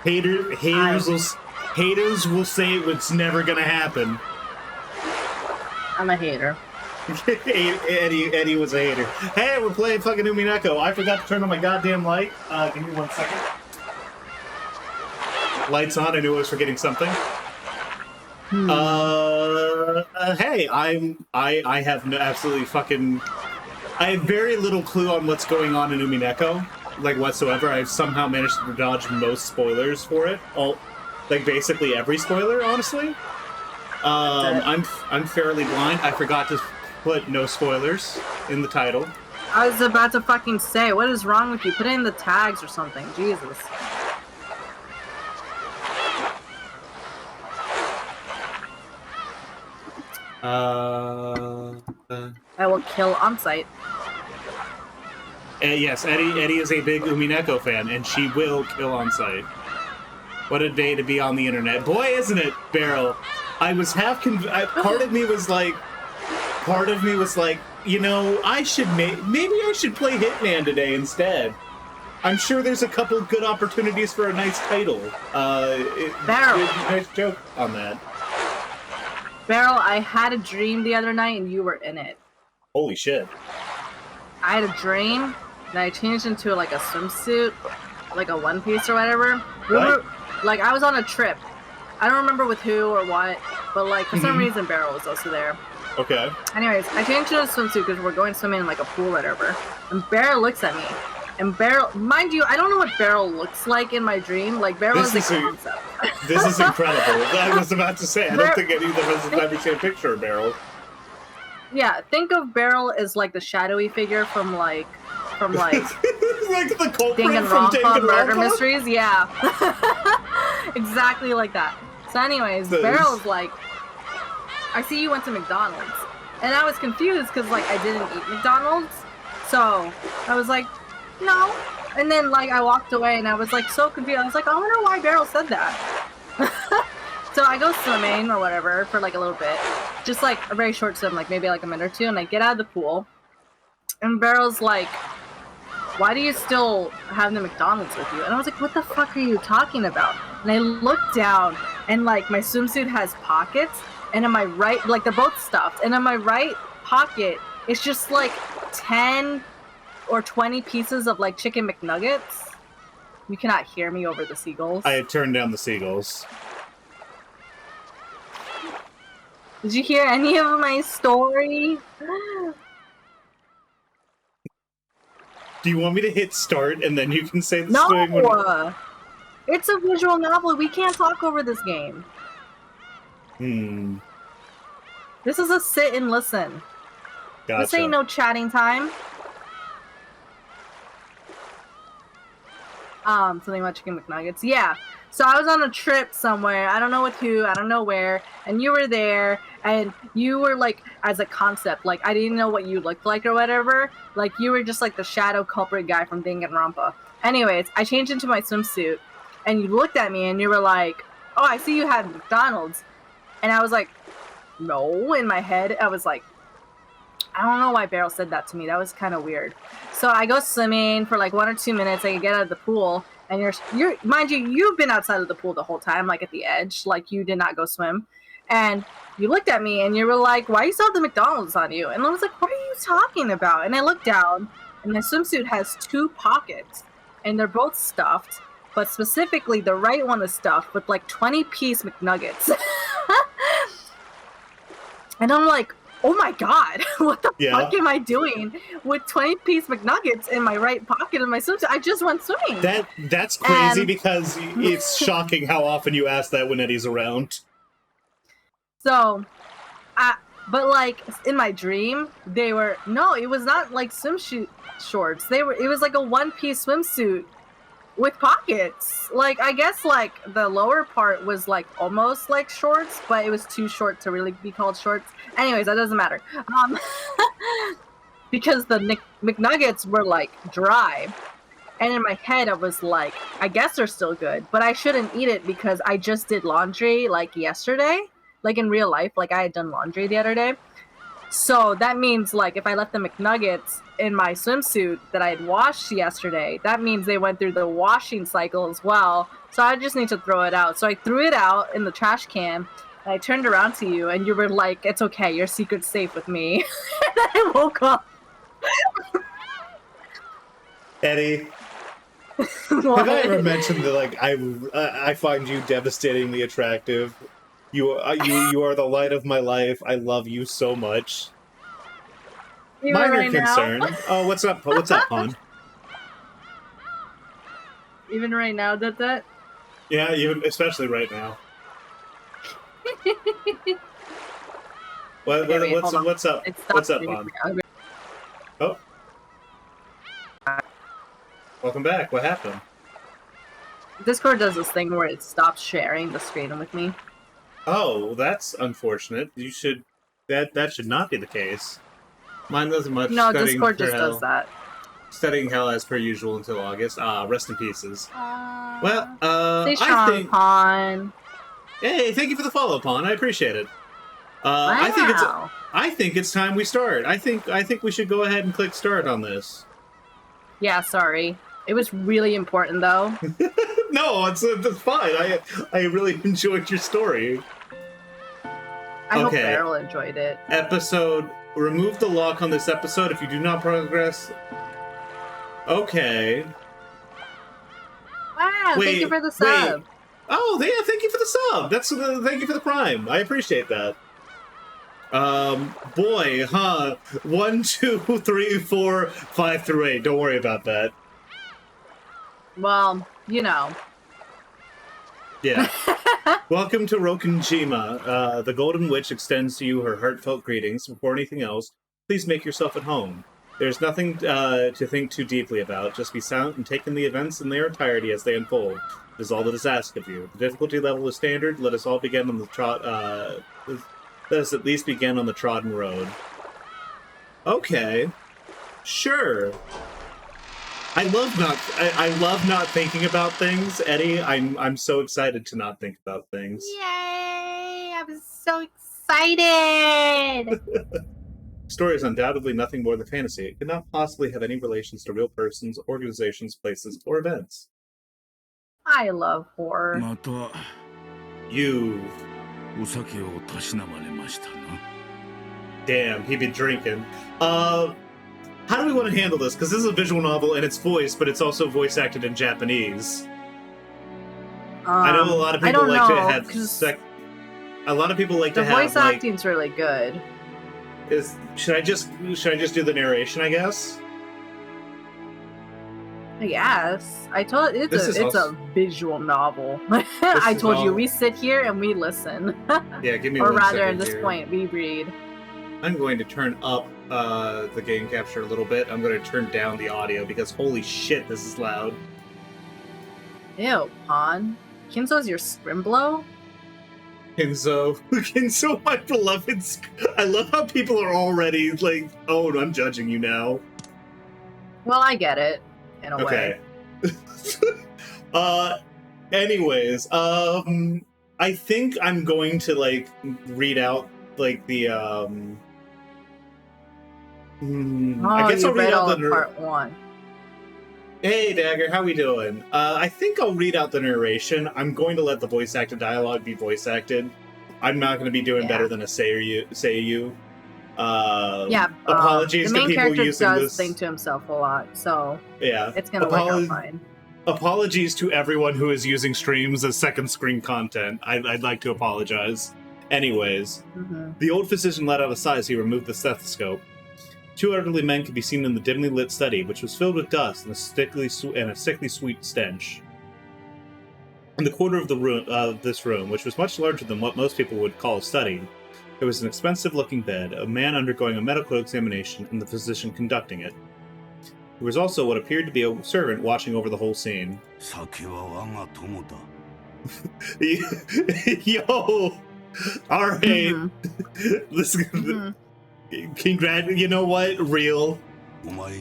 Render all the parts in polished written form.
Haters will say it's never gonna happen. I'm a hater. Eddie was a hater. Hey, we're playing fucking UMINEKO. I forgot to turn on my goddamn light. Give me 1 second. Lights on. I knew I was forgetting something. Hey, I have no absolutely fucking. I have very little clue on what's going on in UMINEKO, like whatsoever. I've somehow managed to dodge most spoilers for it. Like basically every spoiler, honestly. I'm fairly blind. I forgot to put no spoilers in the title. I was about to fucking say, what is wrong with you? Put it in the tags or something. Jesus. I will kill on sight. Yes, Eddie is a big UMINEKO fan, and she will kill on sight. What a day to be on the internet. Boy, isn't it, Beryl? I was half part of me was like, you know, I should maybe I should play Hitman today instead. I'm sure there's a couple good opportunities for a nice title. Beryl. Nice joke on that. Beryl, I had a dream the other night and you were in it. Holy shit. I had a dream and I changed into like a swimsuit, like a one piece or whatever. Like I was on a trip. I don't remember with who or what, but like for some reason Beryl was also there. Okay. Anyways, I changed into a swimsuit because we're going swimming in like a pool or whatever. And Beryl looks at me. And Beryl, mind you, I don't know what Beryl looks like in my dream. Like Beryl is a concept. This is incredible. I was about to say, I don't think any of us have ever seen a picture of Beryl. Yeah, think of Beryl as like the shadowy figure from like like the culprit from Danganronpa Murder Mysteries. Yeah, exactly like that. So, anyways, Beryl's like, I see you went to McDonald's, and I was confused because like I didn't eat McDonald's, so I was like, no. And then like I walked away, and I was like so confused. I was like, I wonder why Beryl said that. So I go swimming or whatever for like a little bit, just like a very short swim, like maybe like a minute or two, and I get out of the pool, and Beryl's like, why do you still have the McDonald's with you? And I was like, what the fuck are you talking about? And I looked down, and like my swimsuit has pockets, and in my right, like they're both stuffed, and in my right pocket, it's just like 10 or 20 pieces of like chicken McNuggets. You cannot hear me over the seagulls. I had turned down the seagulls. Did you hear any of my story? Do you want me to hit start and then you can say the story? No! It's a visual novel. We can't talk over this game. This is a sit and listen. Gotcha. This ain't no chatting time. Something about chicken McNuggets. Yeah. So I was on a trip somewhere. I don't know with who. I don't know where. And you were there. And you were like, as a concept, like I didn't know what you looked like or whatever. Like you were just like the shadow culprit guy from Danganronpa. Anyways, I changed into my swimsuit. And you looked at me and you were like, oh, I see you had McDonald's. And I was like, no. In my head, I was like, I don't know why Beryl said that to me. That was kind of weird. So I go swimming for like 1 or 2 minutes. I get out of the pool. And you're mind you, you've been outside of the pool the whole time, like at the edge, like you did not go swim. And you looked at me and you were like, why you still have the McDonald's on you? And I was like, what are you talking about? And I looked down and my swimsuit has 2 pockets and they're both stuffed, but specifically the right one is stuffed with like 20-piece McNuggets. And I'm like, oh my god, what the fuck am I doing with 20-piece McNuggets in my right pocket of my swimsuit? I just went swimming. That's crazy because it's shocking how often you ask that when Eddie's around. So, but like in my dream, it was not like swimsuit shorts. It was like a one-piece swimsuit with pockets. Like I guess like the lower part was like almost like shorts, but it was too short to really be called shorts. Anyways, that doesn't matter. Because the McNuggets were like dry. And in my head, I was like, I guess they're still good, but I shouldn't eat it because I just did laundry like yesterday, like in real life, like I had done laundry the other day. So that means, like, if I left the McNuggets in my swimsuit that I had washed yesterday, that means they went through the washing cycle as well. So I just need to throw it out. So I threw it out in the trash can, and I turned around to you, and you were like, "It's okay, your secret's safe with me." And I woke up. Eddie, have I ever mentioned that like I find you devastatingly attractive? You are the light of my life. I love you so much. Minor right concern. now. Oh, what's up? What's up, hon? Even right now, that. Yeah, even especially right now. What's up? What's up, hon? Oh, welcome back. What happened? Discord does this thing where it stops sharing the screen with me. Oh, well, that's unfortunate. You should that should not be the case. Mine doesn't much. No, Discord just does that. Studying hell as per usual until August. Rest in pieces. Well, Stay strong, I think. Pawn. Hey, thank you for the follow, Pawn. I appreciate it. Wow. I think it's time we start. I think we should go ahead and click start on this. Yeah, sorry. It was really important, though. No, it's fine. I really enjoyed your story. I hope Beryl enjoyed it. Episode. Remove the lock on this episode if you do not progress. Okay. Wow, thank you for the sub. Wait. Oh, yeah, thank you for the sub. Thank you for the prime. I appreciate that. Boy, huh? 1, 2, 3, 4, 5 through 8. Don't worry about that. Well, you know. Yeah. Welcome to Rokenjima. The Golden Witch extends to you her heartfelt greetings. Before anything else, please make yourself at home. There's nothing to think too deeply about. Just be silent and take in the events in their entirety as they unfold. It is all that is asked of you. The difficulty level is standard. Let us all begin on the let us at least begin on the trodden road. Okay. Sure. I love not thinking about things, Eddie. I'm so excited to not think about things. Yay! I'm so excited! Story is undoubtedly nothing more than fantasy. It could not possibly have any relations to real persons, organizations, places, or events. I love horror. You. Damn, he be drinking. How do we want to handle this? Because this is a visual novel and it's voiced, but it's also voice acted in Japanese. I know a lot of people like to have a lot of people like to have. The voice acting's really good. Should I just do the narration? I guess. I guess it's a visual novel. I told you we sit here and we listen. Yeah, give me. Or one rather, second at this here. point, we read. I'm going to turn up the game capture a little bit. I'm going to turn down the audio because holy shit, this is loud. Ew, Pawn. Kinzo's your scrimblow? Kinzo, my beloved. I love how people are already like, oh, I'm judging you now. Well, I get it, in a way. Anyways, I think I'm going to like read out like the I guess I'll read out the part 1. Hey Dagger, how we doing? I think I'll read out the narration. I'm going to let the voice acted dialogue be voice acted. I'm not going to be doing better than a Seiyu. Apologies the to main people character using does this. Think to himself a lot, so yeah, it's going to work out fine. Apologies to everyone who is using streams as second screen content. I'd like to apologize. Anyways, the old physician let out a sigh as he removed the stethoscope. 2 elderly men could be seen in the dimly lit study, which was filled with dust and a sickly sweet stench. In the corner of this room, which was much larger than what most people would call a study, there was an expensive-looking bed, a man undergoing a medical examination, and the physician conducting it. There was also what appeared to be a servant watching over the whole scene. Yo! Alright. Listen. You know what? Real. Fuck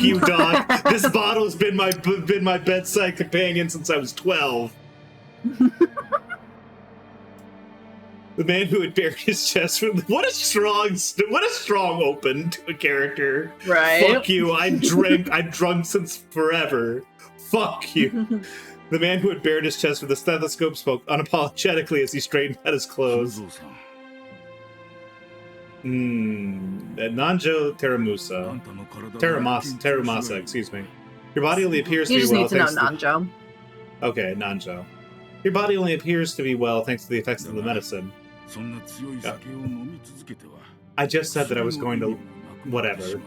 you, dog. This bottle's been my bedside companion since I was 12. The man who had buried his chest with what a strong open to a character. Right. Fuck you. I'm drunk since forever. Fuck you. The man who had bared his chest with a stethoscope spoke unapologetically as he straightened out his clothes. Nanjo Terumasa, excuse me. Your body only appears to You be just well need to know thanks to... Nanjo. Okay, Nanjo. Your body only appears to be well thanks to the effects of the medicine. I just said that I was going to... Whatever.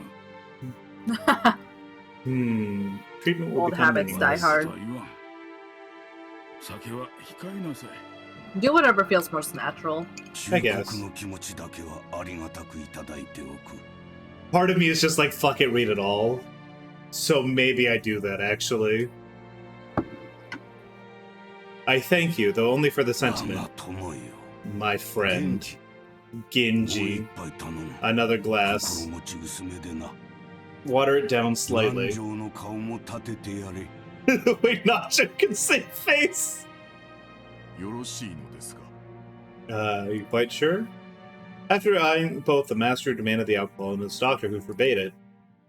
Treatment will Old become habits die meaningless. hard. Do whatever feels most natural. I guess. Part of me is just like, fuck it, read it all. So maybe I do that, actually. I thank you, though only for the sentiment. My friend. Genji. Another glass. Water it down slightly. Wait, Nacho can save face! You quite sure? After eyeing both the master who demanded the alcohol and his doctor who forbade it,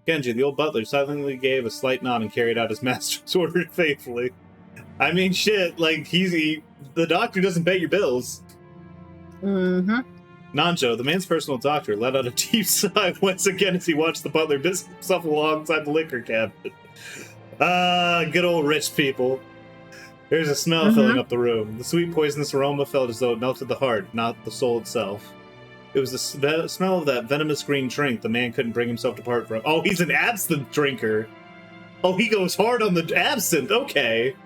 Genji, the old butler, silently gave a slight nod and carried out his master's order faithfully. I mean, shit, like, the doctor doesn't pay your bills. Mm-hmm. Nanjo, the man's personal doctor, let out a deep sigh once again as he watched the butler busy himself alongside the liquor cabinet. Good old rich people. There's a smell filling up the room. The sweet, poisonous aroma felt as though it melted the heart, not the soul itself. It was the smell of that venomous green drink the man couldn't bring himself to part from. Oh, he's an absinthe drinker. Oh, he goes hard on the absinthe. Okay.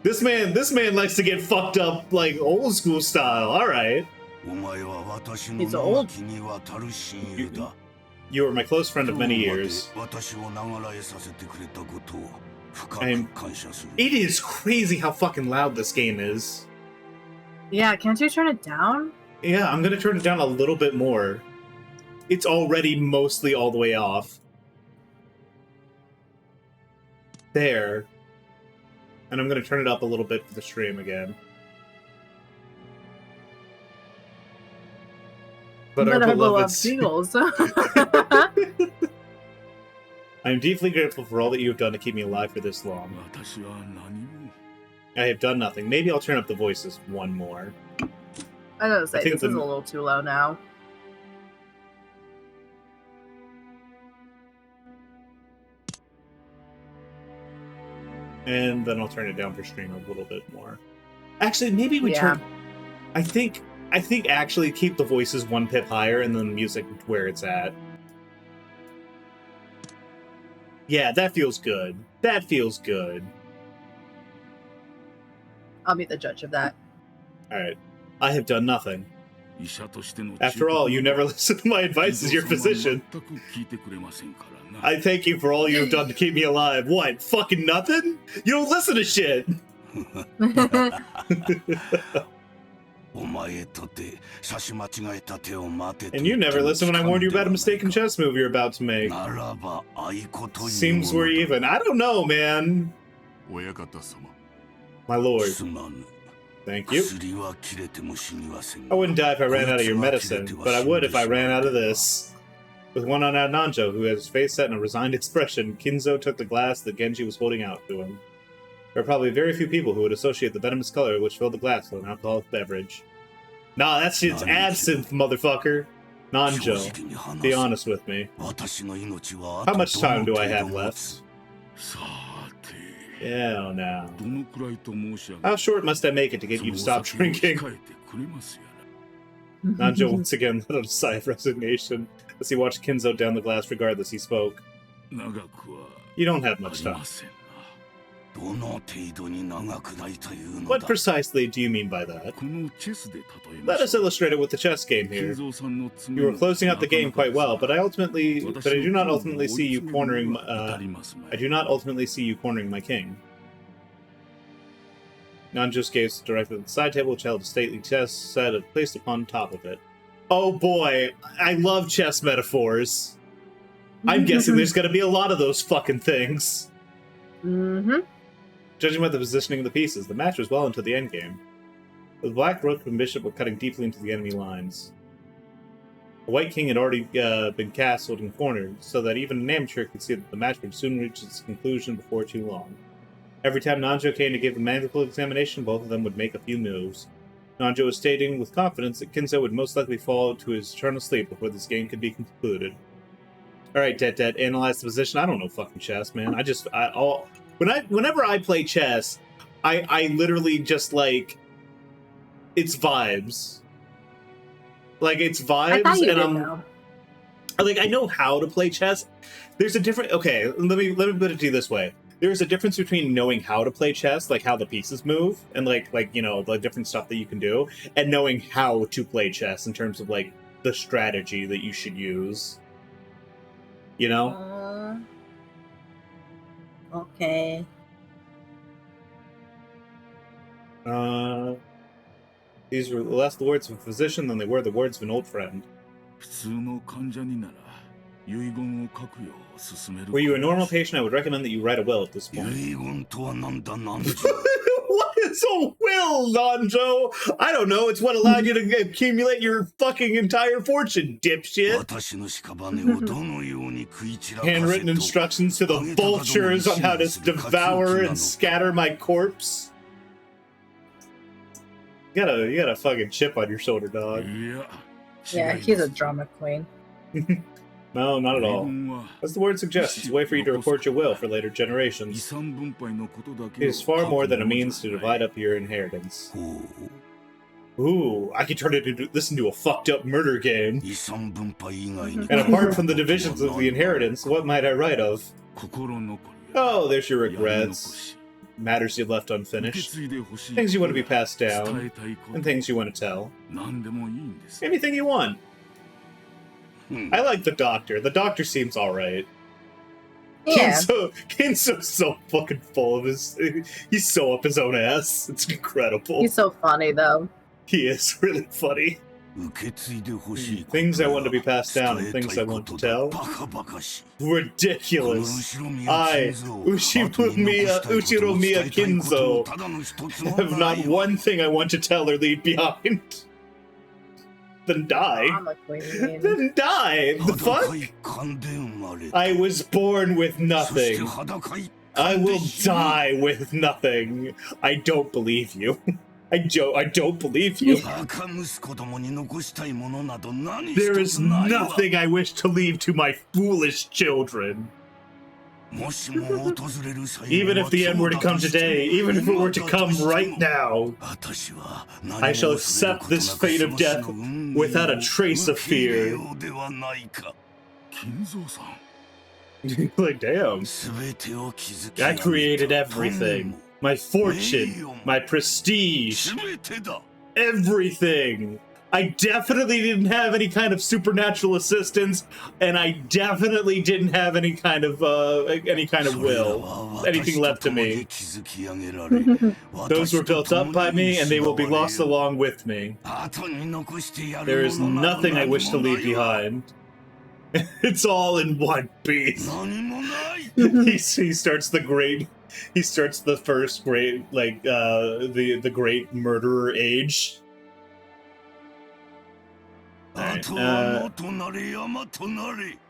This man likes to get fucked up like old school style. All right. He's old. You were my close friend of many years. It is crazy how fucking loud this game is. Yeah, can't you turn it down? Yeah, I'm gonna turn it down a little bit more. It's already mostly all the way off. There. And I'm gonna turn it up a little bit for the stream again. But our beloved Seagulls. I am deeply grateful for all that you have done to keep me alive for this long. I have done nothing. Maybe I'll turn up the voices one more. I gotta say, this is a little too low now. And then I'll turn it down for stream a little bit more. Actually, maybe we turn... I think actually keep the voices one pip higher and then the music where it's at. Yeah, that feels good. That feels good. I'll be the judge of that. Alright. I have done nothing. After all, you never listen to my advice as your physician. I thank you for all you have done to keep me alive. What? Fucking nothing? You don't listen to shit! And you never listen when I warned you about a mistaken chess move you're about to make. Seems we're even. I don't know, man. My lord. Thank you. I wouldn't die if I ran out of your medicine, but I would if I ran out of this. With one on Nanjo, who had his face set in a resigned expression, Kinzo took the glass that Genji was holding out to him. There are probably very few people who would associate the venomous color which filled the glass with an alcoholic beverage. Nah, that shit's absinthe, motherfucker. Nanjo, be honest with me. How much time do I have left? Yeah, now. How short must I make it to get you to stop drinking? Nanjo once again let out a sigh of resignation as he watched Kinzo down the glass. Regardless, he spoke. You don't have much time. What precisely do you mean by that? Let us illustrate it with the chess game here. You were closing out the game quite well, but I do not ultimately see you cornering my king. Nanjo's gaze directed at the side table, which held a stately chess set placed upon top of it. Oh boy, I love chess metaphors. I'm guessing there's gonna be a lot of those fucking things. Mm-hmm. Judging by the positioning of the pieces, the match was well into the endgame. The black broke and bishop were cutting deeply into the enemy lines. The White King had already been castled and cornered, so that even an amateur could see that the match would soon reach its conclusion before too long. Every time Nanjo came to give a medical examination, both of them would make a few moves. Nanjo was stating with confidence that Kinzo would most likely fall to his eternal sleep before this game could be concluded. Alright, Det, analyze the position. I don't know fucking chess, man. Whenever I play chess, I literally just, like, it's vibes. Like, it's vibes, I thought you and did I'm... know. Like, I know how to play chess. There's a different... Okay, let me put it to you this way. There's a difference between knowing how to play chess, like how the pieces move, and like you know, the different stuff that you can do, and knowing how to play chess in terms of, like, the strategy that you should use. You know? Okay. These were less the words of a physician than they were the words of an old friend. Were you a normal patient, I would recommend that you write a will at this point. What is a will, Nanjo? I don't know. It's what allowed you to accumulate your fucking entire fortune, dipshit. Handwritten instructions to the vultures on how to devour and scatter my corpse. You got a fucking chip on your shoulder, dog. Yeah, he's a drama queen. No, not at all. As the word suggests, it's a way for you to record your will for later generations. It is far more than a means to divide up your inheritance. Ooh, I could turn it into this into a fucked up murder game. And apart from the divisions of the inheritance, what might I write of? Oh, there's your regrets. Matters you left unfinished. Things you want to be passed down. And things you want to tell. Anything you want. I like the doctor. The doctor seems alright. Yeah. Kinzo's so fucking full of his... He's so up his own ass. It's incredible. He's so funny, though. He is really funny. Things I want to be passed down and things I want to tell. Ridiculous. I, Ushiromiya Kinzo, have not one thing I want to tell or leave behind. Then die. Then die. The fuck? I was born with nothing. I will die with nothing. I don't believe you. I don't believe you. There is nothing I wish to leave to my foolish children. Even if the end were to come today, even if it were to come right now, I shall accept this fate of death without a trace of fear. Like, damn. I created everything. My fortune, my prestige, everything. I definitely didn't have any kind of supernatural assistance, and I definitely didn't have any kind of will, anything left to me. Those were built up by me, and they will be lost along with me. There is nothing I wish to leave behind. It's all in one piece. He starts the great. He starts the first great, like, the great murderer age. Right.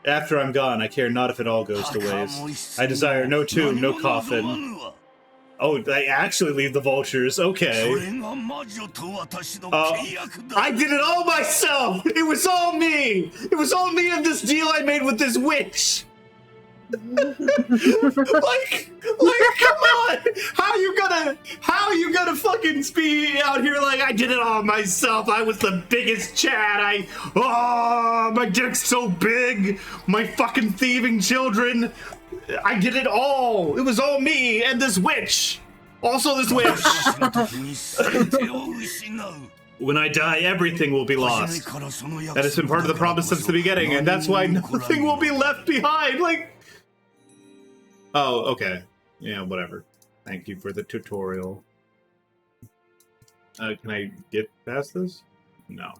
After I'm gone, I care not if it all goes to waste. I desire no tomb, no coffin. Oh, I actually leave the vultures. Okay. I did it all myself! It was all me! It was all me and this deal I made with this witch! like, come on! How you gonna fucking be out here like I did it all myself? I was the biggest Chad. My dick's so big. My fucking thieving children. I did it all. It was all me and this witch. Also this witch. When I die, everything will be lost. That has been part of the promise since the beginning, and that's why nothing will be left behind. Like. Oh, okay. Yeah, whatever. Thank you for the tutorial. Can I get past this? No.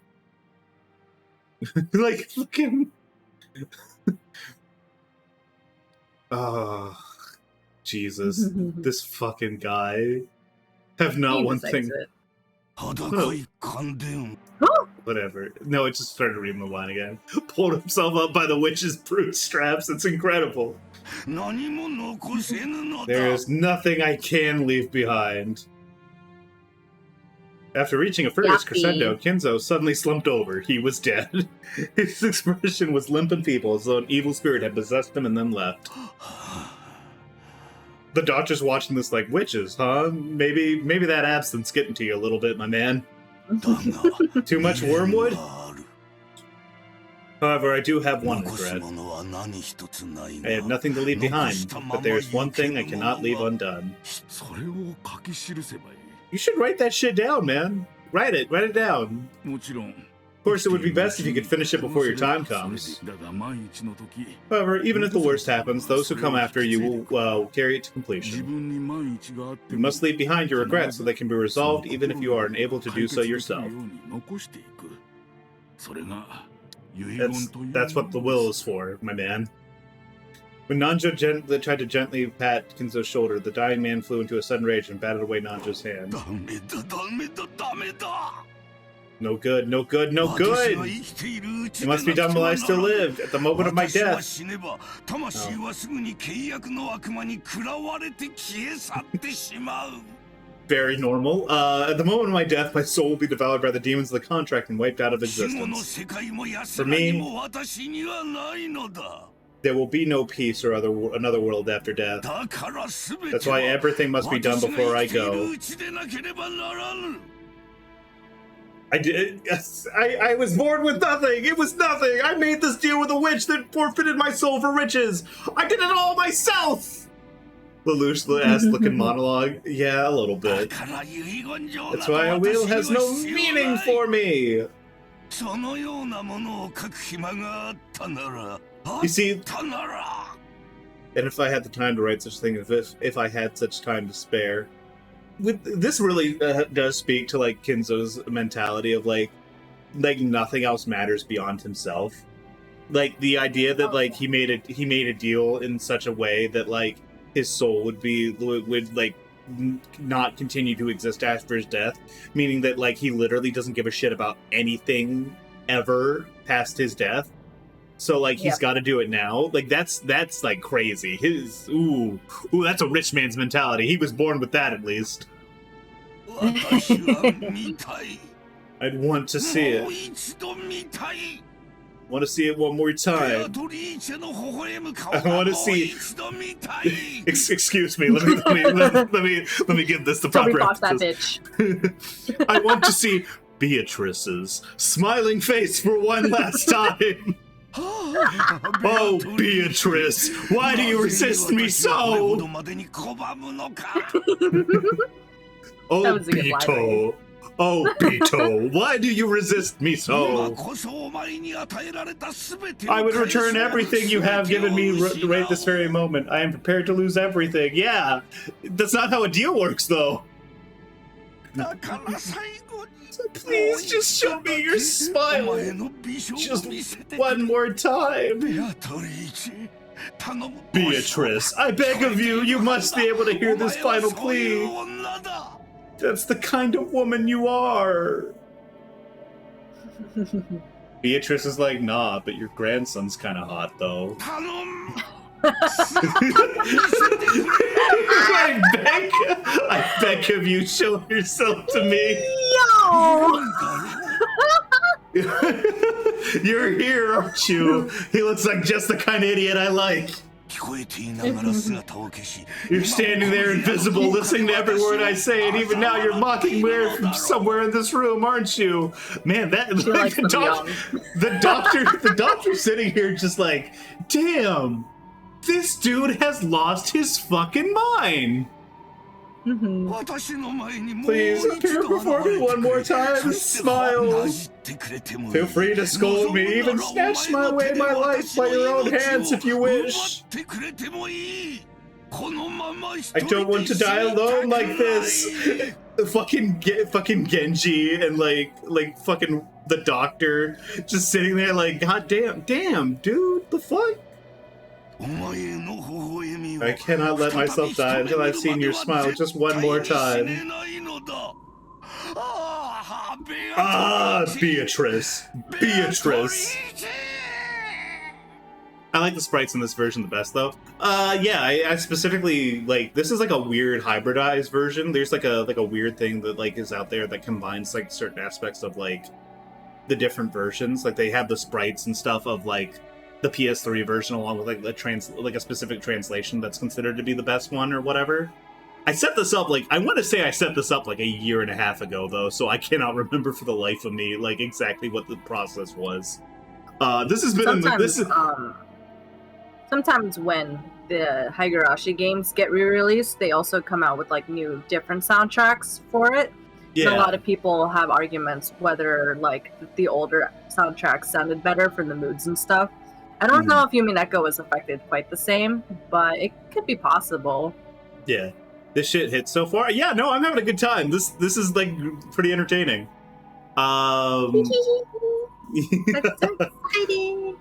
Like, fucking... Oh, Jesus. This fucking guy. Have not one thing... Whatever. No, it just started reading the line again. Pulled himself up by the witch's bootstraps. It's incredible. There is nothing I can leave behind. After reaching a furious crescendo, Kinzo suddenly slumped over. He was dead. His expression was limp and feeble, as though an evil spirit had possessed him and then left. The doctor's watching this like, witches, huh? Maybe that absinthe's getting to you a little bit, my man. Too much wormwood? However, I do have one regret. I have nothing to leave behind, but there's one thing I cannot leave undone. You should write that shit down, man. Write it down. Of course, it would be best if you could finish it before your time comes. However, even if the worst happens, those who come after you will carry it to completion. You must leave behind your regrets so they can be resolved even if you are unable to do so yourself. That's what the will is for, my man. When Nanjo tried to gently pat Kinzo's shoulder, the dying man flew into a sudden rage and batted away Nanjo's hand. No good, no good, no good! It must be done while I still live, at the moment of my death. Very normal. At the moment of my death, my soul will be devoured by the demons of the contract and wiped out of existence. For me, there will be no peace or another world after death. That's why everything must be done before I go. I was born with nothing! It was nothing! I made this deal with a witch that forfeited my soul for riches! I did it all myself! Lelouch ass-looking monologue. Yeah, a little bit. That's why a wheel has no meaning for me! You see, and if I had the time to write such thing, if I had such time to spare, this really does speak to like Kinzo's mentality of like nothing else matters beyond himself. Like the idea that like he made a deal in such a way that like his soul would like not continue to exist after his death, meaning that like he literally doesn't give a shit about anything ever past his death. So like he's got to do it now. Like that's like crazy. Ooh, that's a rich man's mentality. He was born with that at least. I'd want to see it. Want to see it one more time. I want to see. Excuse me. Let me give this the proper emphasis. I want to see Beatrice's smiling face for one last time. Oh, Beatrice, why do you resist me so? Oh, Beto. Oh, Beto, why do you resist me so? I would return everything you have given me right this very moment. I am prepared to lose everything. Yeah, that's not how a deal works, though. Please just show me your smile. Just one more time. Beatrice, I beg of you, you must be able to hear this final plea. That's the kind of woman you are. Beatrice is like, nah, but your grandson's kind of hot, though. I beg of you, show yourself to me. Yo! You're here, aren't you? He looks like just the kind of idiot I like. You're standing there invisible, listening to every word I say, and even now you're mocking me from somewhere in this room, aren't you? Man, like, the doctor sitting here just like, damn, this dude has lost his fucking mind. Please appear before me one more time. Smile. Feel free to scold me, even snatch away my life by your own hands if you wish. I don't want to die alone like this. Fucking Genji and like fucking the doctor just sitting there like, god damn, dude, the fuck? I cannot let myself die until I've seen your smile just one more time. Ah, Beatrice. Beatrice. I like the sprites in this version the best, though. Yeah, I specifically, like, this is like a weird hybridized version. There's like a weird thing that, like, is out there that combines, like, certain aspects of, like, the different versions. Like, they have the sprites and stuff of, like, the PS3 version along with, like, a specific translation that's considered to be the best one or whatever. I set this up, like, I want to say I set this up, like, a year and a half ago, though, so I cannot remember for the life of me, like, exactly what the process was. This has been... Sometimes when the Higurashi games get re-released, they also come out with, like, new, different soundtracks for it. Yeah. And a lot of people have arguments whether, like, the older soundtracks sounded better for the moods and stuff. I don't know if UMINEKO was affected quite the same, but it could be possible. Yeah. This shit hits so far. Yeah, no, I'm having a good time. This is, like, pretty entertaining. That's so exciting!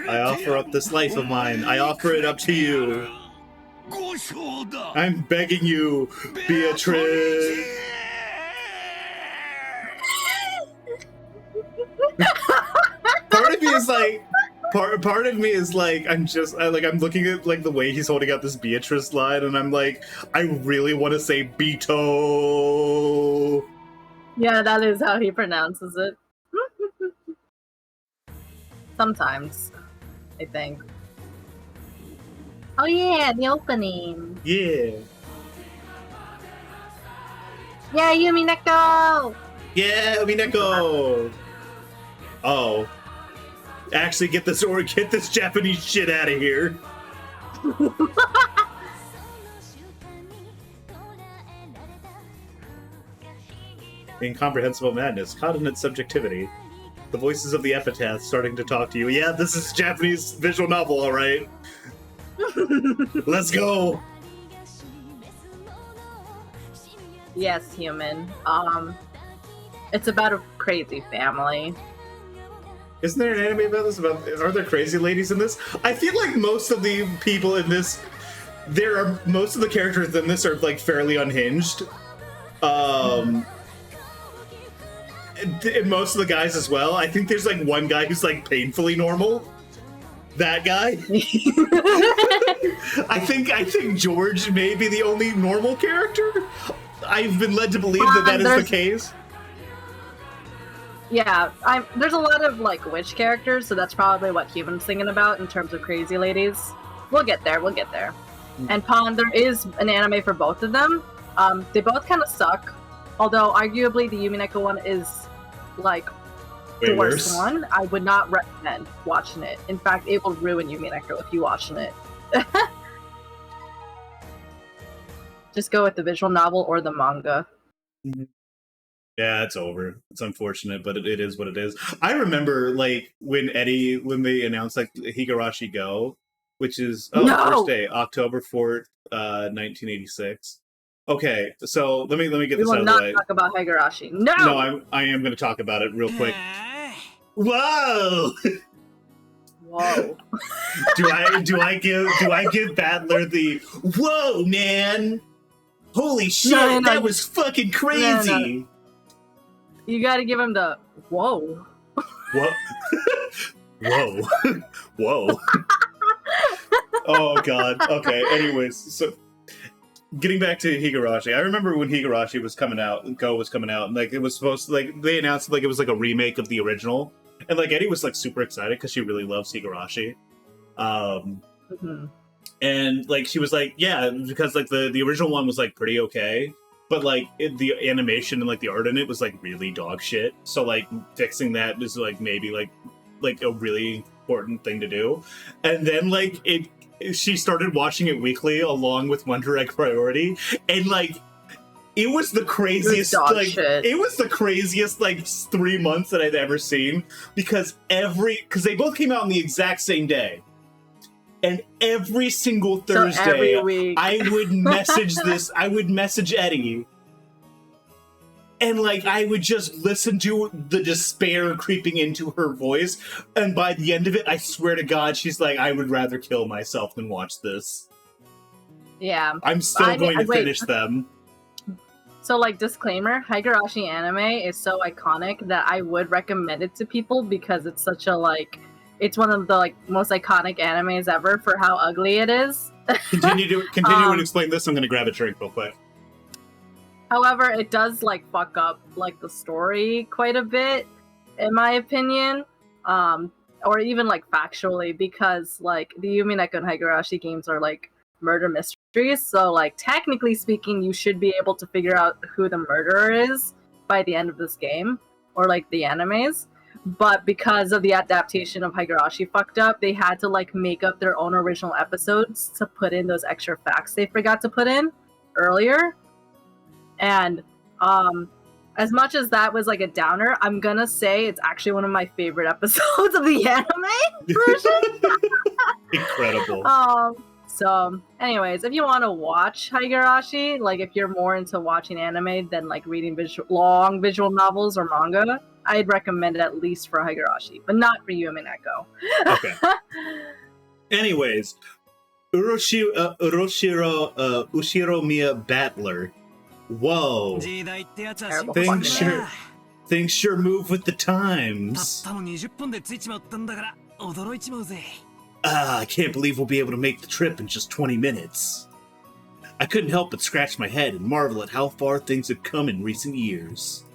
I offer up this life of mine. I offer it up to you. I'm begging you, Beatrice. Part of me is like, part of me is like, I'm looking at, like, the way he's holding out this Beatrice line, and I'm like, I really want to say Beto. Yeah, that is how he pronounces it. Sometimes, I think. Oh yeah, the opening. Yeah. Yeah, UMINEKO! Yeah, UMINEKO! Oh. Actually, get this Japanese shit out of here. Incomprehensible madness, continent subjectivity. The voices of the epitaph starting to talk to you. Yeah, this is a Japanese visual novel, alright. Let's go! Yes, human. It's about a crazy family. Isn't there an anime about this? Are there crazy ladies in this? I feel like most of the people in this, most of the characters in this are, like, fairly unhinged. And most of the guys as well. I think there's, like, one guy who's, like, painfully normal. That guy. I think George may be the only normal character. I've been led to believe that is the case. Yeah, there's a lot of, like, witch characters, so that's probably what Human's thinking about in terms of crazy ladies. We'll get there. And Pon, there is an anime for both of them. They both kind of suck, although arguably the UMINEKO one is, like, the worst one. I would not recommend watching it. In fact, it will ruin UMINEKO if you watching it. Just go with the visual novel or the manga. Yeah, it's over. It's unfortunate, but it is what it is. I remember, like, when they announced, like, Higurashi Go, which is first day, October 4th, 1986. Okay, so let me get this out of the way. We will not talk about Higurashi. No, I am going to talk about it real quick. Whoa! Whoa! do I give Battler the whoa, man? Holy shit! No. That was fucking crazy. No. You gotta give him the whoa. What? Whoa. Whoa. Oh god. Okay, anyways, so getting back to Higurashi, I remember when Higurashi was coming out, Go was coming out, and, like, it was supposed to, like, they announced, like, it was like a remake of the original, and, like, Eddie was, like, super excited because she really loves Higurashi. And, like, she was like, yeah, because, like, the original one was, like, pretty okay. But, like, the animation and, like, the art in it was, like, really dog shit. So, like, fixing that is, like, maybe, like a really important thing to do. And then, like, she started watching it weekly along with Wonder Egg Priority. And, like, it was the craziest, it was the craziest, like, 3 months that I'd ever seen. Because they both came out on the exact same day. And every single Thursday, I would message Eddie, and, like, I would just listen to the despair creeping into her voice, and by the end of it, I swear to God, she's like, I would rather kill myself than watch this. Yeah. I'm still going to finish them. So, like, disclaimer, Higurashi anime is so iconic that I would recommend it to people because it's such a, like, it's one of the, like, most iconic animes ever for how ugly it is. Continue and explain this. I'm going to grab a drink real quick. However, it does, like, fuck up, like, the story quite a bit, in my opinion. Or even, like, factually, because, like, the Yumineko and Higurashi games are, like, murder mysteries, so like technically speaking you should be able to figure out who the murderer is by the end of this game, or like the animes, but because of the adaptation of Higurashi fucked up, they had to like make up their own original episodes to put in those extra facts they forgot to put in earlier. And as much as that was like a downer, I'm gonna say it's actually one of my favorite episodes of the anime version. Incredible. So, anyways, if you want to watch Higurashi, like if you're more into watching anime than like reading long visual novels or manga, I'd recommend it at least for Higurashi, but not for UMINEKO. Okay. Anyways, Ushiromiya Battler. Whoa. Things sure move with the times. I can't believe we'll be able to make the trip in just 20 minutes. I couldn't help but scratch my head and marvel at how far things have come in recent years.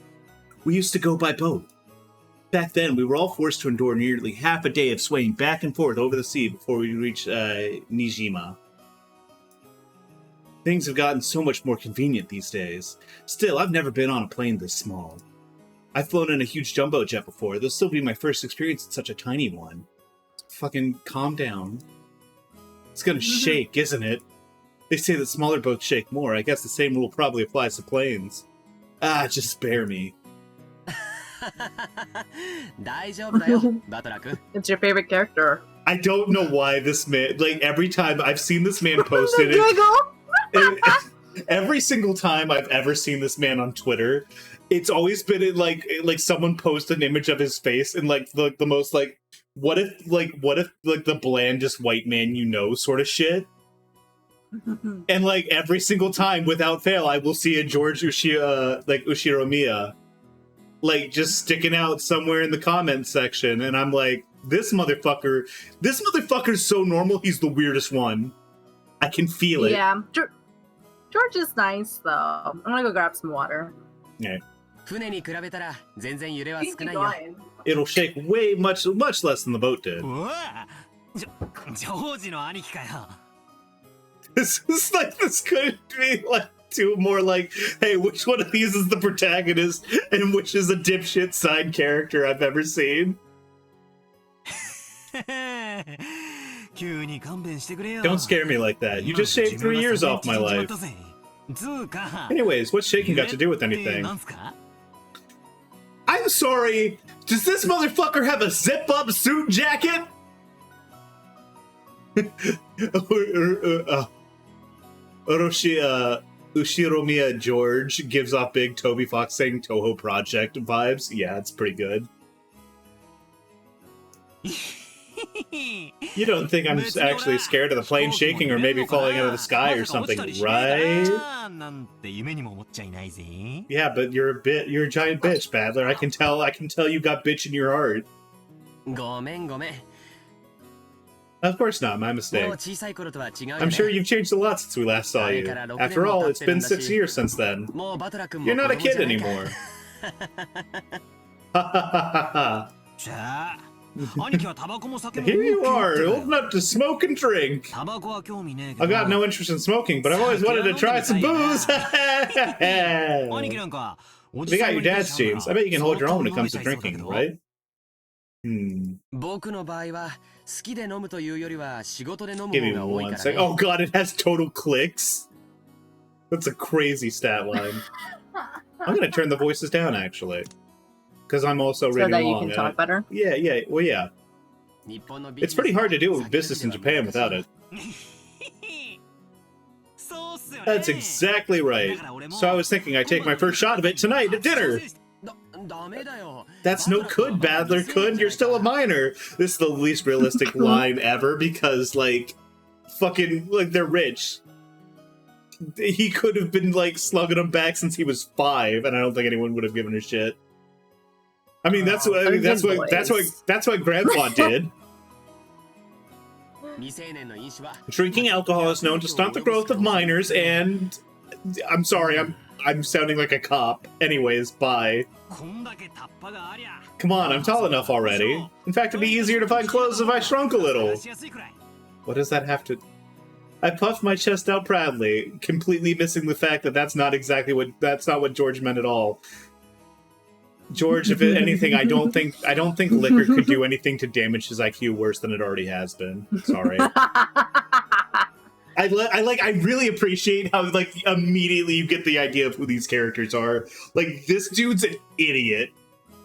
We used to go by boat. Back then, we were all forced to endure nearly half a day of swaying back and forth over the sea before we reached Nijima. Things have gotten so much more convenient these days. Still, I've never been on a plane this small. I've flown in a huge jumbo jet before. This will still be my first experience in such a tiny one. Fucking calm down. It's gonna shake, isn't it? They say that smaller boats shake more. I guess the same rule probably applies to planes. Just spare me. It's your favorite character. I don't know why this man, like, every time I've seen this man posted it, every single time I've ever seen this man on Twitter, it's always been like someone posts an image of his face and like the most like, what if the blandest white man you know sort of shit. And like every single time without fail I will see a George Ushiromiya like just sticking out somewhere in the comments section, and I'm like, this motherfucker's so normal, he's the weirdest one. I can feel it. Yeah, George is nice though. I'm gonna go grab some water. Yeah. It'll shake way much less than the boat did. This could be like two more like, hey, which one of these is the protagonist and which is a dipshit side character I've ever seen? Don't scare me like that. You just shaved 3 years off my life. Anyways, what's shaking got to do with anything? I'm sorry, does this motherfucker have a zip-up suit jacket? Ushiromiya George gives off big Toby Fox saying Toho Project vibes. Yeah, it's pretty good. You don't think I'm actually scared of the plane shaking or maybe falling out of the sky or something, right? Yeah, but you're a giant bitch, Badler. I can tell you got bitch in your heart. Of course not, my mistake. I'm sure you've changed a lot since we last saw you. After all, it's been 6 years since then. You're not a kid anymore. Ha ha ha ha. Here you are, old enough to smoke and drink. I've got no interest in smoking, but I've always wanted to try some booze. They got your dad's genes. I bet you can hold your own when it comes to drinking, right? Give me 1 sec. Oh god, it has total clicks. That's a crazy stat line. I'm gonna turn the voices down, actually. Because I'm also reading so that along. You can talk better? Yeah, well, yeah. It's pretty hard to do with business in Japan without it. That's exactly right. So I was thinking I'd take my first shot of it tonight at dinner. That's no could, Badler. Could? You're still a minor. This is the least realistic line ever because, like, fucking, like, they're rich. he could have been like slugging them back since he was 5, and I don't think anyone would have given a shit. I mean, that's what Grandpa did. Drinking alcohol is known to stunt the growth of minors, and I'm sorry, I'm sounding like a cop. Anyways, bye. Come on, I'm tall enough already. In fact, it'd be easier to find clothes if I shrunk a little. What does that have to... I puffed my chest out proudly, completely missing the fact that that's not what George meant at all. George, if anything, I don't think liquor could do anything to damage his IQ worse than it already has been. Sorry. I really appreciate how like immediately you get the idea of who these characters are. Like, this dude's an idiot.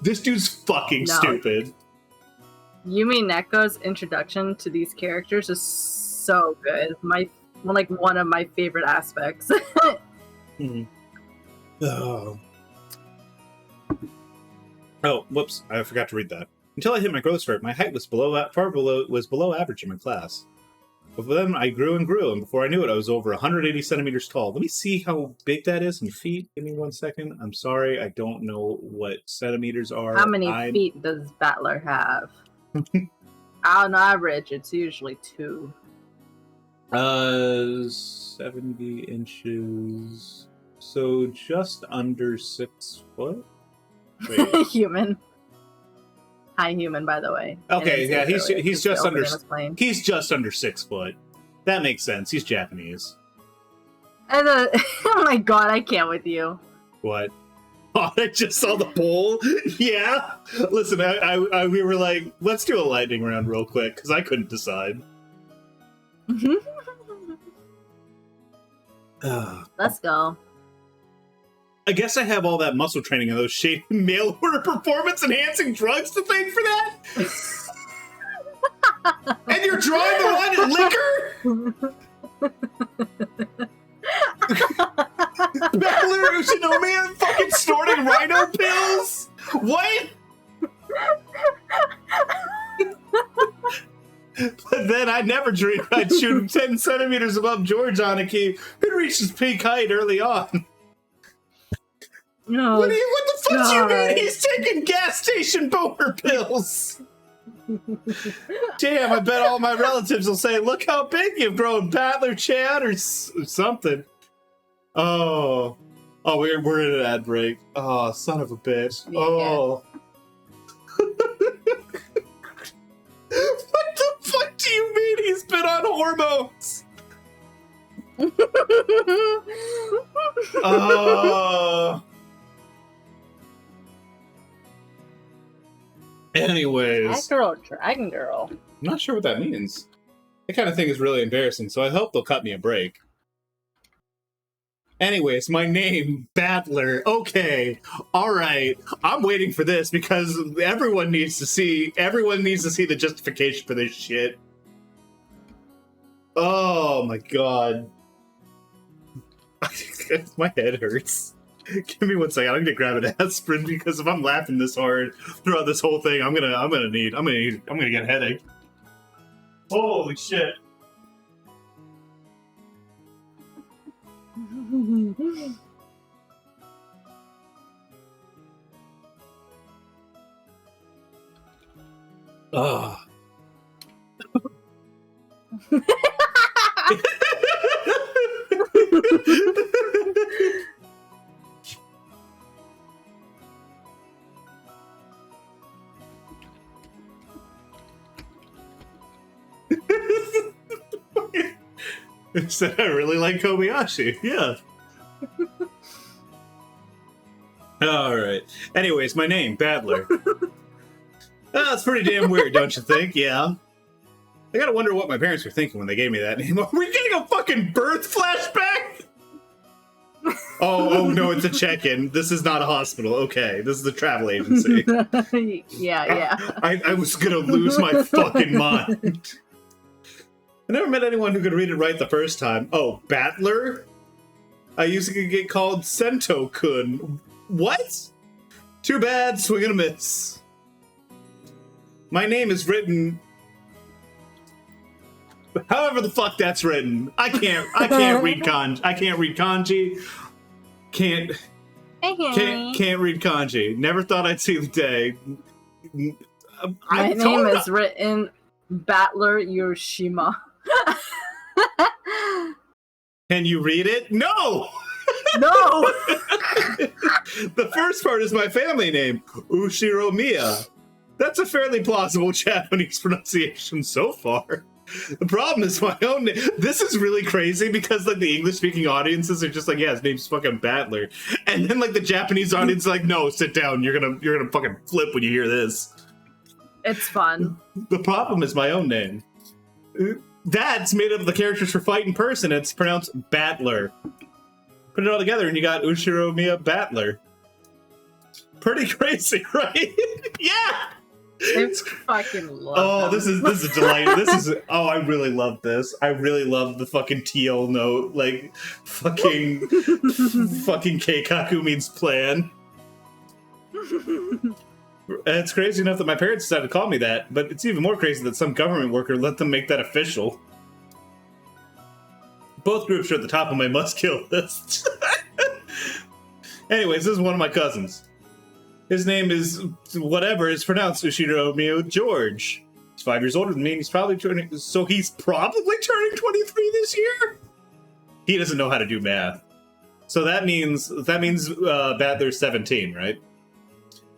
This dude's fucking stupid. UMINEKO's introduction to these characters is so good. One of my favorite aspects. Oh, whoops! I forgot to read that. Until I hit my growth spurt, my height was below average in my class. But then I grew and grew, and before I knew it, I was over 180 centimeters tall. Let me see how big that is in feet. Give me 1 second. I'm sorry, I don't know what centimeters are. How many feet does Battler have? On average, it's usually 2. 70 inches. So just under 6 foot? Wait. Human. Hi, human, by the way. Okay, yeah, he's just under 6 foot. That makes sense. He's Japanese. Oh my god, I can't with you. What? Oh, I just saw the poll. Yeah. Listen, we were like, let's do a lightning round real quick because I couldn't decide. Let's go. I guess I have all that muscle training and those shady mail order performance enhancing drugs to thank for that. And you're drawing the line at liquor? Battler Ushinomi fucking snorting rhino pills? What? But then I'd never dream I'd shoot him 10 centimeters above George Aniki, who'd reached his peak height early on. No. What the fuck do you mean he's taking gas station boner pills? Damn, I bet all my relatives will say, look how big you've grown, Battler Chad, or something. Oh, we're in an ad break. Oh, son of a bitch. Yeah. Oh. What the fuck do you mean he's been on hormones? Oh. Anyways. Dragon Girl. I'm not sure what that means. That kind of thing is really embarrassing, so I hope they'll cut me a break. Anyways, my name, Battler. Okay, alright. I'm waiting for this because everyone needs to see the justification for this shit. Oh my god. My head hurts. Give me 1 second. I'm gonna grab an aspirin because if I'm laughing this hard throughout this whole thing, I'm gonna get a headache. Holy shit. Ugh. Said I really like Kobayashi. Yeah. Alright. Anyways, my name, Battler. That's pretty damn weird, don't you think? Yeah. I gotta wonder what my parents were thinking when they gave me that name. Are we getting a fucking birth flashback? Oh no, it's a check-in. This is not a hospital. Okay, this is a travel agency. Yeah. I was gonna lose my fucking mind. I never met anyone who could read it right the first time. Oh, Battler? I used to get called Sento-kun. What? Too bad, swing and a miss. My name is written... However the fuck that's written. I can't read kanji. I can't read kanji. Can't read kanji. Never thought I'd see the day. My name is written Battler Yoshima. Can you read it? No! No! The first part is my family name, Ushiromiya. That's a fairly plausible Japanese pronunciation so far. The problem is my own name. This is really crazy because like the English-speaking audiences are just like, yeah, his name's fucking Battler, and then like the Japanese audience is like, no, sit down. You're gonna fucking flip when you hear this. It's fun. The problem is my own name. That's made up of the characters for fight in person. It's pronounced Battler. Put it all together and you got Ushiromiya Battler. Pretty crazy, right? Yeah! It's fucking love this is a delight. I really love this. I really love the fucking TL note, like fucking Keikaku means plan. And it's crazy enough that my parents decided to call me that, but it's even more crazy that some government worker let them make that official. Both groups are at the top of my must-kill list. Anyways, this is one of my cousins. His name is whatever. It's pronounced Ushiromiya George. He's 5 years older than me, and he's probably turning 23 this year? He doesn't know how to do math. So that means Battler's 17, right?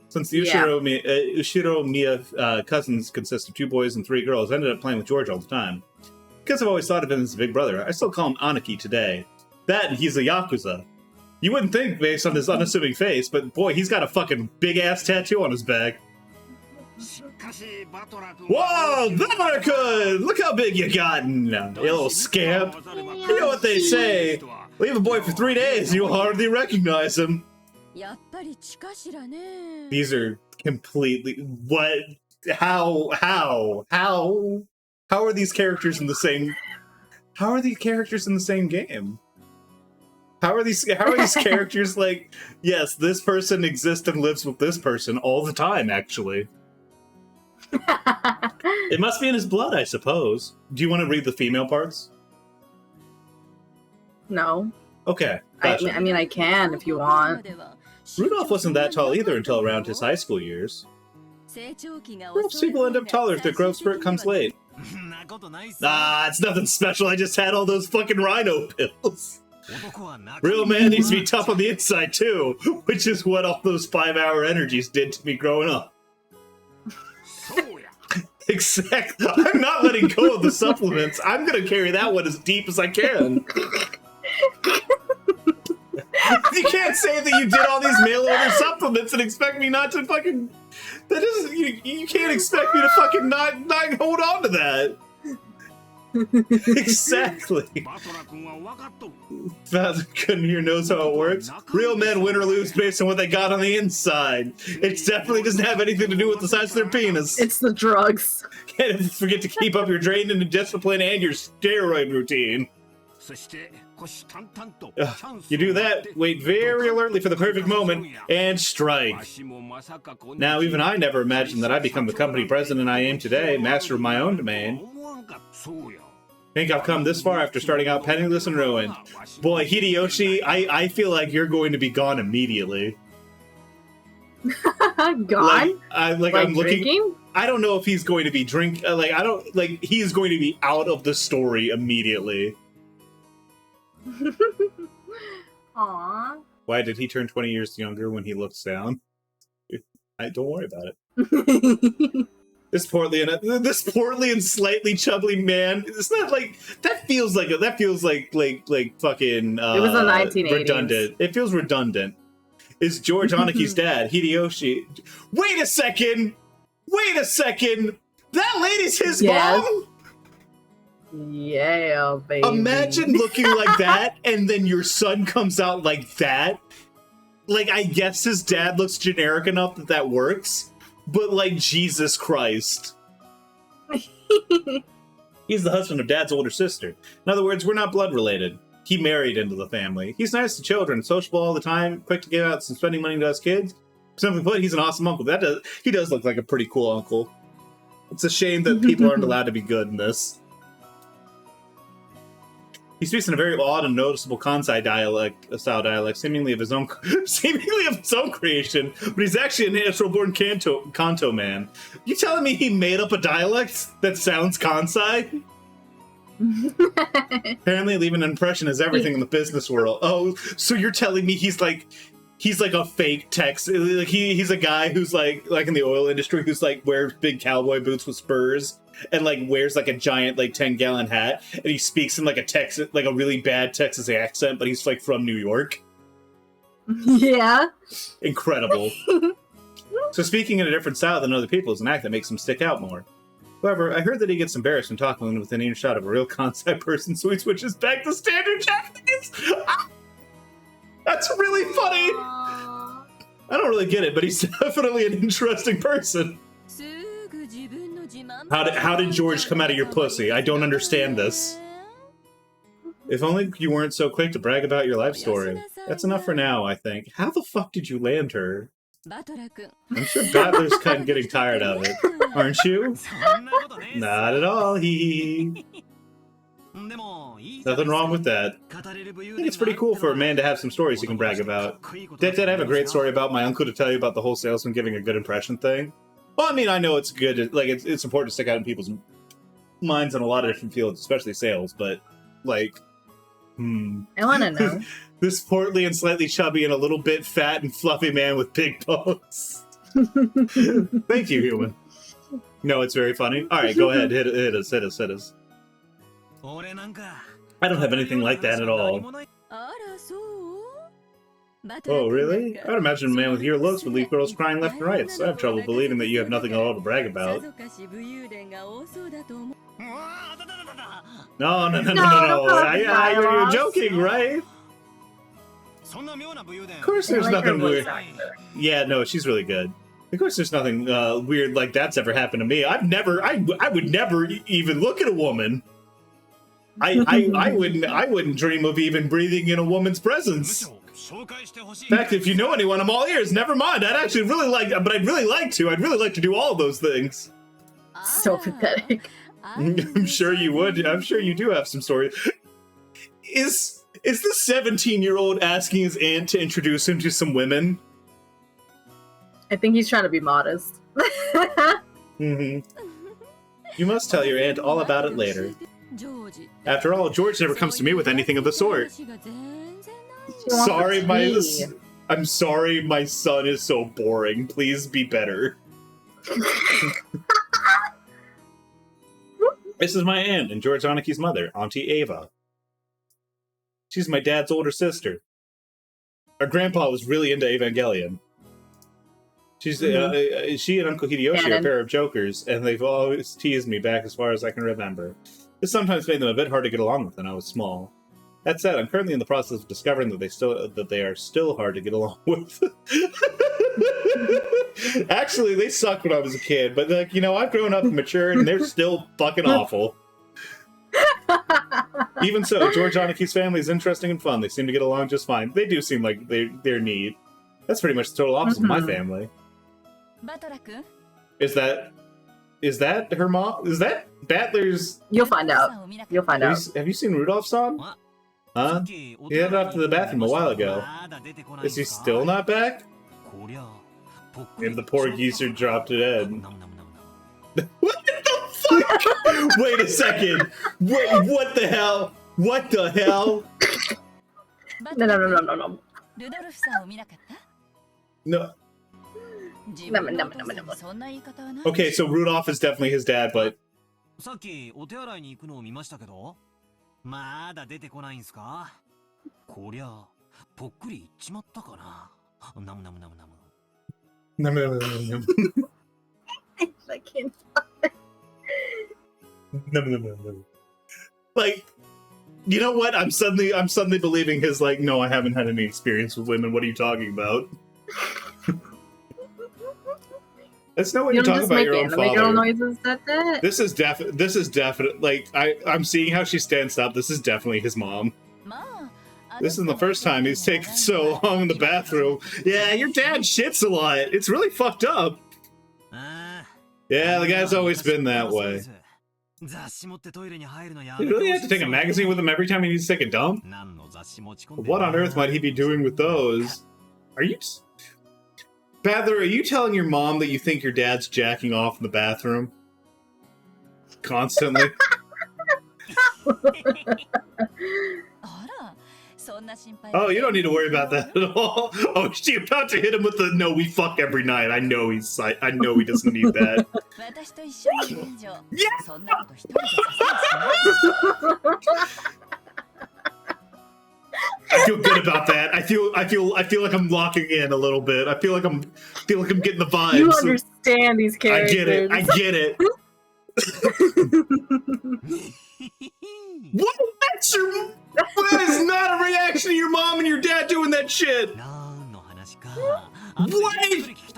Since the Ushiromiya cousins consist of 2 boys and 3 girls, I ended up playing with George all the time. Because I've always thought of him as a big brother, I still call him Aniki today. That and he's a Yakuza. You wouldn't think based on his unassuming face, but boy, he's got a fucking big-ass tattoo on his back. Whoa, Battler-kun! Look how big you gotten! You little scamp. You know what they say, leave a boy for 3 days and you'll hardly recognize him. These are completely... What? How are these characters in the same... How are these characters in the same game? How are these characters like, yes, this person exists and lives with this person all the time, actually. It must be in his blood, I suppose. Do you want to read the female parts? No. Okay. Gotcha. I mean, I can if you want. Rudolph wasn't that tall either until around his high school years. Most people end up taller if their growth spurt comes late. It's nothing special. I just had all those fucking rhino pills. Real man needs to be tough on the inside too, which is what all those 5-hour energies did to me growing up. Exactly. I'm not letting go of the supplements. I'm gonna carry that one as deep as I can. You can't say that you did all these mail order supplements and expect me not to fucking... That is, you can't expect me to fucking not hold on to that. Exactly. Battler-kun here knows how it works. Real men win or lose based on what they got on the inside. It definitely doesn't have anything to do with the size of their penis. It's the drugs. Can't forget to keep up your training and discipline and your steroid routine. You do that, wait very alertly for the perfect moment, and strike. Now, even I never imagined that I'd become the company president I am today, master of my own domain. Think I've come this far after starting out penniless and ruined. Boy, Hideyoshi, I feel like you're going to be gone immediately. Gone? I'm looking. Drinking? I don't know if he's going to be he's going to be out of the story immediately. Aww. Why did he turn 20 years younger when he looks down? Don't worry about it. This portly and slightly chubby man. It's not like that. Feels like fucking. It was the 1980s. Redundant. It feels redundant. Is George Anaki's dad, Hideyoshi? Wait a second. That lady's his mom. Yeah, baby. Imagine looking like that, and then your son comes out like that. Like, I guess his dad looks generic enough that works, but like, Jesus Christ. He's the husband of Dad's older sister. In other words, we're not blood related. He married into the family. He's nice to children, sociable all the time, quick to give out some spending money to us kids. Simply put, he's an awesome uncle. He does look like a pretty cool uncle. It's a shame that people aren't allowed to be good in this. He speaks in a very odd and noticeable Kansai style dialect, seemingly of his own creation, but he's actually a natural-born Kanto man. You telling me he made up a dialect that sounds Kansai? Apparently, leaving an impression is everything in the business world. Oh, so you're telling me he's like a fake Tex? Like he's a guy who's like in the oil industry who's like wears big cowboy boots with spurs and like wears like a giant like 10-gallon hat, and he speaks in like a really bad Texas accent, but he's like from New York. Yeah. Incredible. So speaking in a different style than other people is an act that makes him stick out more. However, I heard that he gets embarrassed when talking within earshot of a real Kansai person, so he switches back to standard Japanese. That's really funny. I don't really get it, but he's definitely an interesting person. How did George come out of your pussy? I don't understand this. If only you weren't so quick to brag about your life story. That's enough for now, I think. How the fuck did you land her? I'm sure Battler's kind of getting tired of it. Aren't you? Not at all, hee. Nothing wrong with that. I think it's pretty cool for a man to have some stories he can brag about. Did I have a great story about my uncle to tell you about the whole salesman giving a good impression thing? Well, I mean, I know it's good, like, it's important to stick out in people's minds in a lot of different fields, especially sales, but, like, I want to know. This portly and slightly chubby and a little bit fat and fluffy man with big bones. Thank you, human. No, it's very funny. All right, go ahead. Hit us. I don't have anything like that at all. Oh, really? I would imagine a man with your looks would leave girls crying left and right, so I have trouble believing that you have nothing at all to brag about. No. You're joking, right? Of course there's nothing weird. Yeah, no, she's really good. Of course there's nothing weird like that's ever happened to me. I would never even look at a woman. I wouldn't dream of even breathing in a woman's presence. In fact, if you know anyone, I'm all ears. Never mind. I'd really like to do all of those things. So pathetic. I'm sure you would. I'm sure you do have some stories. Is the 17-year-old asking his aunt to introduce him to some women? I think he's trying to be modest. You must tell your aunt all about it later. After all, George never comes to me with anything of the sort. I'm sorry my son is so boring. Please be better. This is my aunt and George Oniki's mother, Auntie Ava. She's my dad's older sister. Our grandpa was really into Evangelion. She and Uncle Hideyoshi are a pair of jokers, and they've always teased me back as far as I can remember. This sometimes made them a bit hard to get along with when I was small. That said, I'm currently in the process of discovering that they are still hard to get along with. Actually, they sucked when I was a kid, but like, you know, I've grown up and matured, and they're still fucking awful. Even so, George Oniki's family is interesting and fun. They seem to get along just fine. They do seem like they're neat. That's pretty much the total opposite of my family. Is that her mom? Is that Battler's? You'll find out. Have you seen Rudolph's son? Huh? He headed off to the bathroom a while ago. Is he still not back? And the poor geezer dropped it in. What the fuck? Wait a second. Wait, what the hell? What the hell? No. Okay, so Rudolph is definitely his dad, but... Like, you know what? I'm suddenly believing his like, no, I haven't had any experience with women. What are you talking about? That's no way to talk about your own father. Girl noises, that's it. This is definite. Like, I'm seeing how she stands up. This is definitely his mom. This is the first time he's taken so long in the bathroom. Yeah, your dad shits a lot. It's really fucked up. Yeah, the guy's always been that way. You really have to take a magazine with him every time he needs to take a dump? What on earth might he be doing with those? Are you... Badler, are you telling your mom that you think your dad's jacking off in the bathroom? Constantly? Oh, you don't need to worry about that at all. Oh, she's about to hit him with the no, we fuck every night. I know he doesn't need that. Yeah! I feel good about that. I feel like I'm locking in a little bit. I feel like I'm getting the vibes. You understand these characters. I get it. What? That's your... That is not a reaction to your mom and your dad doing that shit.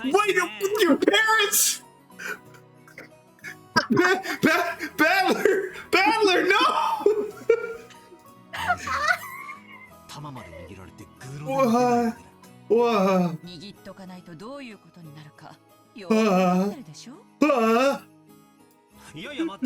Wait, your parents. Battler, no.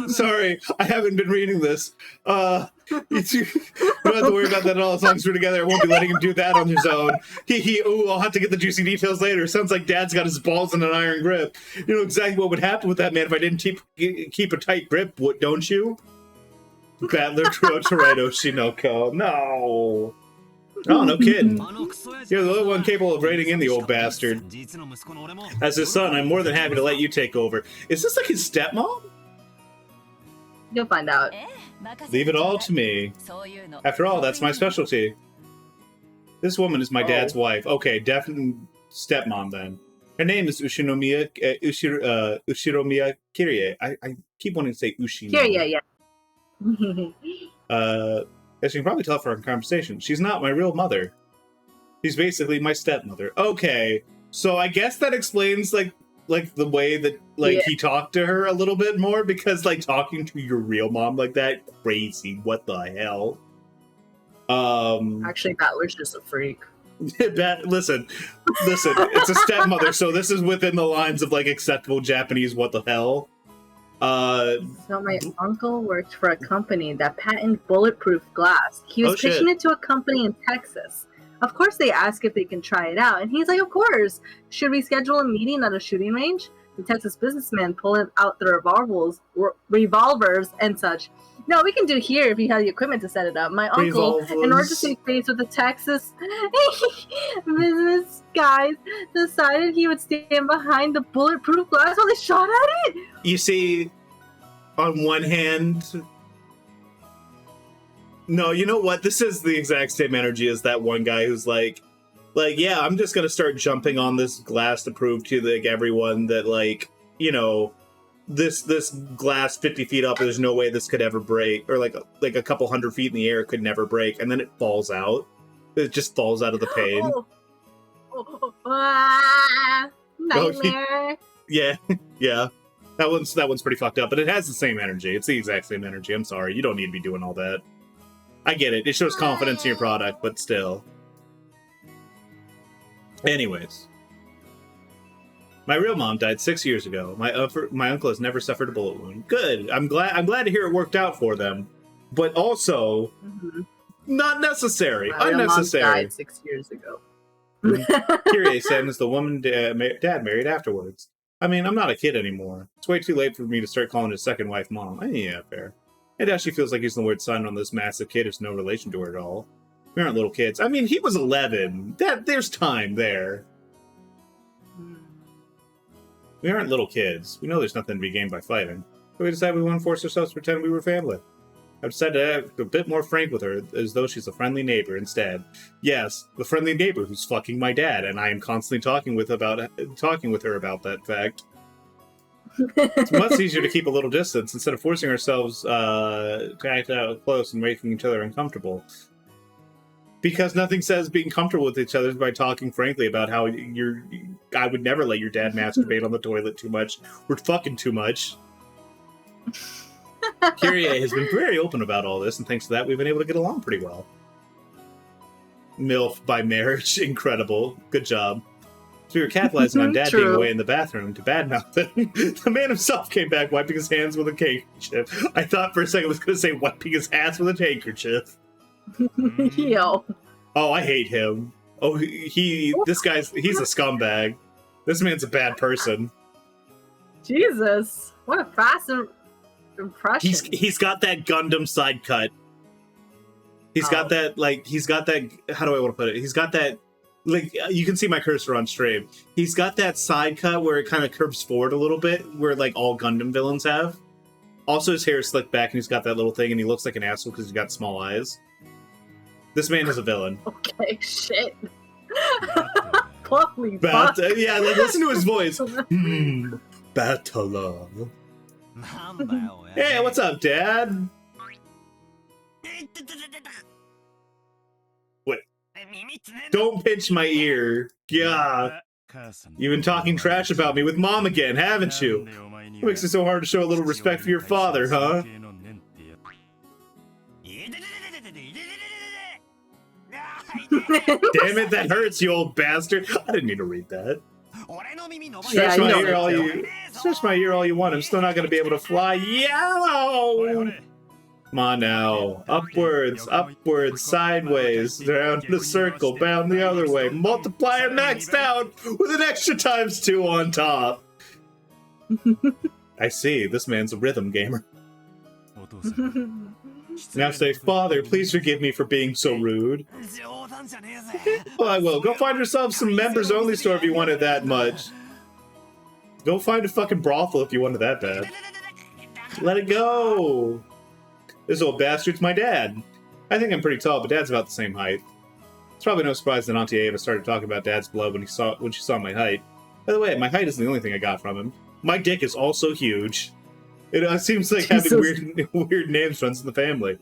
Sorry, I haven't been reading this. You don't have to worry about that at all. As long as we're together, I won't be letting him do that on his own. Ooh, I'll have to get the juicy details later. Sounds like Dad's got his balls in an iron grip. You know exactly what would happen with that man if I didn't keep a tight grip, don't you? Battler Toreto Shinoko. No. Oh, no kidding. You're the only one capable of reining in the old bastard. As his son, I'm more than happy to let you take over. Is this like his stepmom? You'll find out. Leave it all to me. After all, that's my specialty. This woman is my dad's wife. Okay, definitely stepmom then. Her name is Ushinomiya Kirie. I keep wanting to say Ushino. Kirie, yeah. As you can probably tell from our conversation, she's not my real mother. She's basically my stepmother. Okay, so I guess that explains like the way that he talked to her a little bit more, because like talking to your real mom like that, crazy. What the hell? Actually, Battler's just a freak. Listen, it's a stepmother, so this is within the lines of like acceptable Japanese. What the hell? So my uncle worked for a company that patented bulletproof glass. He was pitching it to a company in Texas. Of course, they ask if they can try it out, and he's like, of course. Should we schedule a meeting at a shooting range? The Texas businessman pulled out the revolvers and such. No, we can do here if you have the equipment to set it up. My uncle, in order to save face with the Texas business guys, decided he would stand behind the bulletproof glass while they shot at it. You see, on one hand... No, you know what? This is the exact same energy as that one guy who's like, yeah, I'm just gonna start jumping on this glass to prove to like everyone that like, you know, this glass 50 feet up, there's no way this could ever break, or like a couple hundred feet in the air could never break, and then it falls out. It just falls out of the pane. Nightmare. Yeah. That one's pretty fucked up, but it has the same energy. It's the exact same energy. I'm sorry, you don't need to be doing all that. I get it. It shows confidence in your product, but still. Anyways. My real mom died 6 years ago. My uncle has never suffered a bullet wound. Good. I'm glad to hear it worked out for them. But also, not necessary. My unnecessary. Mom died 6 years ago. Kirie-san is the woman Dad married afterwards. I mean, I'm not a kid anymore. It's way too late for me to start calling his second wife mom. Yeah, fair. It actually feels like using the word son on this massive kid who's no relation to her at all. We aren't little kids. I mean, he was 11. There's time there. We aren't little kids. We know there's nothing to be gained by fighting. So we decided we want to force ourselves to pretend we were family. I've decided to act a bit more frank with her, as though she's a friendly neighbor instead. Yes, the friendly neighbor who's fucking my dad, and I am constantly talking with her about that fact. It's much easier to keep a little distance instead of forcing ourselves to act out close and making each other uncomfortable. Because nothing says being comfortable with each other by talking frankly about how I would never let your dad masturbate on the toilet too much. We're fucking too much. Kirie has been very open about all this, and thanks to that, we've been able to get along pretty well. MILF by marriage, incredible. Good job. So we were capitalizing on Dad being True. away in the bathroom to badmouth him. The man himself came back wiping his hands with a handkerchief. I thought for a second I was going to say wiping his ass with a handkerchief. Yo. Oh, I hate him. Oh, he's a scumbag. This man's a bad person. Jesus. What a fast impression. He's got that Gundam side cut. He's got that, how do I want to put it? He's got that, like, you can see my cursor on stream. He's got that side cut where it kind of curves forward a little bit, where, like, all Gundam villains have. Also, his hair is slicked back, and he's got that little thing, and he looks like an asshole because he's got small eyes. This man is a villain. Okay, shit. Holy fuck. Yeah, like, listen to his voice. Battle. Hey, what's up, Dad? What? Don't pinch my ear. Yeah. You've been talking trash about me with Mom again, haven't you? It makes it so hard to show a little respect for your father, huh? Damn it, that hurts, you old bastard. I didn't need to read that. Stretch my ear all you want. I'm still not going to be able to fly. Yow! Come on now. Upwards, upwards, sideways, around the circle, bound the other way. Multiplier maxed out with an extra ×2 on top. I see. This man's a rhythm gamer. Now say, Father, please forgive me for being so rude. Well, I will. Go find yourself some members-only store if you want it that much. Go find a fucking brothel if you want it that bad. Let it go. This old bastard's my dad. I think I'm pretty tall, but Dad's about the same height. It's probably no surprise that Auntie Ava started talking about Dad's blood when she saw my height. By the way, my height isn't the only thing I got from him. My dick is also huge. It seems like having weird names runs in the family.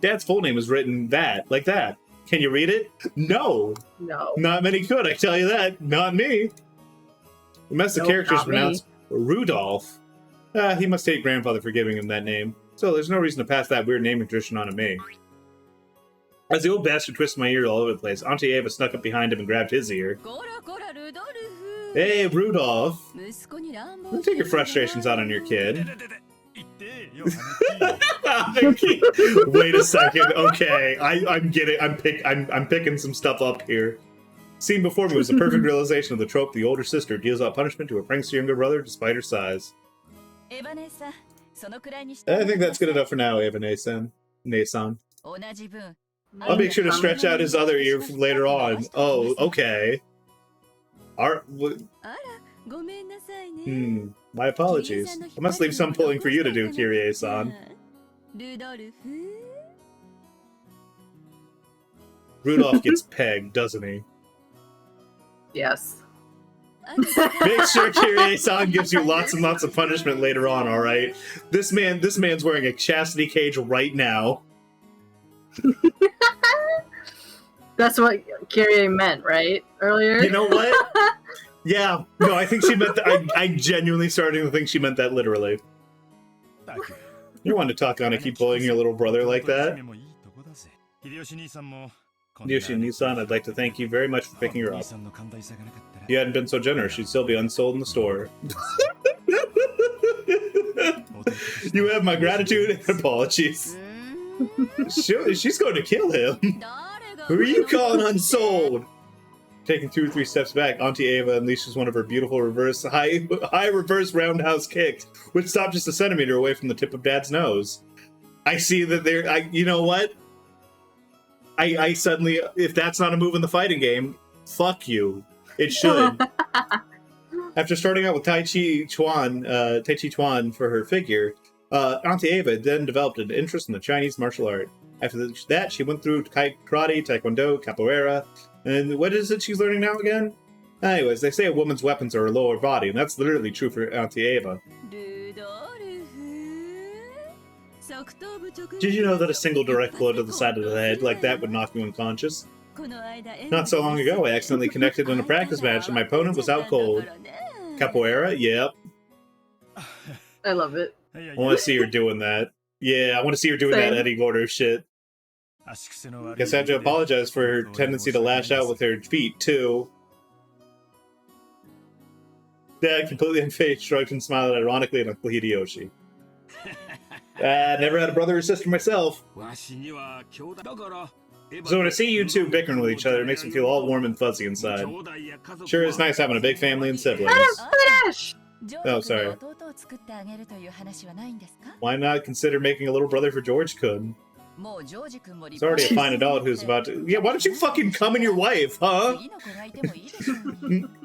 Dad's full name is written like that. Can you read it? No. No. Not many could, I tell you that. Not me. The mess of characters pronounced Rudolph. He must hate Grandfather for giving him that name. So there's no reason to pass that weird naming tradition on to me. As the old bastard twisted my ear all over the place, Auntie Ava snuck up behind him and grabbed his ear. Hey, Rudolph. Don't take your frustrations out on your kid. Wait a second. Okay, I'm getting. I'm picking some stuff up here. Seen before me was the perfect realization of the trope: the older sister deals out punishment to her prankster younger brother despite her size. I think that's good enough for now, Ava Nason. I'll make sure to stretch out his other ear later on. Oh, okay. My apologies. I must leave some pulling for you to do, Kyrie-san. Rudolph gets pegged, doesn't he? Yes. Make sure Kyrie-san gives you lots and lots of punishment later on, alright? This man's wearing a chastity cage right now. That's what Kyrie meant, right? Earlier? You know what? Yeah. No, I think she meant that. I genuinely started to think she meant that literally. You want to talk on and keep bullying your little brother like that? Hideyoshi-san, I'd like to thank you very much for picking her up. If you hadn't been so generous, she'd still be unsold in the store. You have my gratitude and apologies. She's going to kill him. Who are you calling unsold? Taking 2 or 3 steps back, Auntie Ava unleashes one of her beautiful high reverse roundhouse kicks, which stopped just a centimeter away from the tip of Dad's nose. I see that you know what? I suddenly, if that's not a move in the fighting game, fuck you. It should. After starting out with Tai Chi Chuan for her figure, Auntie Ava then developed an interest in the Chinese martial art. After that, she went through karate, taekwondo, capoeira, and what is it she's learning now again? Anyways, they say a woman's weapons are her lower body, and that's literally true for Auntie Ava. Did you know that a single direct blow to the side of the head like that would knock you unconscious? Not so long ago, I accidentally connected in a practice match and my opponent was out cold. Capoeira? Yep. I love it. I want to see her doing that. Yeah, I want to see her doing that Eddie Gordo shit. Guess I have to apologize for her tendency to lash out with her feet, too. Dad, completely unfazed, shrugged and smiled ironically at Uncle Hideyoshi. Never had a brother or sister myself. So when I see you two bickering with each other, it makes me feel all warm and fuzzy inside. Sure is nice having a big family and siblings. Finish! Oh, sorry. Why not consider making a little brother for George-kun? He's already a fine adult who's about to... Yeah, why don't you fucking come in your wife, huh?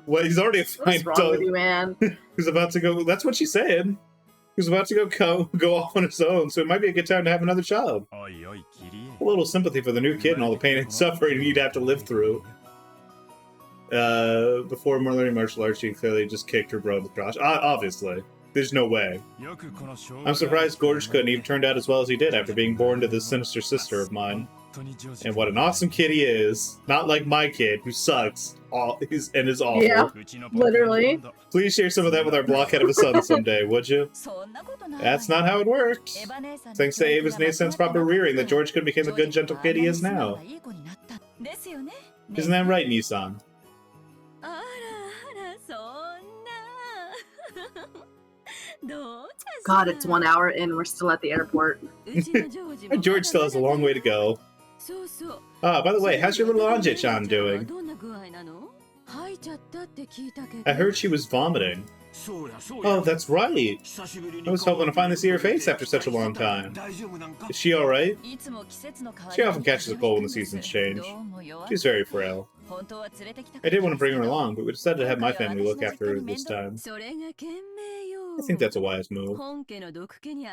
Well, he's already a fine What's wrong with adult you, man? who's about to go... That's what she said. Who's about to go off on his own, so it might be a good time to have another child. A little sympathy for the new kid and all the pain and suffering he'd have to live through. Before learning martial arts, she clearly just kicked her brother Josh. Obviously. There's no way. I'm surprised Gorge couldn't even turned out as well as he did after being born to this sinister sister of mine. And what an awesome kid he is. Not like my kid, who sucks and is awful. Yeah, literally. Please share some of that with our blockhead of a son someday, would you? That's not how it works. Thanks to Ava's Nason's proper rearing, that George could become the good, gentle kid he is now. Isn't that right, Nissan? God, it's 1 hour in. We're still at the airport. George still has a long way to go. Ah, by the way, how's your little Anje-chan doing? I heard she was vomiting. Oh, that's right. I was hoping to finally see her face after such a long time. Is she alright? She often catches a cold when the seasons change. She's very frail. I did want to bring her along, but we decided to have my family look after her this time. I think that's a wise move.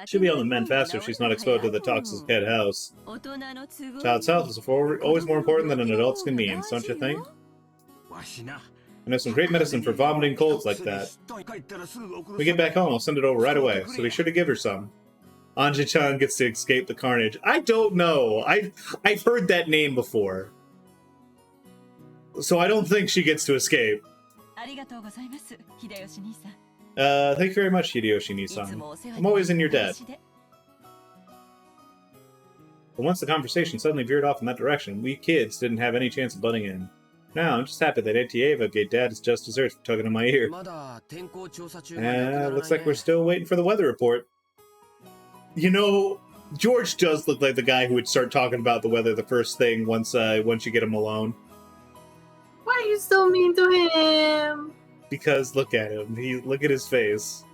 She'll be on the mend faster if she's not exposed to the toxic head house. Child's health is always more important than an adult's convenience, don't you think? I know some great medicine for vomiting colds like that. When we get back home, I'll send it over right away, so be sure to give her some. Anje-chan gets to escape the carnage. I don't know. I've heard that name before. So I don't think she gets to escape. Thank you very much, Hideyoshi-Nisan. I'm always in your debt. But once the conversation suddenly veered off in that direction, we kids didn't have any chance of butting in. Now, I'm just happy that Auntie Ava gave Dad his just desserts for tugging in my ear. Looks like we're still waiting for the weather report. You know, George does look like the guy who would start talking about the weather the first thing once you get him alone. Why are you so mean to him? Because look at him. Look at his face.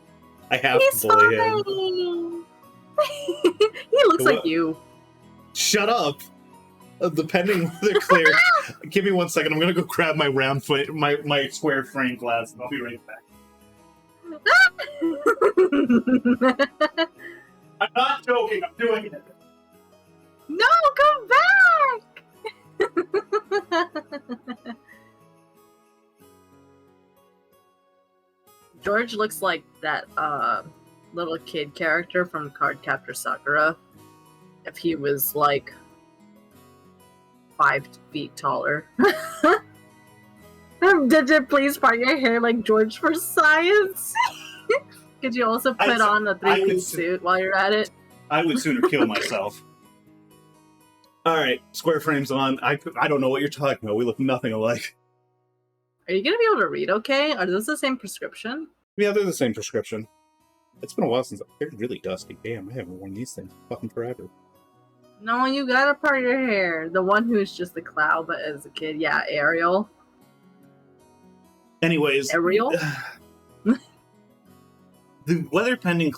I have to bully him. He looks like you. Shut up. The pending weather clear. Give me 1 second. I'm gonna go grab my my square frame glass, and I'll be right back. I'm not joking. I'm doing it. No, come back. George looks like that little kid character from Cardcaptor Sakura. If he was like 5 feet taller. Did you please part your hair like George for science? Could you also put on a 3-piece suit while you're at it? I would sooner kill myself. Alright, square frames on. I don't know what you're talking about. We look nothing alike. Are you going to be able to read okay? Are those the same prescription? Yeah, they're the same prescription. It's been a while since... They're really dusty. Damn, I haven't worn these things fucking forever. No, you gotta part your hair. The one who's just a cloud, but as a kid, yeah, Ariel. Anyways... Ariel? The pending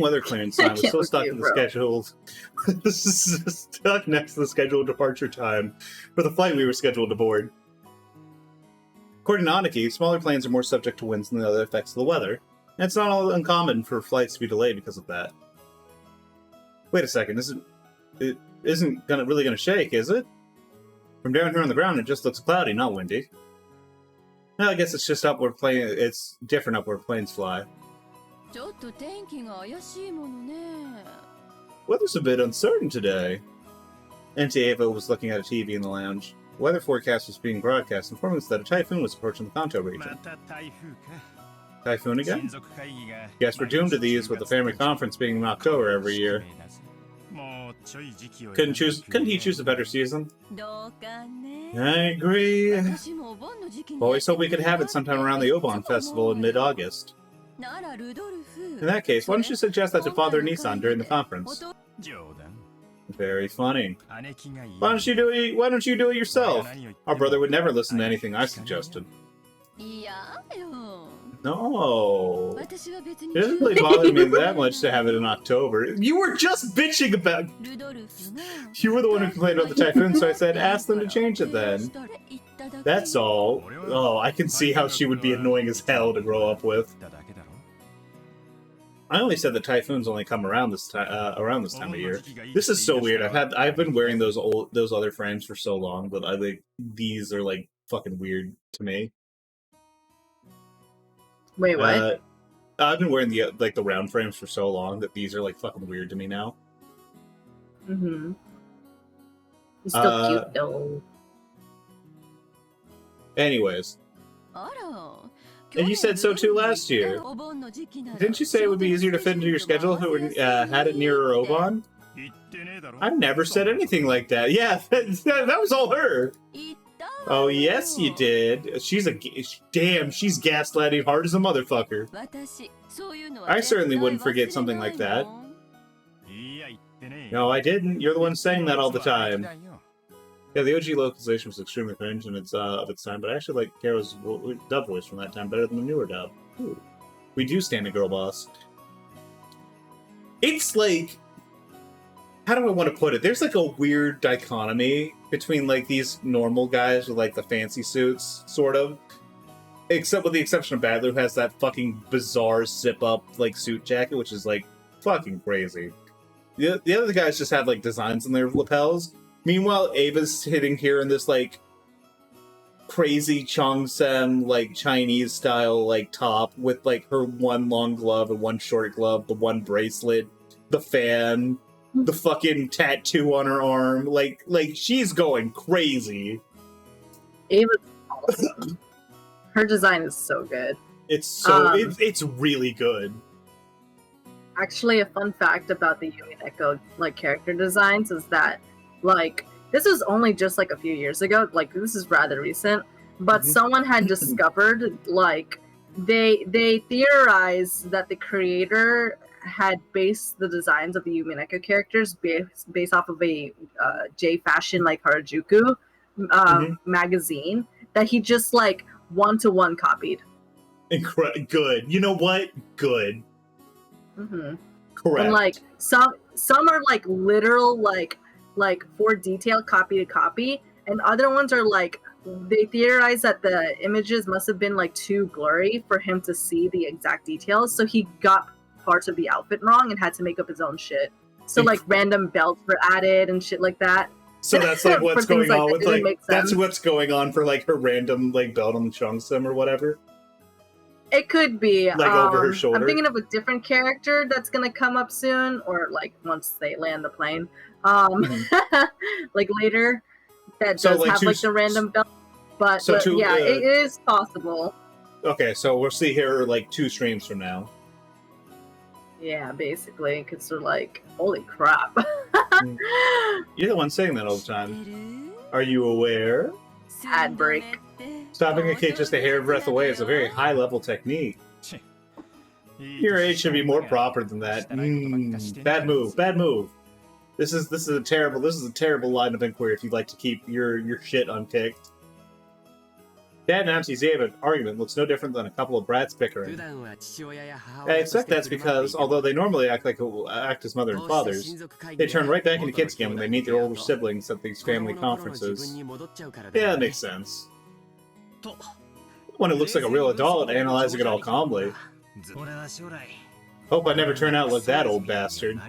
weather clearance time was still stuck in the scheduled. This is stuck next to the scheduled departure time for the flight we were scheduled to board. According to Aniki, smaller planes are more subject to winds than the other effects of the weather, and it's not all uncommon for flights to be delayed because of that. Wait a second, it isn't really gonna shake, is it? From down here on the ground, it just looks cloudy, not windy. No, I guess it's just up where it's different up where planes fly. Weather's a bit uncertain today. Auntie Ava was looking at a TV in the lounge. The weather forecast was being broadcast, informing us that a typhoon was approaching the Kanto region. Typhoon again? Guess we're doomed to these, with the family conference being in October every year. Couldn't he choose a better season? I agree. Always hope we could have it sometime around the Obon Festival in mid-August. In that case, why don't you suggest that to Father Nissan during the conference? Very funny. Why don't you do it yourself? Our brother would never listen to anything I suggested. No. It doesn't really bother me that much to have it in October. You were just bitching about... You were the one who complained about the typhoon, so I said, ask them to change it then. That's all. Oh, I can see how she would be annoying as hell to grow up with. I only said the typhoons only come around this time of year. This is so weird. I've been wearing those other frames for so long, but I think these are like fucking weird to me. Wait, what? I've been wearing the round frames for so long that these are like fucking weird to me now. Mm-hmm. He's still cute though. Anyways. And you said so too last year. Didn't you say it would be easier to fit into your schedule if it had it nearer Obon? I never said anything like that. Yeah, that was all her. Oh, yes, you did. She's gaslighting hard as a motherfucker. I certainly wouldn't forget something like that. No, I didn't. You're the one saying that all the time. Yeah, the OG localization was extremely cringe and it's of its time, but I actually like Karo's dub voice from that time better than the newer dub. Ooh. We do stand a girl boss. It's like... How do I want to put it? There's like a weird dichotomy between like these normal guys with like the fancy suits, sort of. Except with the exception of Badler, who has that fucking bizarre zip-up like suit jacket, which is like fucking crazy. The other guys just have like designs on their lapels. Meanwhile, Ava's sitting here in this, like, crazy Cheongsam, like, Chinese-style, like, top with, like, her one long glove and one short glove, the one bracelet, the fan, the fucking tattoo on her arm. Like she's going crazy. Ava's awesome. Her design is so good. It's so... it's really good. Actually, a fun fact about the UMINEKO, like, character designs is that like, this was only just like a few years ago, like this is rather recent, but someone had discovered, like, they theorized that the creator had based the designs of the UMINEKO characters based off of a J Fashion, like, Harajuku magazine that he just, like, one-to-one copied. Good. You know what? Good. Correct. And, like, some are, like, literal, like for detail copy to copy, and other ones are like they theorize that the images must have been like too blurry for him to see the exact details, so he got parts of the outfit wrong and had to make up his own shit. So like random belts were added and shit like that. So that's like what's going on with like that's what's going on for like her random like belt on the Cheongsam or whatever. It could be like over her shoulder. I'm thinking of a different character that's gonna come up soon, or like once they land the plane. Like later, that does like have like the random belt, but yeah, it is possible. Okay, so we'll see here like 2 streams from now. Yeah, basically, because they're like, holy crap. You're the one saying that all the time. Are you aware? Ad break. Stopping a cake just a hair breadth away is a very high-level technique. Your age should be more proper than that. Bad move. Bad move. This is a terrible line of inquiry if you'd like to keep your shit unkicked. Dad and Auntie's argument looks no different than a couple of brats bickering. I expect that's because, although they normally act as mother and fathers, they turn right back into kids again when they meet their older siblings at these family conferences. Yeah, that makes sense. One who looks like a real adult analyzing it all calmly. Hope I never turn out like that old bastard.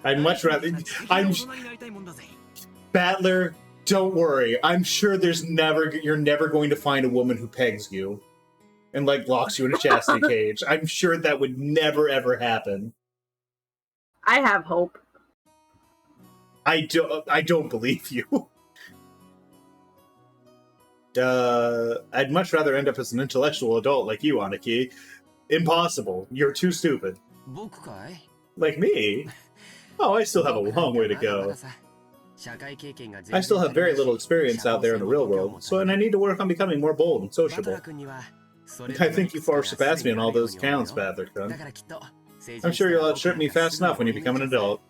I'd much rather... Battler, don't worry. I'm sure you're never going to find a woman who pegs you and, like, locks you in a chastity cage. I'm sure that would never, ever happen. I have hope. I don't believe you. I'd much rather end up as an intellectual adult like you, Aniki. Impossible. You're too stupid. Like me? Oh, I still have a long way to go. I still have very little experience out there in the real world, and I need to work on becoming more bold and sociable. I think you far surpassed me on all those counts, Bather-kun. I'm sure you'll outstrip me fast enough when you become an adult.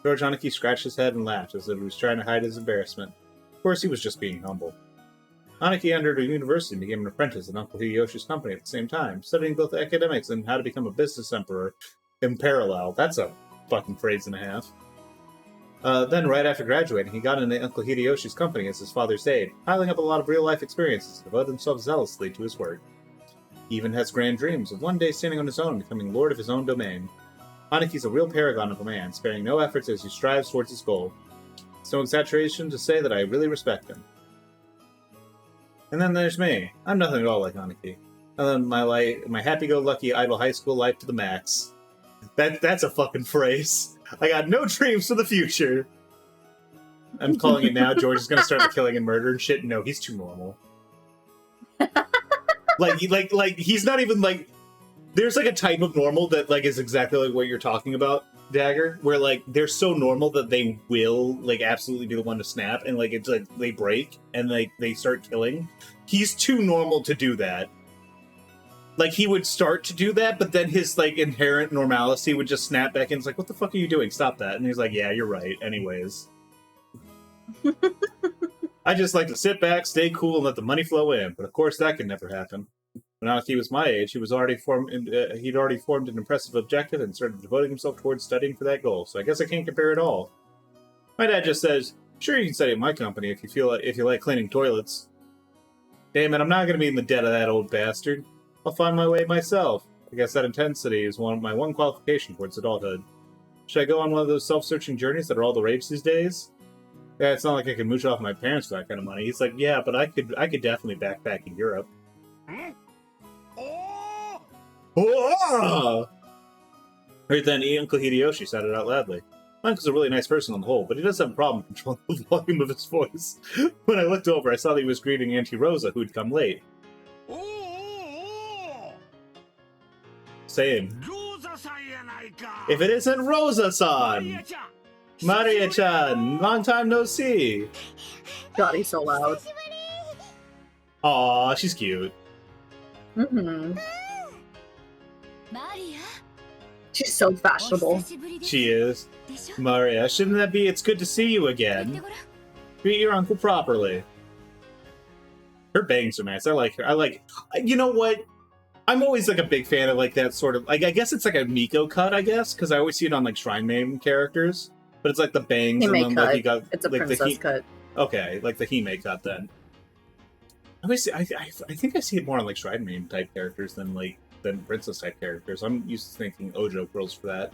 George Aniki scratched his head and laughed as if he was trying to hide his embarrassment. Of course, he was just being humble. Aniki entered a university and became an apprentice at Uncle Hideyoshi's company at the same time, studying both academics and how to become a business emperor in parallel. That's a fucking phrase and a half. Then, right after graduating, he got into Uncle Hideyoshi's company as his father's aide, piling up a lot of real-life experiences to devote himself zealously to his work. He even has grand dreams of one day standing on his own and becoming lord of his own domain. Aniki's a real paragon of a man, sparing no efforts as he strives towards his goal. It's no exaggeration to say that I really respect him. And then there's me. I'm nothing at all like Aniki. And then my happy-go-lucky idle high school life to the max. That's a fucking phrase. I got no dreams for the future. I'm calling it now. George is gonna start the killing and murder and shit. No, he's too normal. like he's not even like. There's like a type of normal that like is exactly like what you're talking about, Dagger, where like they're so normal that they will like absolutely be the one to snap, and like it's like they break and like they start killing. He's too normal to do that. Like he would start to do that, but then his like inherent normalcy would just snap back in. It's like, what the fuck are you doing? Stop that. And he's like, yeah, you're right. Anyways. I just like to sit back, stay cool, and let the money flow in. But of course that could never happen. When Aniki was my age, he'd already formed an impressive objective and started devoting himself towards studying for that goal. So I guess I can't compare it all. My dad just says, "Sure, you can study at my company if you like cleaning toilets." Damn it, I'm not going to be in the debt of that old bastard. I'll find my way myself. I guess that intensity is my one qualification towards adulthood. Should I go on one of those self-searching journeys that are all the rage these days? Yeah, it's not like I can mooch off my parents for that kind of money. He's like, yeah, but I could definitely backpack in Europe. Oh! Right then, Uncle Hideyoshi said it out loudly. My uncle's a really nice person on the whole, but he does have a problem controlling the volume of his voice. When I looked over, I saw that he was greeting Auntie Rosa, who'd come late. Same. If it isn't Rosa-san! Maria-chan! Long time no see! God, he's so loud. Aw, she's cute. Mm-hmm. She's so fashionable. She is. Maria, shouldn't that be, it's good to see you again? Greet your uncle properly. Her bangs are nice. I like her. You know what? I'm always like a big fan of like that sort of, like, I guess it's like a Miko cut, I guess, because I always see it on like Shrine Maiden characters. But it's like the bangs Hime and then cut. like you got It's a like princess cut. Okay, like the Hime cut then. I think I see it more on like Shrine Maiden type characters than princess type characters. I'm used to thinking Ojo girls for that.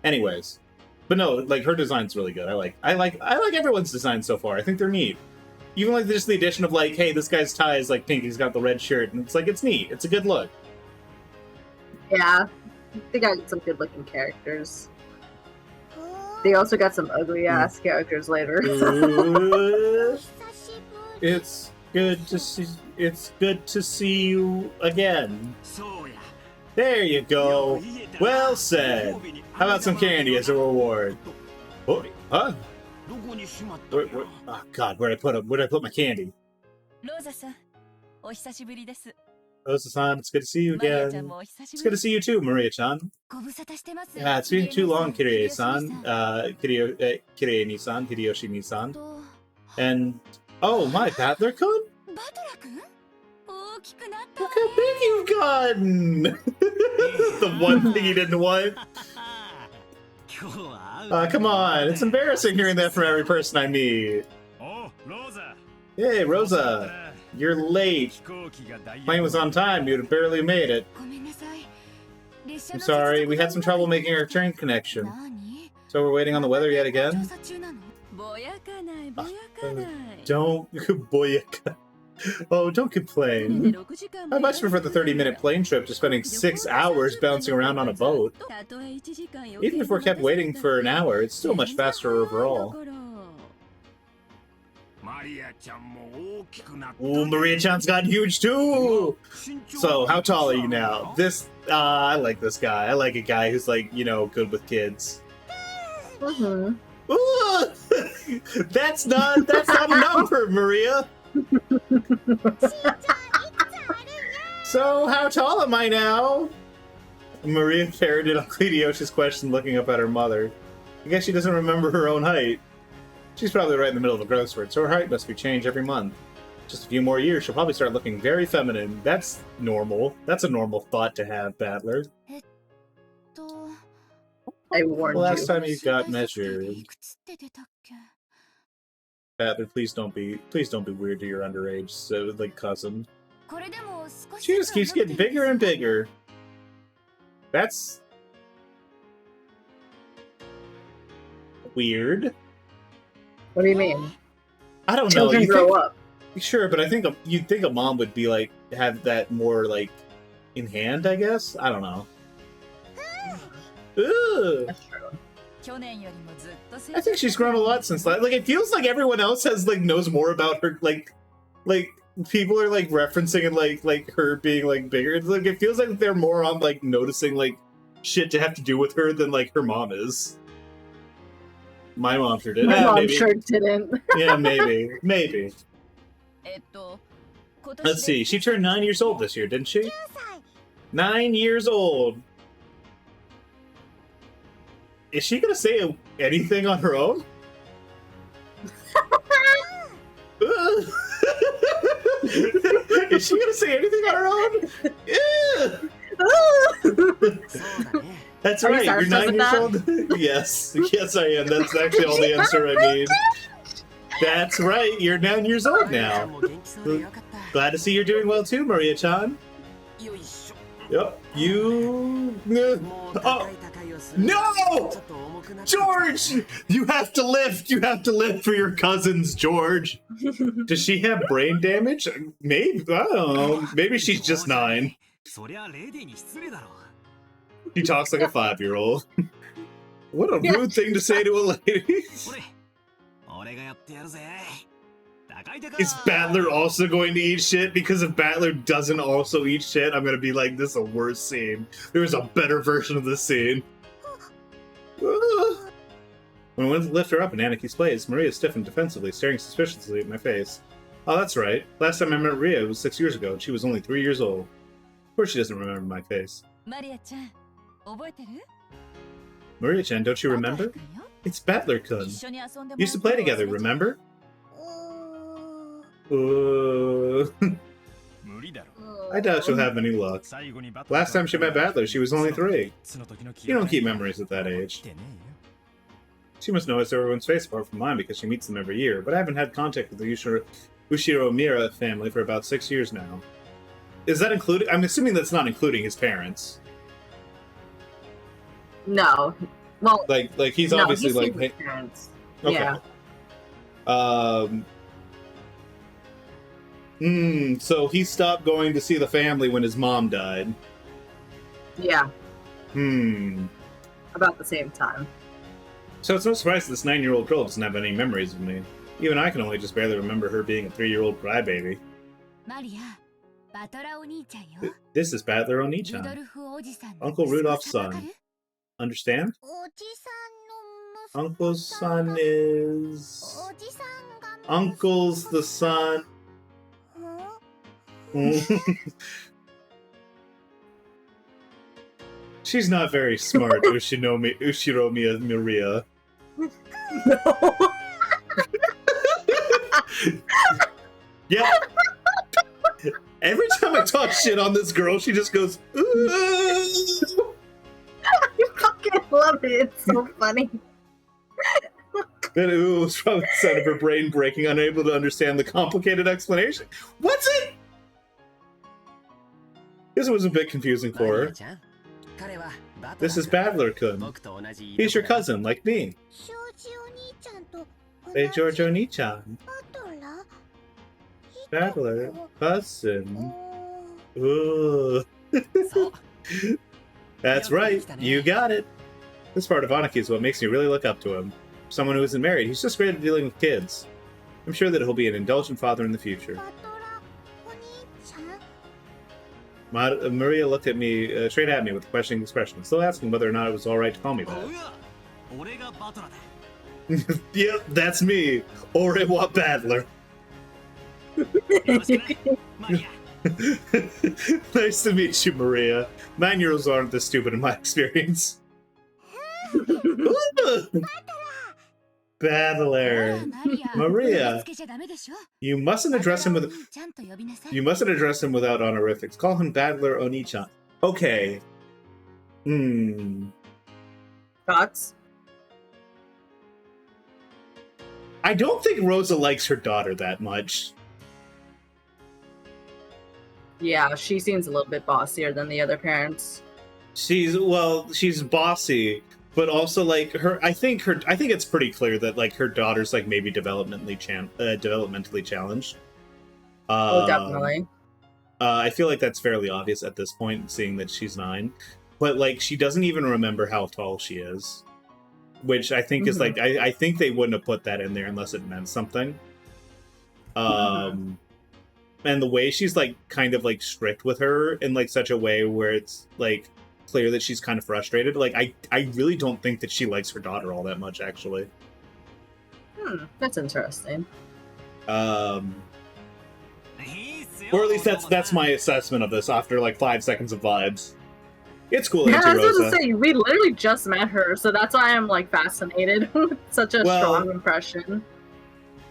Anyways, but no, like her design's really good. I like everyone's design so far. I think they're neat. Even like just the addition of like, hey, this guy's tie is like pink. He's got the red shirt, and it's like it's neat. It's a good look. Yeah, they got some good-looking characters. They also got some ugly-ass characters later. It's good to see you again. There you go. Well said. How about some candy as a reward? Oh, huh? Oh God, where'd I put my candy? Rosa-san, it's good to see you again. It's good to see you too, Maria-chan. Yeah, it's been too long, Kirie-san. Kirie-ni-san, Hideyoshi-ni-san. And, oh my, Battler-kun? Look how big you've gotten! The one thing you didn't want. Come on, it's embarrassing hearing that from every person I meet. Hey, Rosa. You're late. Plane was on time. You'd have barely made it. I'm sorry. We had some trouble making our train connection. So we're waiting on the weather yet again? Don't... Boyaka. Oh, don't complain. I much prefer the 30-minute plane trip to spending 6 hours bouncing around on a boat. Even if we're kept waiting for an hour, it's still much faster overall. Ooh, Maria-chan's gotten huge too! So, how tall are you now? This, I like this guy. I like a guy who's like, you know, good with kids. Mm-hmm. Ooh! That's not a number, Maria! So, how tall am I now? Maria parroted Uncle Hideyoshi's question, looking up at her mother. I guess she doesn't remember her own height. She's probably right in the middle of a growth spurt, so her height must be changed every month. Just a few more years, she'll probably start looking very feminine. That's normal. That's a normal thought to have, Battler. I warned you. Last time you got measured. Battler, please don't be weird to your underage, so like cousin. She just keeps getting bigger and bigger. That's weird. What do you mean? I don't know. Children grow up. Sure, but I think you'd think a mom would be like have that more like in hand. I guess I don't know. Ooh. That's true. I think she's grown a lot since like it feels like everyone else has like knows more about her like people are like referencing and like her being like bigger. It's like it feels like they're more on like noticing like shit to have to do with her than like her mom is. My mom sure did. My mom maybe. sure didn't. Yeah, maybe. Let's see. She turned 9 years old this year, didn't she? 9 years old. Is she gonna say anything on her own? Is she gonna say anything on her own? That's Are right. you You're 9 years old. Yes, yes, I am. That's actually all the answer I need. That's right. You're 9 years old now. Glad to see you're doing well too, Maria-chan. Yep. You. Oh no, George! You have to lift. You have to lift for your cousins, George. Does she have brain damage? Maybe. I don't know. Maybe she's just 9. She talks like a 5-year-old. What a rude thing to say to a lady. Is Battler also going to eat shit? Because if Battler doesn't also eat shit, I'm going to be like, this is a worse scene. There's a better version of this scene. When I went to lift her up in Anaki's place, Maria stiffened defensively, staring suspiciously at my face. Oh, that's right. Last time I met Maria was 6 years ago, and she was only 3 years old. Of course she doesn't remember my face. Maria-chan, don't you remember? It's Battler-kun. We used to play together, remember? I doubt she'll have any luck. Last time she met Battler, she was only 3. You don't keep memories at that age. She must know everyone's face apart from mine because she meets them every year, but I haven't had contact with the Ushiro Mira family for about 6 years now. Is that including? I'm assuming that's not including his parents. No. Well, like he's no, obviously he's like his parents. okay. Yeah. So he stopped going to see the family when his mom died. Yeah. About the same time. So it's no surprise that this 9-year-old girl doesn't have any memories of me. Even I can only just barely remember her being a 3-year-old crybaby. This is Battler Oni-chan, Uncle Rudolph's son. Understand? Uncle's son is... Uncle's the son... She's not very smart, Ushiro Miria. No. Yeah. Every time I talk shit on this girl, she just goes, ooh. I fucking love it. It's so funny. That ooh was probably the sound of her brain breaking, unable to understand the complicated explanation. What's it? This was a bit confusing for her. This is Battler-kun. He's your cousin, like me. Hey, George Oni-chan. Battler, cousin. Ooh. That's right, you got it. This part of Anaki is what makes me really look up to him. Someone who isn't married, he's just great at dealing with kids. I'm sure that he'll be an indulgent father in the future. Maria looked at me, straight at me with a questioning expression, still asking whether or not it was alright to call me that. Yep, that's me. Orewa Battler. Nice to meet you, Maria. 9-year-olds aren't this stupid in my experience. Battler. Maria. You mustn't address him without honorifics. Call him Battler Oni-chan. Okay. Thoughts? I don't think Rosa likes her daughter that much. Yeah, she seems a little bit bossier than the other parents. She's bossy, but also like I think it's pretty clear that like her daughter's like maybe developmentally challenged. Oh, definitely. I feel like that's fairly obvious at this point, seeing that she's 9. But like she doesn't even remember how tall she is. Which I think is like I think they wouldn't have put that in there unless it meant something. And the way she's like kind of like strict with her in like such a way where it's like clear that she's kind of frustrated. Like I really don't think that she likes her daughter all that much, actually. That's interesting. Or at least that's my assessment of this after like 5 seconds of vibes. It's cool, Yeah, I was Rosa. going to say, we literally just met her, so that's why I'm like fascinated with such a strong impression.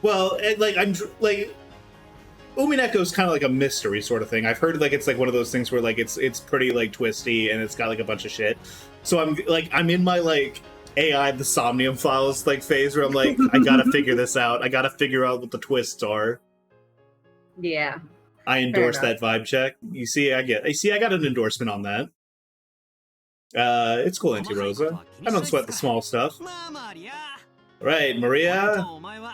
Well, like I'm like UMINEKO is kind of like a mystery sort of thing. I've heard like it's like one of those things where like it's pretty like twisty and it's got like a bunch of shit. So I'm in my like AI the Somnium Files like phase where I'm like I gotta figure this out. I gotta figure out what the twists are. Yeah. I endorse that vibe check. You see, I got an endorsement on that. It's cool, Auntie Rosa. I don't sweat the small stuff. Right, Maria?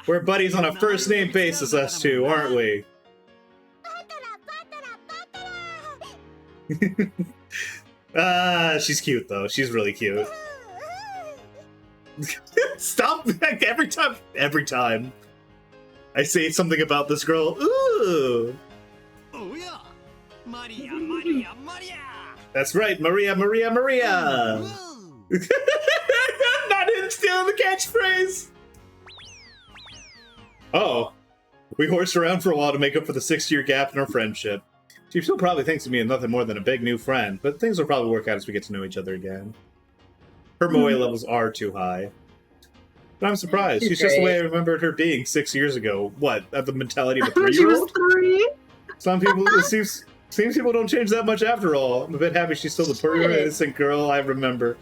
We're buddies on a first-name basis, us two, aren't we? She's cute, though. She's really cute. Stop! Every time I say something about this girl, ooh! That's right, Maria! Not in stealing the catchphrase! Oh. We horsed around for a while to make up for the 6-year gap in our friendship. She still probably thinks of me as nothing more than a big new friend, but things will probably work out as we get to know each other again. Her moe levels are too high. But I'm surprised. She's just the way I remembered her being 6 years ago. What? At the mentality of a 3-year-old? She was 3? Some people, seems people don't change that much after all. I'm a bit happy she's still the pure, innocent girl I remember.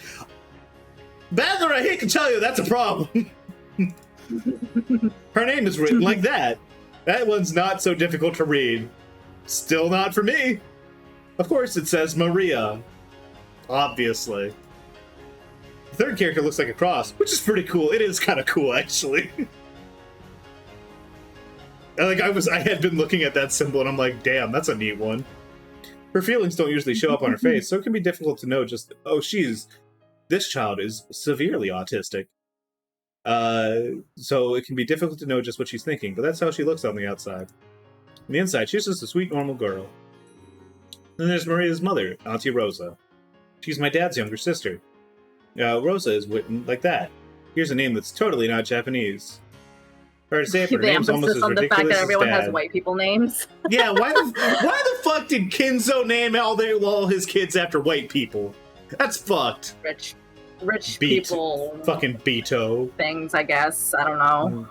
Battler, I hate to tell you, that's a problem. Her name is written like that. That one's not so difficult to read. Still not for me. Of course it says Maria. Obviously. The third character looks like a cross, which is pretty cool. It is kind of cool, actually. Like I had been looking at that symbol and I'm like, damn, that's a neat one. Her feelings don't usually show up on her face, so it can be difficult to know just, oh, this child is severely autistic. So it can be difficult to know just what she's thinking, but that's how she looks on the outside. On the inside, she's just a sweet, normal girl. Then there's Maria's mother, Auntie Rosa. She's my dad's younger sister. Rosa is written like that. Here's a name that's totally not Japanese. Hard to say it, but her name's almost as ridiculous as Dad. The fact that everyone has white people names. Yeah, why the fuck did Kinzo name all his kids after white people? That's fucked. Rich people. Fucking Beto. Things, I guess. I don't know.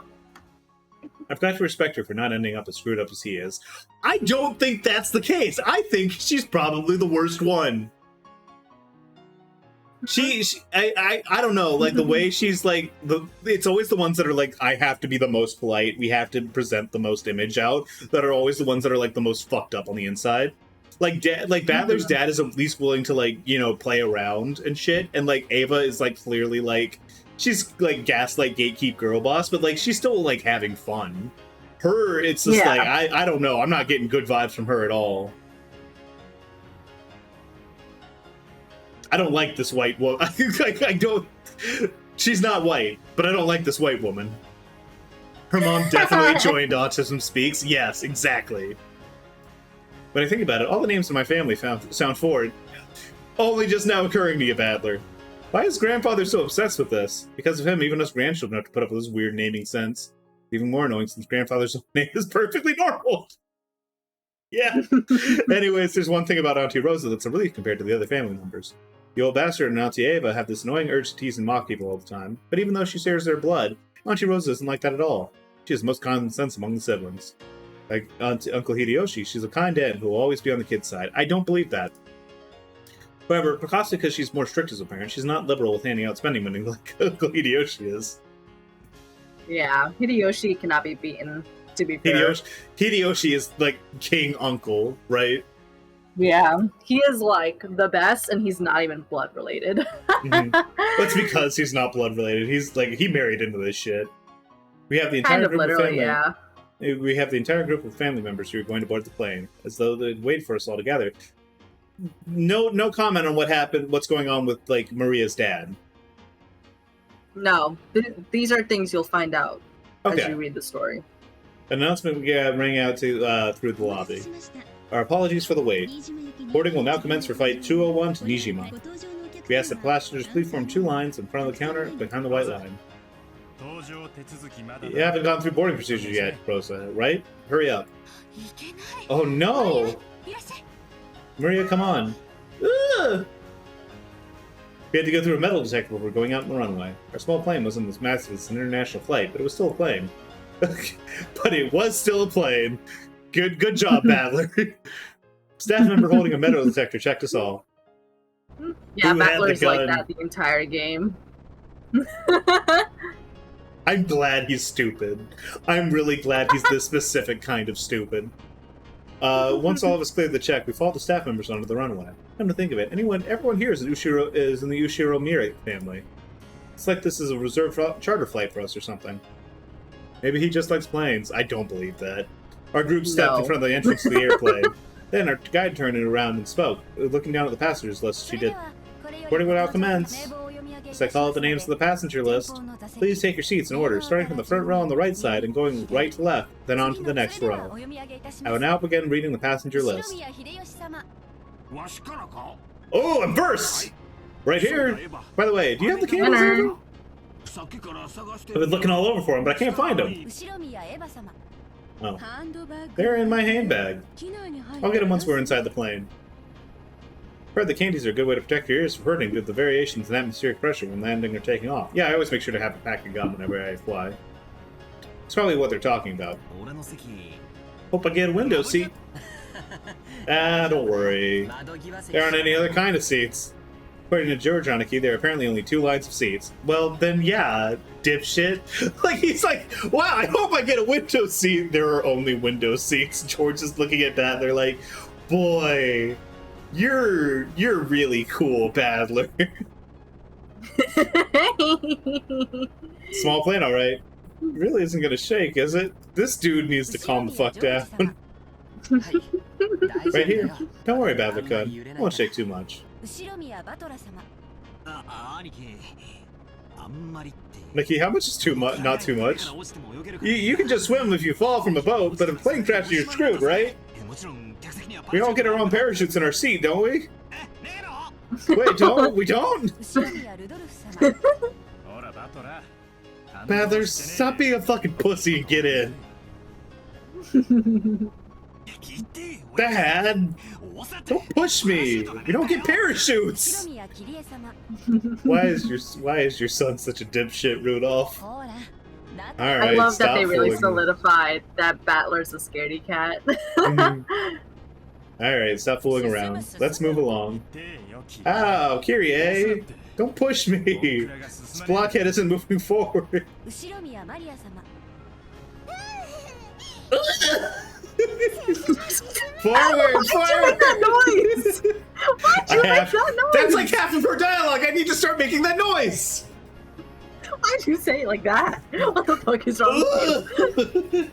I've got to respect her for not ending up as screwed up as he is. I don't think that's the case. I think she's probably the worst one. I don't know, like the way she's like it's always the ones that are like, I have to be the most polite, we have to present the most image out, that are always the ones that are like the most fucked up on the inside. Like Battler's dad is at least willing to like, you know, play around and shit, and like Ava is like clearly like she's like gaslight gatekeep girl boss, but like she's still like having fun. Her, it's just like I don't know, I'm not getting good vibes from her at all. I don't like this white woman. I don't. She's not white, but I don't like this white woman. Her mom definitely joined Autism Speaks. Yes, exactly. When I think about it, all the names in my family sound foreign. Only just now occurring to you, Badler. Why is grandfather so obsessed with this? Because of him, even us grandchildren have to put up with this weird naming sense. Even more annoying since grandfather's name is perfectly normal. Yeah. Anyways, there's one thing about Auntie Rosa that's a relief compared to the other family members. The old bastard and Auntie Ava have this annoying urge to tease and mock people all the time, but even though she shares their blood, Auntie Rosa isn't like that at all. She has the most common sense among the siblings. Like Uncle Hideyoshi, she's a kind aunt who will always be on the kid's side. I don't believe that. However, possibly because she's more strict as a parent, she's not liberal with handing out spending money like Uncle Hideyoshi is. Yeah, Hideyoshi cannot be beaten, to be fair. Hideyoshi is like king uncle, right? Yeah, he is like the best, and he's not even blood related. Mm-hmm. That's because he's not blood related. He's like, he married into this shit. We have the entire group of family. Yeah. We have the entire group of family members who are going to board the plane, as though they'd wait for us all together. No comment on what happened, what's going on with like Maria's dad. No, these are things you'll find out as you read the story. An announcement rang out to through the lobby. Our apologies for the wait. Boarding will now commence for Flight 201 to Nijima. We ask that passengers please form two lines in front of the counter behind the white line. You haven't gone through boarding procedures yet, Rosa, right? Hurry up. Oh no! Maria, come on. Ugh! We had to go through a metal detector before going out on the runway. Our small plane wasn't this massive as an international flight, but it was still a plane. But it was still a plane. Good job, Battler. Staff member holding a metal detector checked us all. Yeah, Battler's like that the entire game. I'm glad he's stupid. I'm really glad he's this specific kind of stupid. Once all of us cleared the check, we followed the staff members onto the runway. Come to think of it, everyone here is in the Ushiro Miri family. It's like this is a reserved charter flight for us or something. Maybe he just likes planes. I don't believe that. Our group stepped in front of the entrance to the airplane. Then our guide turned it around and spoke. Looking down at the passengers list, she did. Boarding will now commence. As I call out the names of the passenger list, please take your seats in order, starting from the front row on the right side and going right to left, then on to the next row. I will now begin reading the passenger list. Oh, a burst! Right here! By the way, do you have the cameras? I've been looking all over for them, but I can't find them. Oh. They're in my handbag. I'll get them once we're inside the plane. Heard the candies are a good way to protect your ears from hurting due to the variations in atmospheric pressure when landing or taking off. Yeah, I always make sure to have a pack of gum whenever I fly. It's probably what they're talking about. Hope I get a window seat. Ah, don't worry. There aren't any other kind of seats. According to George Aniki, there are apparently only two lines of seats. Well, then yeah, dipshit. Like, he's like, wow, I hope I get a window seat. There are only window seats. George is looking at that, they're like, boy, you're really cool, Badler. Small plane, alright. Really isn't gonna shake, is it? This dude needs to calm the fuck down. Right here. Don't worry, Badler-kun. I won't shake too much. Nikki, how much is too much? Not too much. You can just swim if you fall from a boat, but if a plane crashes, you're screwed, right? We all get our own parachutes in our seat, don't we? Wait, don't? We don't? Badler, stop being a fucking pussy and get in. Dad! Don't push me! We don't get parachutes! Why is your son such a dipshit, Rudolph? Alright, I love that they really solidified that Battler's a scaredy cat. Alright, stop fooling around. Let's move along. Ow, Kyrie! Don't push me! This blockhead isn't moving forward. Forward! Why'd you make that noise? Why'd you make that noise? That's like half of her dialogue! I need to start making that noise! Why'd you say it like that? What the fuck is wrong with you?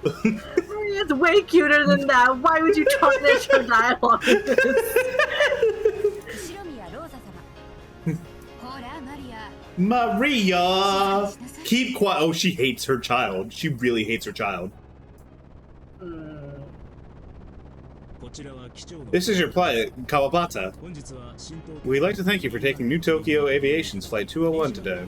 It's way cuter than that. Why would you tarnish her dialogue with this? Maria! Keep quiet. Oh, she hates her child. She really hates her child. This is your flight, Kawabata. We'd like to thank you for taking New Tokyo Aviation's Flight 201 today.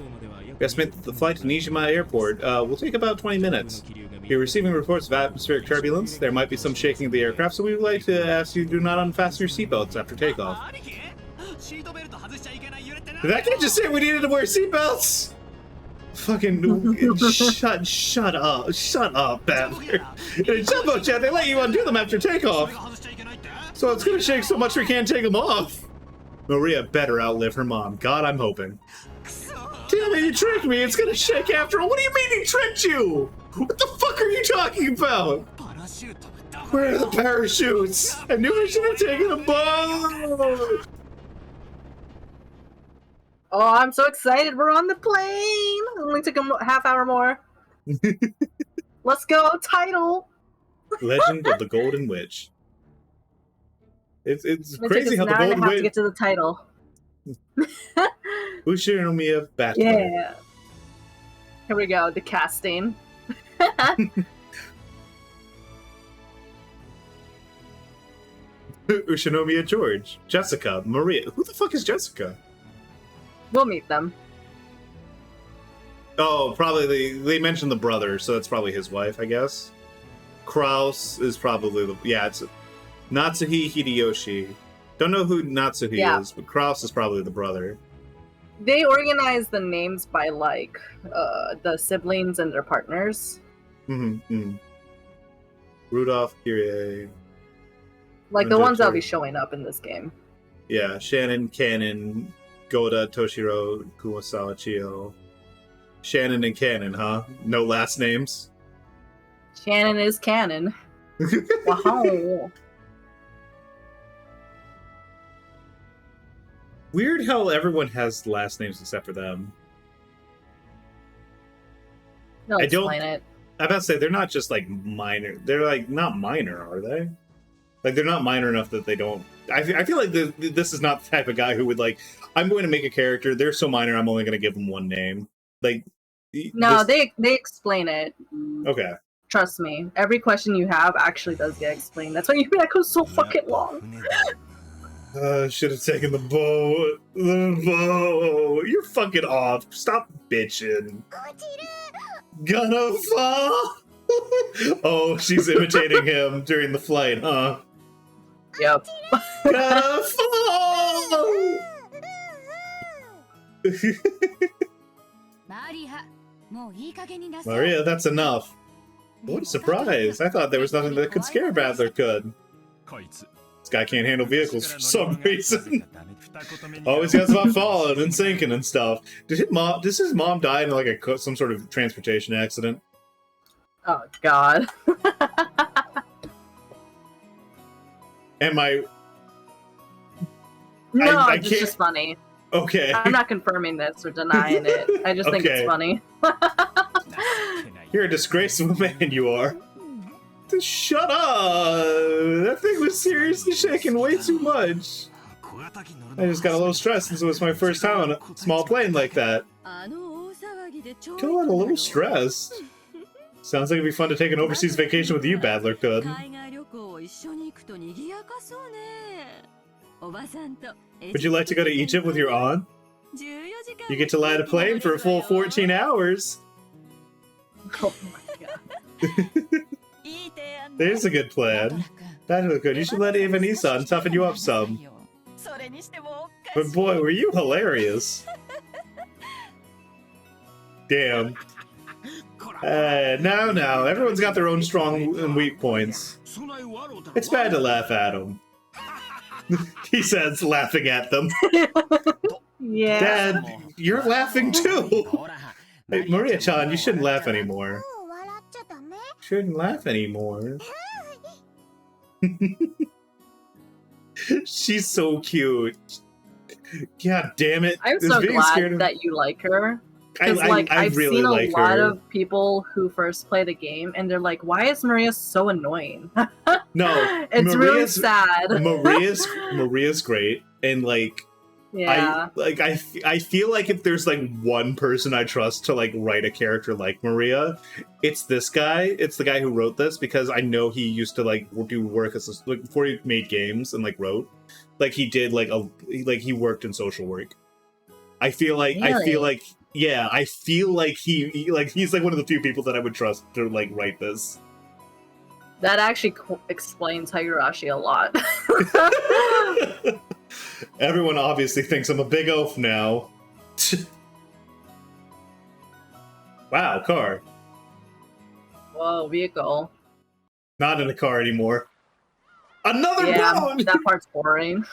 We estimate that the flight to Nijima Airport will take about 20 minutes. You're receiving reports of atmospheric turbulence. There might be some shaking of the aircraft, so we would like to ask you to do not unfasten your seatbelts after takeoff. Did that guy just say we needed to wear seatbelts? Fucking shut up, Badler. In a jumbo jet, they let you undo them after takeoff. So it's gonna shake so much we can't take them off. Maria better outlive her mom. God, I'm hoping. Damn it, you tricked me. It's gonna shake after all. What do you mean he tricked you? What the fuck are you talking about? Where are the parachutes? I knew I should have taken a boat. Oh, I'm so excited. We're on the plane. It only took a half hour more. Let's go. Title. Legend of the Golden Witch. It's crazy how the Golden Golden Witch... to get to the title. Ushinomiya Batman. Yeah. Here we go. The casting. Ushinomiya George. Jessica. Maria. Who the fuck is Jessica? We'll meet them. Oh, probably they mentioned the brother, so it's probably his wife, I guess. Kraus is probably the... Yeah, it's Natsuhi Hideyoshi. Don't know who Natsuhi is, but Kraus is probably the brother. They organize the names by, like, the siblings and their partners. Mm-hmm. Rudolph, Kyrie... Like, the ones that'll be showing up in this game. Yeah, Shannon, Cannon... Goda, Toshiro, Kumasawa, Chiyo. Shannon and Cannon, huh? No last names? Shannon is canon. Wow. Weird how everyone has last names except for them. They'll explain it. I'm about to say, they're not just, like, minor. They're, like, not minor, are they? Like, they're not minor enough that they don't... I feel like this is not the type of guy who would, like, I'm going to make a character, they're so minor, I'm only going to give them one name. Like... No, they explain it. Okay. Trust me. Every question you have actually does get explained. That's why UMINEKO's so fucking long. Should have taken the boat. The boat. You're fucking off. Stop bitching. Gonna fall. Oh, she's imitating him during the flight, huh? Yep. Gonna fall. Maria, that's enough. What a surprise. I thought there was nothing that could scare Badler could. This guy can't handle vehicles for some reason. Always gets about falling and sinking and stuff. Does his mom die in like some sort of transportation accident? Oh god. Am I... No, I it's can't... just funny. Okay. I'm not confirming this or denying it. I just think it's funny. You're a disgraceful man, you are. Shut up! That thing was seriously shaking way too much. I just got a little stressed since it was my first time on a small plane like that. Got a little stressed. Sounds like it'd be fun to take an overseas vacation with you, Badler could. Would you like to go to Egypt with your aunt? You get to land a plane for a full 14 hours. Oh my god. There's a good plan. That look good. You should let Eva-Nissan toughen you up some. But boy, were you hilarious. Damn. Now, everyone's got their own strong and weak points. It's bad to laugh at them. He says, laughing at them. Yeah. Dad, you're laughing too. Hey, Maria-chan, you shouldn't laugh anymore. Shouldn't laugh anymore. She's so cute. God damn it. I'm so glad that you like her. Because, like, I've really seen a lot of people who first play the game, and they're like, why is Maria so annoying? No. It's really sad. Maria's great, and, like, Yeah. I feel like if there's like one person I trust to like write a character like Maria, it's this guy. It's the guy who wrote this, because I know he used to like do work as like before he made games and like wrote, like he did like he worked in social work. I feel like Really? yeah, I feel like he's like one of the few people that I would trust to like write this. That actually explains Higurashi a lot. Everyone obviously thinks I'm a big oaf now. Wow, car. Whoa, vehicle. Not in a car anymore. Another Yeah, boat! that part's boring.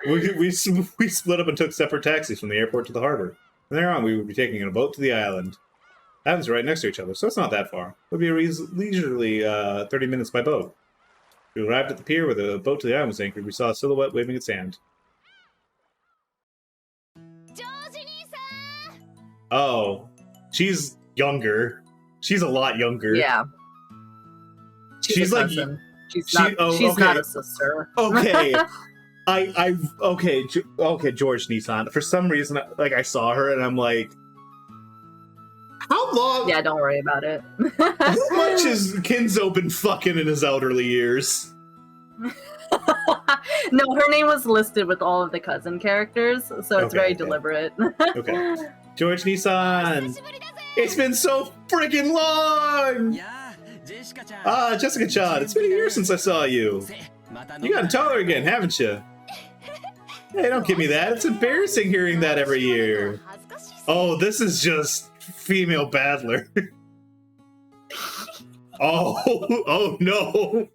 we split up and took separate taxis from the airport to the harbor. From there on, we would be taking a boat to the island. The islands are right next to each other, so it's not that far. It would be a leisurely 30 minutes by boat. We arrived at the pier where the boat to the island was anchored. We saw a silhouette waving its hand. Oh, she's younger. She's a lot younger. Yeah. She's a like cousin. She's not a sister. Okay. Okay, George Nissan. For some reason, like I saw her and I'm like, how long? Yeah, don't worry about it. How much has Kinzo been fucking in his elderly years? No, her name was listed with all of the cousin characters, so it's very deliberate. Okay. George Nissan! It's been so freaking long! Ah, Jessica-chan, it's been a year since I saw you. You gotten taller again, haven't you? Hey, don't give me that. It's embarrassing hearing that every year. Oh, this is just female battler. Oh no!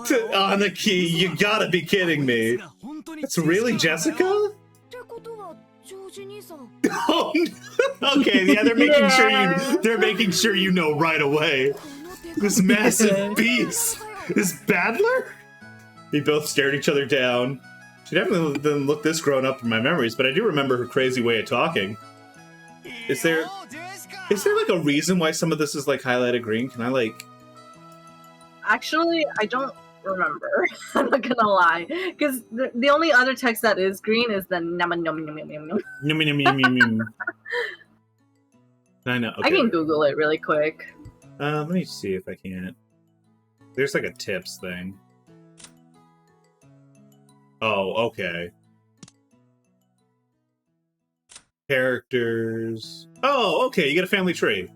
Anaki, you gotta be kidding me. It's really Jessica? Oh, okay, yeah, they're making sure you know right away. This massive beast, this battler. We both stared each other down. She definitely didn't look this grown up in my memories, but I do remember her crazy way of talking. Is there like a reason why some of this is like highlighted green? Can I like? Actually, I don't remember. I'm not gonna lie, because the only other text that is green is the nom nom nom nom nom. I know. Okay. I can Google it really quick. Let me see if I can. There's like a tips thing. Oh, okay. Characters. Oh, okay. You get a family tree.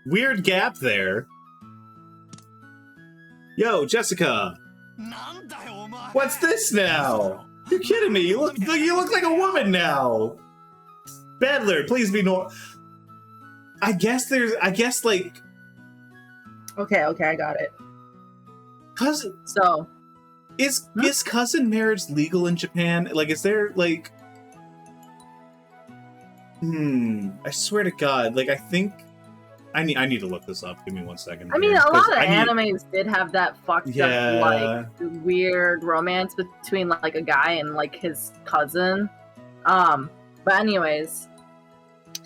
Weird gap there. Yo, Jessica. What's this now? You're kidding me. You look like a woman now. Battler, please be normal. I guess like. Okay, I got it. Cousin. So. Is cousin marriage legal in Japan? Like, is there like? I swear to God, like I think. I need to look this up. Give me 1 second. I mean, a lot of animes did have that fucked up, like, weird romance between, like, a guy and, like, his cousin. But anyways,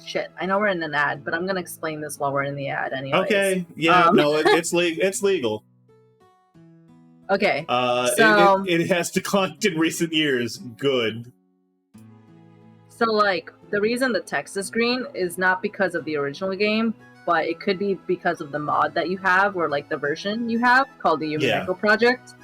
shit, I know we're in an ad, but I'm gonna explain this while we're in the ad anyways. Okay, yeah, no, it's legal. Okay, so... It has declined in recent years. Good. So, like, the reason the text is green is not because of the original game, but it could be because of the mod that you have, or like the version you have called the UMINEKO project.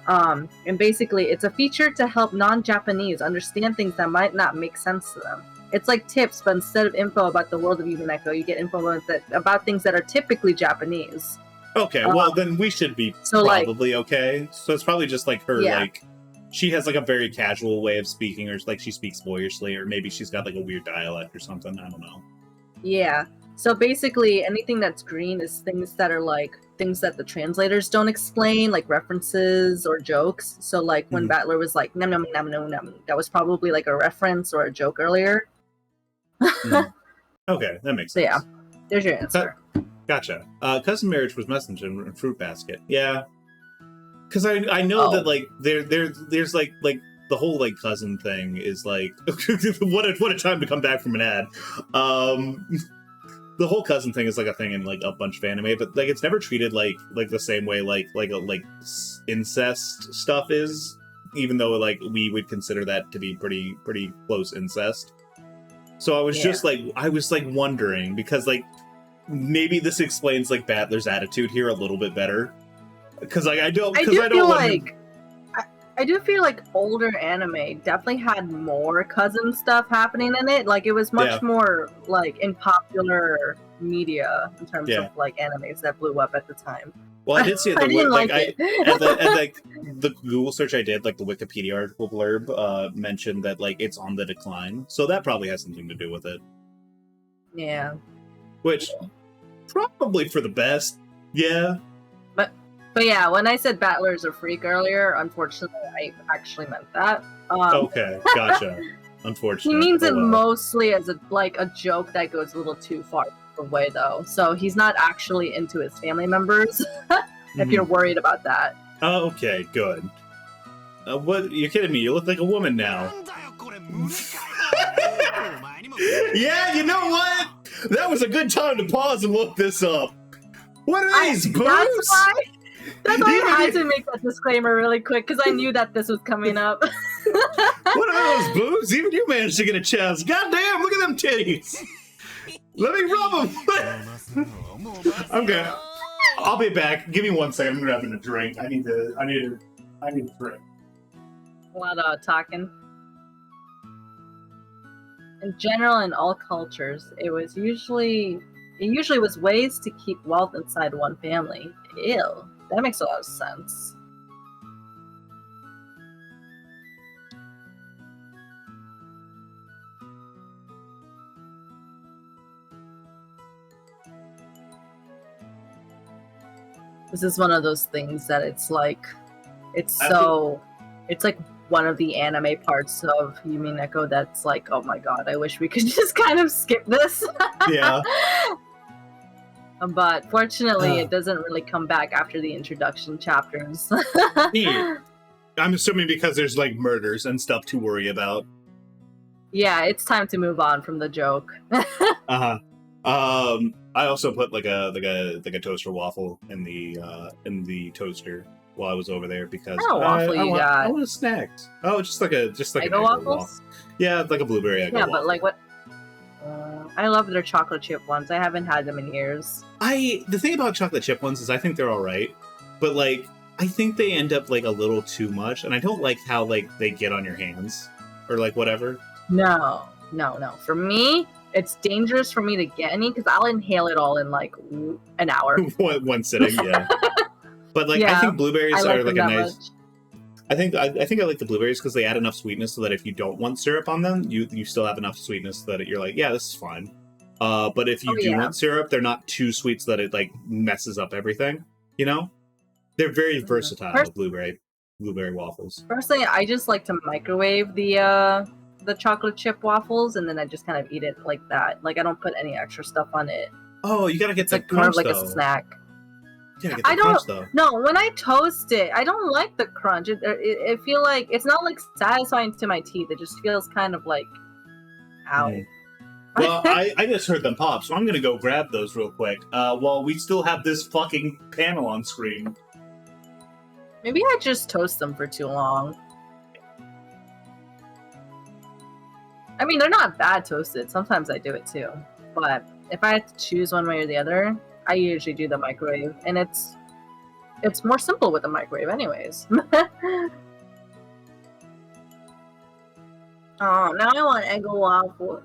And basically, it's a feature to help non-Japanese understand things that might not make sense to them. It's like tips, but instead of info about the world of UMINEKO, you get info about things that are typically Japanese. Okay, well then we should be probably okay. So it's probably just like her, like she has like a very casual way of speaking, or like she speaks boyishly, or maybe she's got like a weird dialect or something. I don't know. Yeah. So basically, anything that's green is things that are like things that the translators don't explain, like references or jokes. So like when Battler was like "nam nam nam nam nam," that was probably like a reference or a joke earlier. Okay, that makes sense. So yeah, there's your answer. Gotcha. Cousin marriage was messenger in fruit basket. Yeah, because I know that like there's like the whole like cousin thing is like what a time to come back from an ad. the whole cousin thing is like a thing in like a bunch of anime, but like it's never treated like the same way like incest stuff is, even though like we would consider that to be pretty close incest. So I was just like wondering, because like maybe this explains like Battler's attitude here a little bit better, because like I don't feel want like him... I do feel like older anime definitely had more cousin stuff happening in it. Like, it was much more, like, in popular media in terms of, like, animes that blew up at the time. Well, I did see it. The Google search I did, like, the Wikipedia article blurb mentioned that, like, it's on the decline. So that probably has something to do with it. Yeah. Which, probably for the best. Yeah. But yeah, when I said Battler's a freak earlier, unfortunately, I actually meant that. Okay, gotcha. Unfortunately. He means it mostly as a joke that goes a little too far away, though. So he's not actually into his family members, if you're worried about that. Oh, okay, good. What? You're kidding me? You look like a woman now. Yeah, you know what? That was a good time to pause and look this up. What are these, boobs? That's why I had to make that disclaimer really quick, because I knew that this was coming up. What are those boobs? Even you managed to get a chest. Goddamn, look at them titties. Let me rub them. I'm good. I'll be back. Give me 1 second. I'm grabbing a drink. I need a drink. A lot of talking. In general, in all cultures, it usually was ways to keep wealth inside one family. Ew. That makes a lot of sense. This is one of those things that it's like one of the anime parts of UMINEKO that's like, oh my god, I wish we could just kind of skip this. Yeah. But fortunately, it doesn't really come back after the introduction chapters. I'm assuming because there's like murders and stuff to worry about. Yeah, it's time to move on from the joke. I also put like a toaster waffle in the toaster while I was over there, because I want a snack. Oh, just like Eggo waffles. Yeah, like a blueberry Eggo waffle. But like what? I love their chocolate chip ones. I haven't had them in years. The thing about chocolate chip ones is I think they're all right, but like I think they end up like a little too much, and I don't like how like they get on your hands or like whatever. No. For me, it's dangerous for me to get any, because I'll inhale it all in like an hour. One sitting, yeah. But like I think blueberries are like a nice. Much. I think I like the blueberries because they add enough sweetness so that if you don't want syrup on them, you still have enough sweetness so that you're like, yeah, this is fine. But if you do want syrup, they're not too sweet so that it like messes up everything. You know, they're very versatile. Blueberry waffles. Personally, I just like to microwave the chocolate chip waffles, and then I just kind of eat it like that. Like, I don't put any extra stuff on it. Oh, you gotta get that crunch, more of like a snack. I don't. No, when I toast it, I don't like the crunch. It feel like it's not like satisfying to my teeth. It just feels kind of like, ow. Well, I just heard them pop, so I'm gonna go grab those real quick. While we still have this fucking panel on screen. Maybe I just toast them for too long. I mean, they're not bad toasted. Sometimes I do it too, but if I had to choose one way or the other, I usually do the microwave, and it's more simple with the microwave anyways. Oh, now I want Eggo waffle.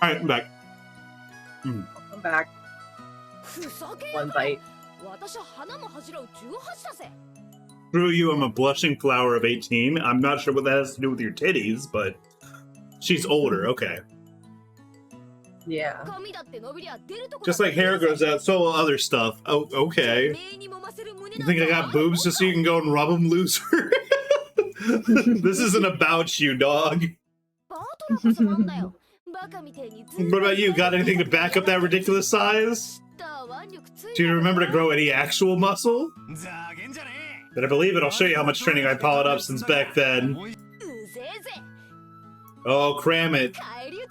Alright, I'm back. I'm back. One bite. Through you, I'm a blushing flower of 18. I'm not sure what that has to do with your titties, but she's older, okay. Yeah. Just like hair grows out, so will other stuff. Oh, okay. You think I got boobs just so you can go and rub them, loser? This isn't about you, dog. What about you? Got anything to back up that ridiculous size? Do you remember to grow any actual muscle? Better believe it, I'll show you how much training I piled up since back then. Oh, cram it.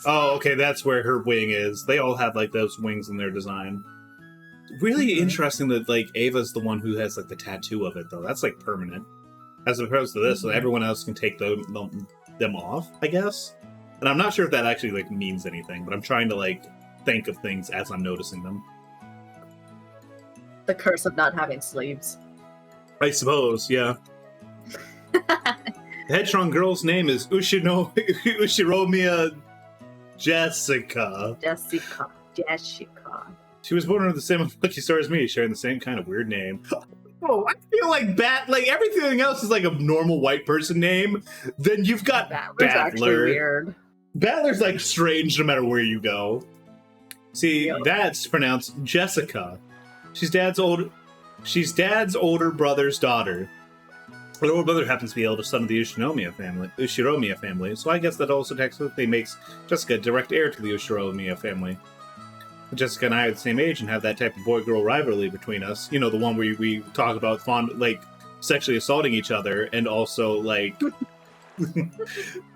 Oh, okay, that's where her wing is. They all have, like, those wings in their design. Really interesting that, like, Ava's the one who has, like, the tattoo of it, though. That's, like, permanent. As opposed to this, so everyone else can take them off, I guess? And I'm not sure if that actually, like, means anything, but I'm trying to, like, think of things as I'm noticing them. The curse of not having sleeves. I suppose, yeah. The headstrong girl's name is Ushiromiya Jessica. Jessica. She was born under the same lucky star as me, sharing the same kind of weird name. Oh, I feel like like everything else is like a normal white person name. Then you've got Battler's actually weird. Battler's like strange no matter where you go. See, that's pronounced Jessica. She's dad's older brother's daughter. Her older brother happens to be the eldest son of the Ushiromiya family, so I guess that also technically makes Jessica direct heir to the Ushiromiya family. Jessica and I are the same age and have that type of boy-girl rivalry between us. You know, the one where we talk about sexually assaulting each other, and also, like,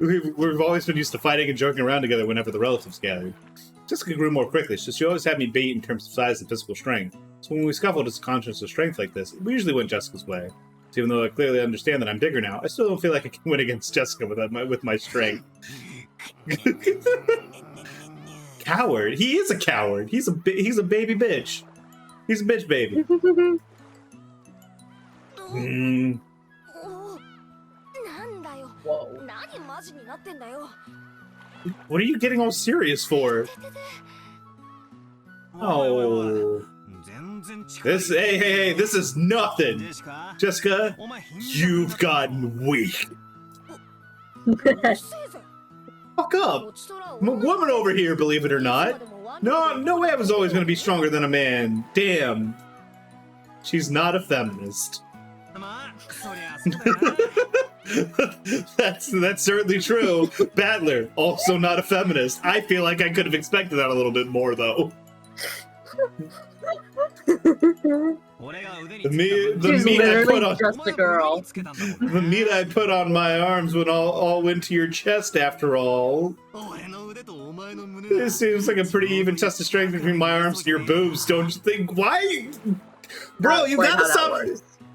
we've always been used to fighting and joking around together whenever the relatives gathered. Jessica grew more quickly, so she always had me beat in terms of size and physical strength. So when we scuffled as a conscience of strength like this, we usually went Jessica's way. So even though I clearly understand that I'm bigger now, I still don't feel like I can win against Jessica with my strength. Coward? He is a coward. He's a baby bitch. He's a bitch baby. Whoa. What are you getting all serious for? Oh. Hey, this is nothing. Jessica, you've gotten weak. Fuck up. I'm a woman over here, believe it or not. No way I was always going to be stronger than a man. Damn. She's not a feminist. That's certainly true. Battler, also not a feminist. I feel like I could have expected that a little bit more, though. The meat I put on my arms when all went to your chest after all. It seems like a pretty even test of strength between my arms and your boobs, don't you think? Why? Bro, you gotta stop.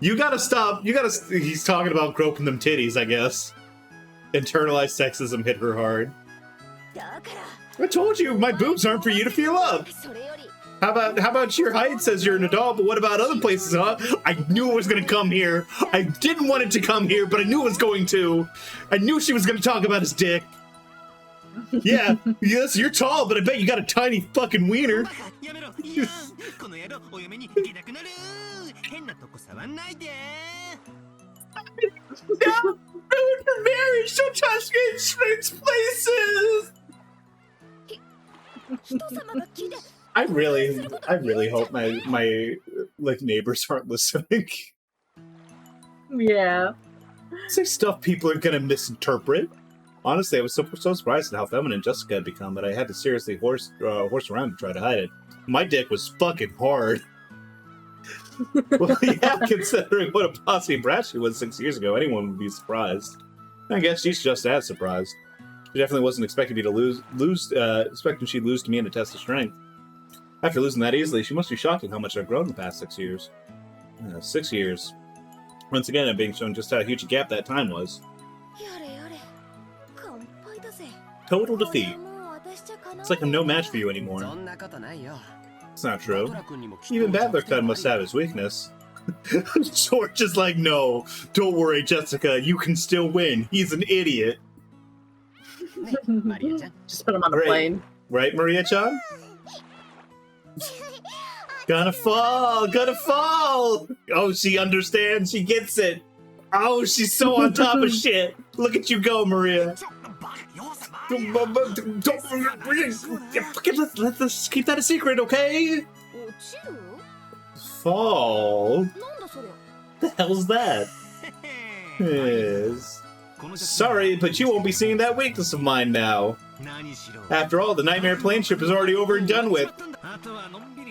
You gotta stop. He's talking about groping them titties, I guess. Internalized sexism hit her hard. I told you, my boobs aren't for you to feel up. How about your height says you're an adult, but what about other places, huh? I knew it was gonna come here. I didn't want it to come here, but I knew it was going to. I knew she was gonna talk about his dick. Yeah, yes, you're tall, but I bet you got a tiny fucking wiener. No, dude, you're married. Don't touch me in strange places. I really hope my like neighbors aren't listening. Yeah. Say stuff people are gonna misinterpret. Honestly, I was so surprised at how feminine Jessica had become that I had to seriously horse around to try to hide it. My dick was fucking hard. Well, yeah, considering what a bossy brat she was 6 years ago, anyone would be surprised. I guess she's just as surprised. She definitely wasn't expecting me to expecting she'd lose to me in a test of strength. After losing that easily, she must be shocked at how much I've grown in the past 6 years. 6 years. Once again, I'm being shown just how huge a gap that time was. Total defeat. It's like I'm no match for you anymore. It's not true. Even Battler must have his weakness. George is like, no, don't worry, Jessica, you can still win. He's an idiot. Just put him on the plane. Right, Maria-chan? Gonna fall! Oh, she understands, she gets it. Oh, she's so on top of shit. Look at you go, Maria. Let's keep that a secret, okay? Fall? The hell's that? Yes. Sorry, but you won't be seeing that weakness of mine now. After all, the nightmare plane trip is already over and done with.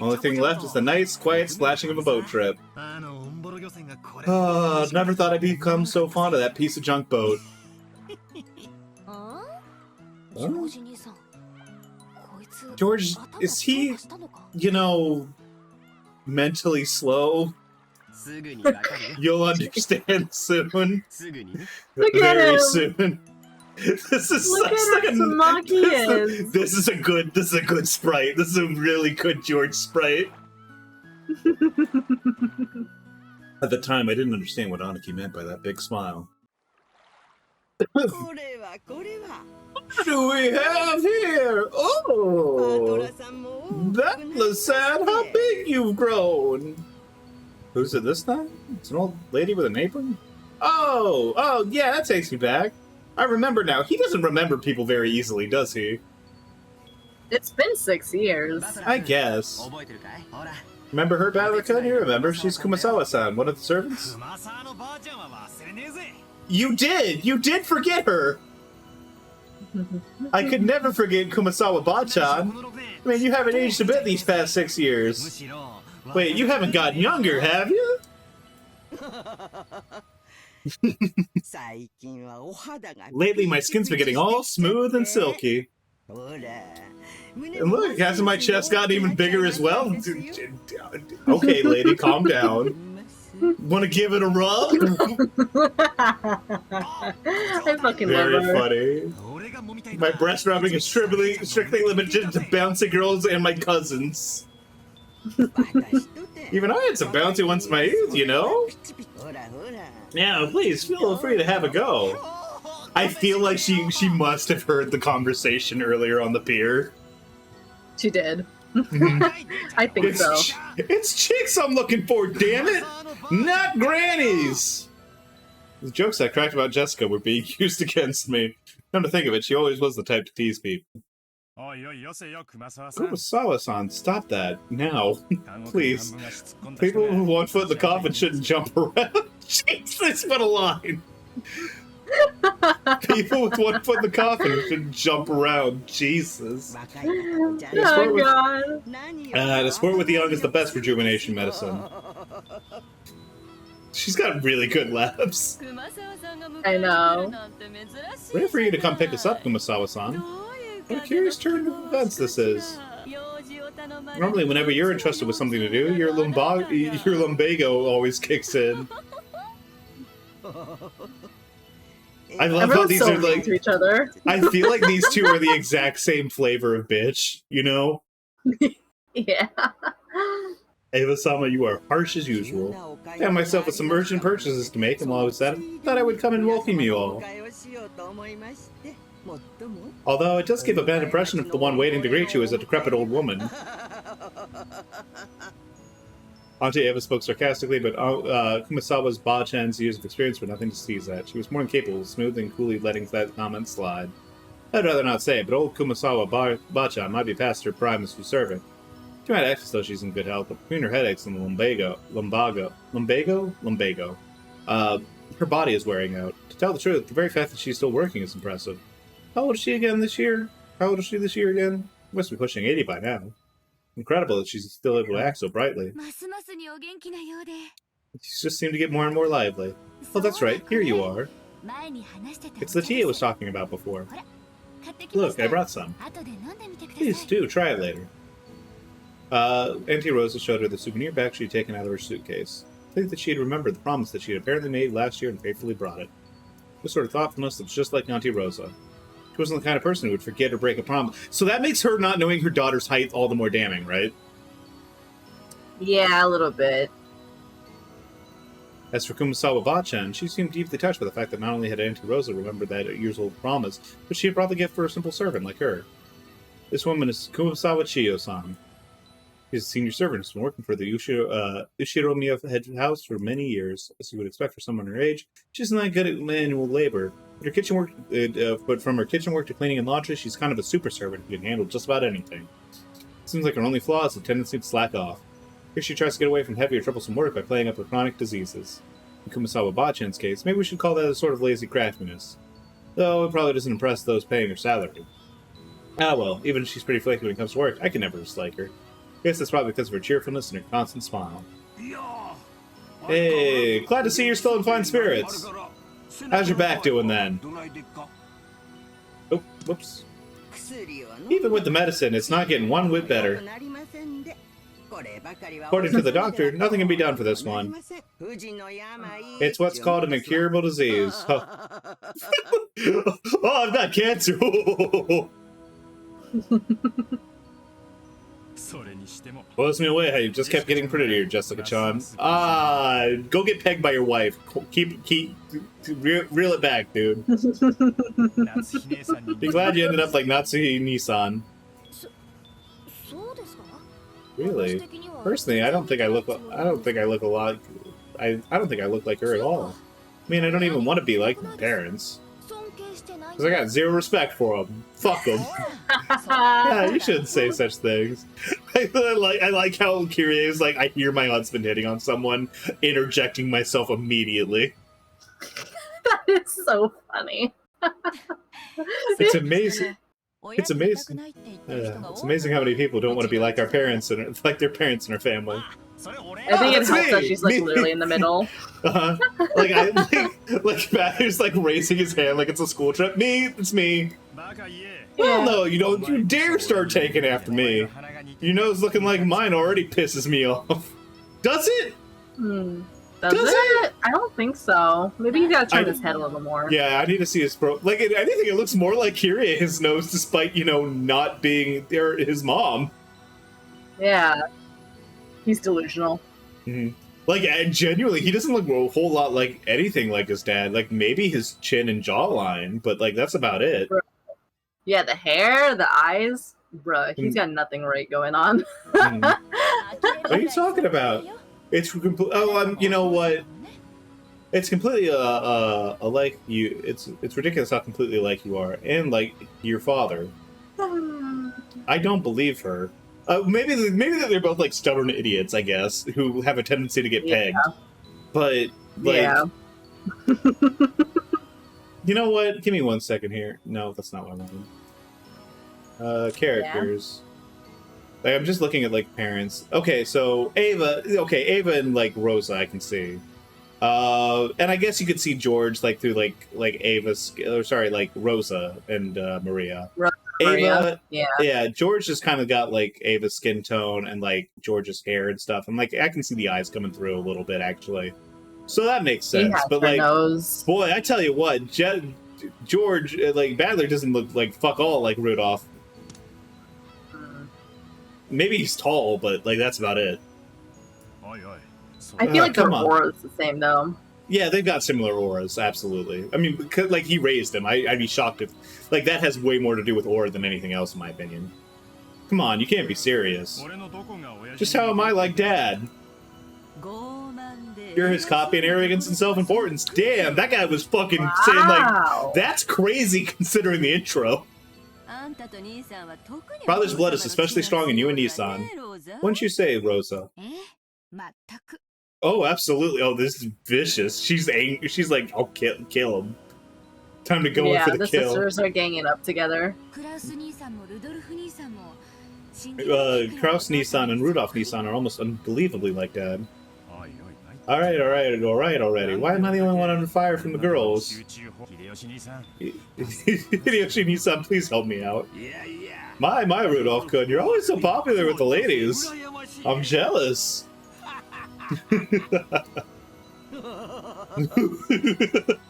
Only thing left is the nice, quiet splashing of a boat trip. Never thought I'd become so fond of that piece of junk boat. Huh? George, is he, you know, mentally slow? You'll understand soon. Very soon. This is Look at how smug he is. This is a good sprite. This is a really good George sprite. At the time, I didn't understand what Aniki meant by that big smile. What do we have here? Oh, that Lassad, how big you've grown! Who's it this time? It's an old lady with an apron? Oh, yeah, that takes me back. I remember now. He doesn't remember people very easily, does he? It's been 6 years. I guess. Remember her, Balaka? You remember? She's Kumasawa-san, one of the servants? You did! You did forget her! I could never forget Kumasawa-bachan. I mean, you haven't aged a bit these past 6 years. Wait, you haven't gotten younger, have you? Lately, my skin's been getting all smooth and silky. And look, hasn't my chest gotten even bigger as well? Okay, lady, calm down. Want to give it a rub? I fucking love her. Very funny. My breast rubbing is strictly limited to bouncy girls and my cousins. Even I had some bouncy ones in my youth, you know? Yeah, please, feel free to have a go. I feel like she must have heard the conversation earlier on the pier. She did. I think so. It's chicks I'm looking for, damn it! Not grannies! The jokes I cracked about Jessica were being used against me. Come to think of it, she always was the type to tease people. Kumasawa-san, stop that. Now. Please. People with 1 foot in the coffin shouldn't jump around. Jesus, what a line! People with 1 foot in the coffin shouldn't jump around. Jesus. Oh, God. To sport with the young is the best rejuvenation medicine. She's got really good laughs. I know. Ready for you to come pick us up, Kumasawa-san. What a curious turn of events this is. Normally, whenever you're entrusted with something to do, your lumbago always kicks in. I love how these are like to each other. I feel like these two are the exact same flavor of bitch, you know? Yeah. Eva-sama, you are harsh as usual. I had myself with some urgent purchases to make, and while I was at it, I thought I would come and welcome you all. Although it does give a bad impression if the one waiting to greet you is a decrepit old woman. Auntie Eva spoke sarcastically, but Kumasawa's Ba-chan's years of experience were nothing to seize at. She was more than capable of smoothly and coolly letting that comment slide. I'd rather not say it, but old Kumasawa Ba-chan might be past her prime as a servant. She might act as though she's in good health, but between her headaches and the lumbago, her body is wearing out. To tell the truth, the very fact that she's still working is impressive. How old is she again this year? Must be pushing 80 by now. Incredible that she's still able to act so brightly. She just seemed to get more and more lively. Oh, that's right. Here you are. It's the tea I was talking about before. Look, I brought some. Please do, try it later. Auntie Rosa showed her the souvenir bag she had taken out of her suitcase. I think that she had remembered the promise that she had apparently made last year and faithfully brought it. This sort of thoughtfulness that was just like Auntie Rosa. She wasn't the kind of person who would forget or break a promise. So that makes her not knowing her daughter's height all the more damning, right? Yeah, a little bit. As for Kumasawa Ba-chan, she seemed deeply touched by the fact that not only had Auntie Rosa remembered that years-old promise, but she had brought the gift for a simple servant like her. This woman is Kumasawa Chiyo-san. She's a senior servant who's been working for the Ushiromiya head house for many years. As you would expect for someone her age, she isn't that good at manual labor. Your kitchen work, but from her kitchen work to cleaning and laundry, she's kind of a super servant who can handle just about anything. Seems like her only flaw is a tendency to slack off. Here she tries to get away from heavy or troublesome work by playing up her chronic diseases. In Kumasawa Bachan's case, maybe we should call that a sort of lazy craftiness. Though it probably doesn't impress those paying her salary. Ah well, even if she's pretty flaky when it comes to work, I can never dislike her. Guess that's probably because of her cheerfulness and her constant smile. Hey, glad to see you're still in fine spirits. How's your back doing then? Oh, whoops. Even with the medicine, it's not getting one whit better. According to the doctor, nothing can be done for this one. It's what's called an incurable disease. Oh, oh I've got cancer! Blows me away how you just kept getting prettier, Jessica-chan. Go get pegged by your wife. Reel it back, dude. Be glad you ended up like Natsuhi-Nissan. Really? Personally, I don't think I look a lot. I don't think I look like her at all. I mean, I don't even want to be like my parents. Because I got zero respect for them. Fuck them. Yeah, you shouldn't say such things. I like how Kyrie is like, I hear my husband hitting on someone, interjecting myself immediately. That is so funny. It's amazing. It's amazing. It's amazing how many people don't want to be like our parents and like their parents in our family. I think it helps that she's like literally in the middle. Like Matthew's like raising his hand like it's a school trip. Me, it's me. Well, no, you don't you dare start taking after me. Your nose looking like mine already pisses me off. Does it? Does it? I don't think so. Maybe you gotta turn his head a little more. Yeah, I need to see his Like, I think it looks more like Kyrie, his nose, despite, you know, not being his mom. Yeah. He's delusional. Mm-hmm. Like, genuinely, he doesn't look a whole lot like anything like his dad. Like, maybe his chin and jawline, but, like, that's about it. Yeah, the hair, the eyes. Bruh, he's got nothing right going on. What are you talking about? It's you know what? It's completely like you. It's ridiculous how completely like you are, and like your father. I don't believe her. Maybe they're both like stubborn idiots, I guess, who have a tendency to get pegged. But like, yeah. You know what? Give me 1 second here. No, that's not what I wanted. Characters. Like, I'm just looking at like parents. Okay, so Ava. Okay, Ava and like Rosa, I can see. And I guess you could see George like through like Ava's, or sorry, like Rosa and Maria. Ava, yeah. George just kind of got like Ava's skin tone and like George's hair and stuff, and like I can see the eyes coming through a little bit actually. So that makes sense. But like, boy, I tell you what, George, like Badler doesn't look like fuck all like Rudolph. Maybe he's tall, but like that's about it. I feel like their aura is the same though. Yeah, they've got similar auras, absolutely. I mean, because, like, he raised him. I'd be shocked if... Like, that has way more to do with aura than anything else, in my opinion. Come on, you can't be serious. Just how am I like Dad? You're his copy and arrogance and self-importance. Damn, that guy was fucking saying, like... That's crazy, considering the intro. Father's blood is especially strong in you and Nissan. Wouldn't you say, Rosa? Oh, absolutely. Oh, this is vicious. She's angry. She's like, I'll kill him. Time to go in for the kill. Yeah, the sisters are ganging up together. Kraus Nissan and Rudolph Nissan are almost unbelievably like Dad. Alright already. Why am I the only one under fire from the girls? Hideyoshi Nissan, please help me out. My Rudolph-kun, you're always so popular with the ladies. I'm jealous.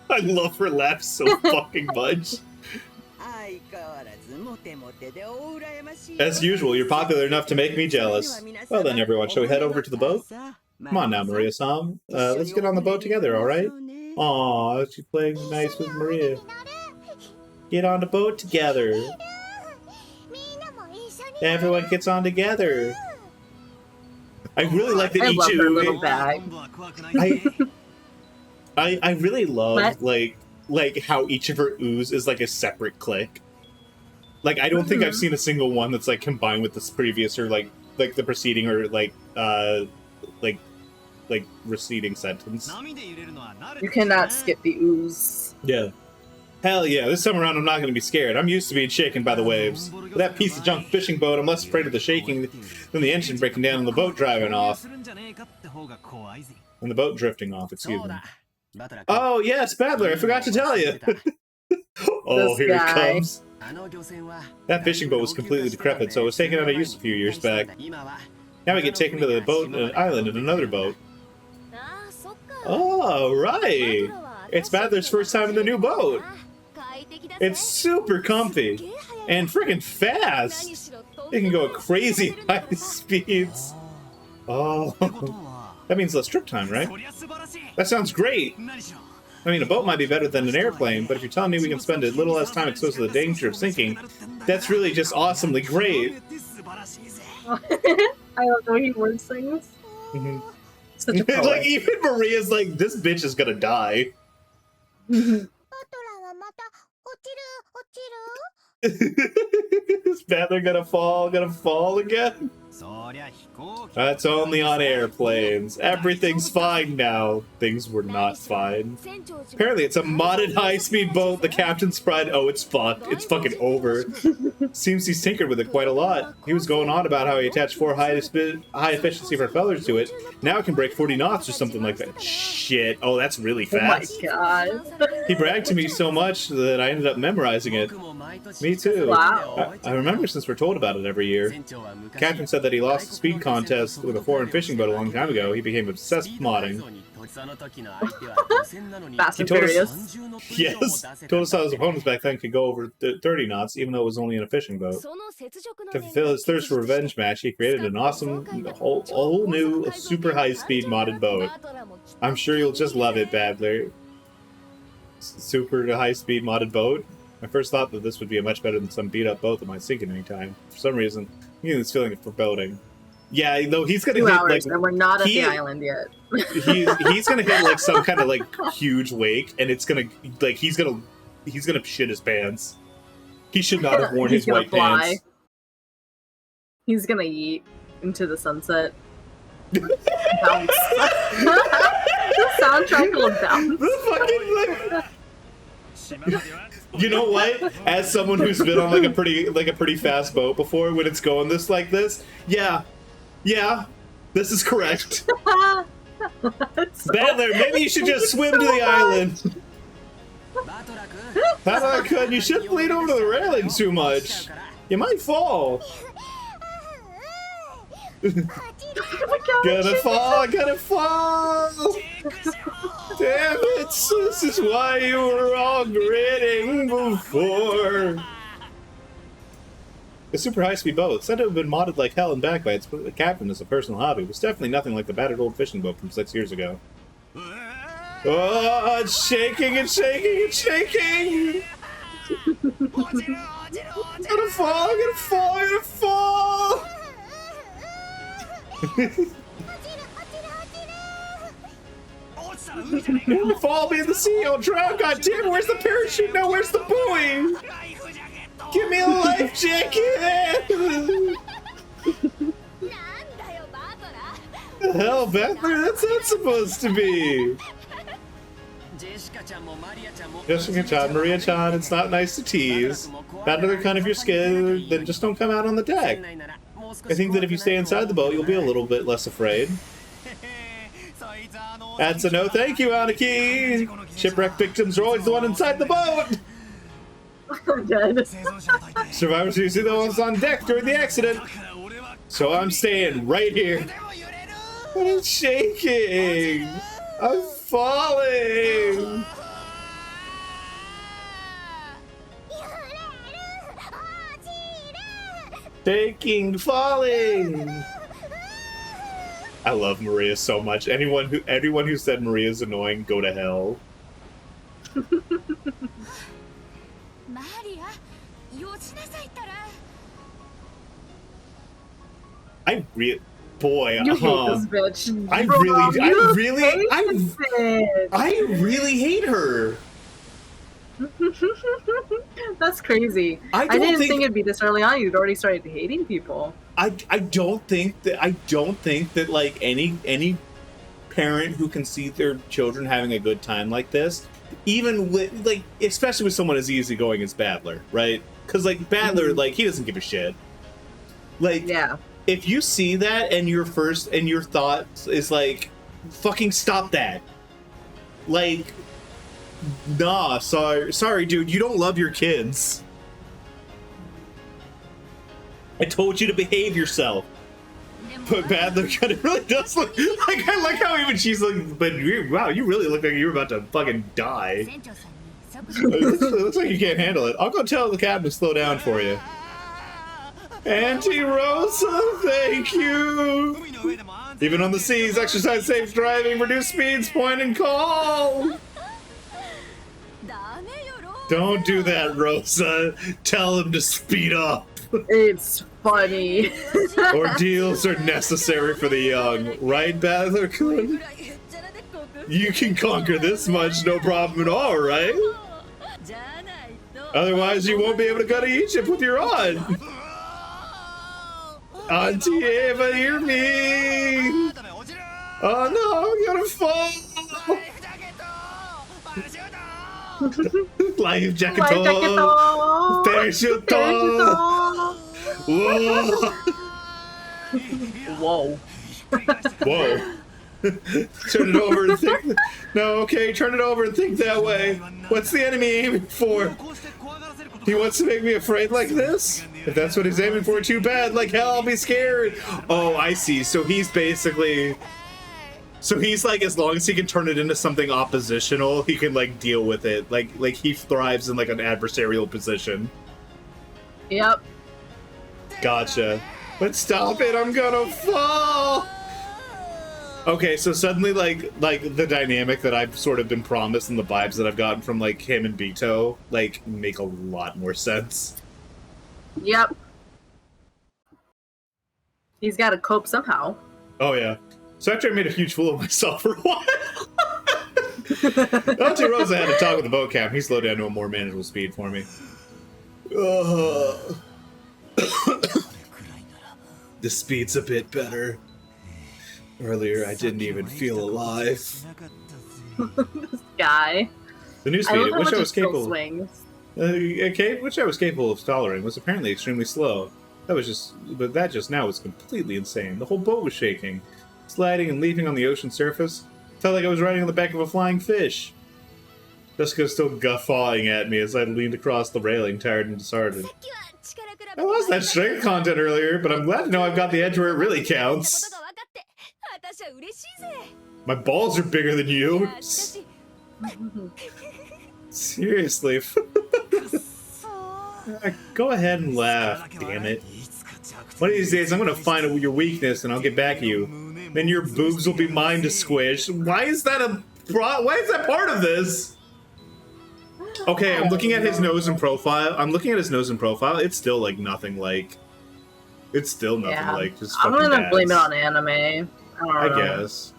I love her laugh so fucking much. As usual, you're popular enough to make me jealous. Well then, everyone, shall we head over to the boat? Come on now, Maria-san. Let's get on the boat together, alright? Aw, she's playing nice with Maria. Get on the boat together. Everyone gets on together. I really like that Ichigo. Little bag. I really love like like how each of her ooze is like a separate click. Like I don't think I've seen a single one that's like combined with this previous or like the preceding or like receding sentence. You cannot skip the ooze. Yeah. Hell yeah, this time around I'm not going to be scared. I'm used to being shaken by the waves. With that piece of junk fishing boat, I'm less afraid of the shaking than the engine breaking down and the boat driving off. And the boat drifting off, excuse me. Oh, yes, Badler, I forgot to tell you. Oh, This here guy. it comes. That fishing boat was completely decrepit, so it was taken out of use a few years back. Now we get taken to the boat island in another boat. Oh, right. It's Badler's first time in the new boat. It's super comfy and freaking fast. It can go at crazy high speeds. Oh, that means less trip time, right? That sounds great. I mean, a boat might be better than an airplane, but if you're telling me we can spend a little less time exposed to the danger of sinking, that's really just awesomely great. I love the way he words things. Such a poet. Like, even Maria's like, this bitch is gonna die. Is Badler gonna fall again? That's only on airplanes. Everything's fine now. Things were not fine. Apparently it's a modded high-speed boat. The captain's pride. Oh, it's fucked. It's fucking over. Seems he's tinkered with it quite a lot. He was going on about how he attached 4 high-efficiency propellers to it. Now it can break 40 knots or something like that. Shit. Oh, that's really fast. Oh my god. He bragged to me so much that I ended up memorizing it. Me too. Wow. I remember since we're told about it every year. Captain said that he lost a speed contest with a foreign fishing boat a long time ago. He became obsessed with modding. Fast He and told us, Furious. yes, told us how his opponents back then could go over 30 knots, even though it was only in a fishing boat. To fulfill his thirst for revenge match, he created an awesome, whole new, super high-speed modded boat. I'm sure you'll just love it, Badler. Super high-speed modded boat. I first thought that this would be much better than some beat-up boat that might sink at any time. For some reason, I'm getting this feeling of foreboding. Yeah, though he's gonna 2 hit hours, like and we're not at the island yet. he's gonna hit like some kind of like huge wake, and it's gonna like he's gonna shit his pants. He should not have worn his white pants. He's gonna yeet into the sunset. Bounce. The soundtrack will bounce. The fucking like. You know what? As someone who's been on like a pretty fast boat before, when it's going this, yeah, this is correct. Badler, maybe you should just swim to the island. Badler, you shouldn't lean over the railing too much. You might fall. Gonna fall. Damn it, this is why you were all grinning before. The super high-speed boat, said to have been modded like hell and backed by its captain as a personal hobby, was definitely nothing like the battered old fishing boat from 6 years ago. Oh, it's shaking and shaking and shaking! I'm gonna fall, I'm gonna fall! Fall me in the sea, I'll drown, goddammit, where's the parachute? No, where's the buoy? Give me a life jacket! The hell, Badler, that's not supposed to be! Jessica-chan, Maria-chan, it's not nice to tease. Badler, kind of your scared, then just don't come out on the deck. I think that if you stay inside the boat, you'll be a little bit less afraid. That's a no thank you, Aniki! Shipwreck victims are always the one inside the boat! I'm dead. Survivors are usually the ones on deck during the accident. So I'm staying right here. But it's shaking! I'm falling! Shaking, falling! I love Maria so much. Anyone who said Maria's annoying, go to hell. Boy, You hate this bitch. I really hate her. That's crazy. I I don't didn't think think it'd be this early on. You'd already started hating people. I don't think that like any parent who can see their children having a good time like this, even with like especially with someone as easygoing as Badler, right? Because like Badler, like he doesn't give a shit. Like Yeah. if you see that and your thought is like, fucking stop that. Like, nah, sorry, dude, you don't love your kids. I told you to behave yourself. But Badler kind of really does look like, I like how even she's like, but wow, you really look like you're about to fucking die. It looks like you can't handle it. I'll go tell the captain to slow down for you. Auntie Rosa, thank you. Even on the seas, exercise safe driving, reduce speeds, point and call. Don't do that, Rosa. Tell him to speed up. It's funny. Ordeals are necessary for the young, right, Badler-kun? You can conquer this much, no problem at all, right? Otherwise, you won't be able to go to Egypt with your aunt. Auntie Eva, hear me! Oh no, I'm gonna fall! Life jacket! Parachute! Whoa! Whoa. Whoa. Turn it over and think. No, okay, turn it over and think that way. What's the enemy aiming for? He wants to make me afraid like this? If that's what he's aiming for, too bad. Like hell, I'll be scared. Oh, I see. So he's basically... So he's like, as long as he can turn it into something oppositional, he can like deal with it. Like he thrives in like an adversarial position. Yep. Gotcha. But stop it, I'm gonna fall! Okay, so suddenly like the dynamic that I've sort of been promised and the vibes that I've gotten from like him and Bito, like, make a lot more sense. Yep. He's gotta cope somehow. Oh yeah. So after I made a huge fool of myself for a while, Auntie Rosa had to talk with the boat captain. He slowed down to a more manageable speed for me. The speed's a bit better. Earlier, I didn't even feel alive. This guy. The new speed, which I was capable, swings. which I was capable of tolerating, was apparently extremely slow. But that just now was completely insane. The whole boat was shaking, sliding and leaping on the ocean surface. Felt like I was riding on the back of a flying fish. Jessica's still guffawing at me as I leaned across the railing, tired and disheartened. I lost that strength content earlier, but I'm glad to know I've got the edge where it really counts. My balls are bigger than you. Seriously. Go ahead and laugh, damn it. One of these days, I'm gonna find your weakness and I'll get back at you. Then your boobs will be mine to squish. Why is that part of this? Okay, I'm looking at his nose and profile. It's still like nothing like. It's still nothing like just fucking I'm gonna dads. blame it on anime. I guess.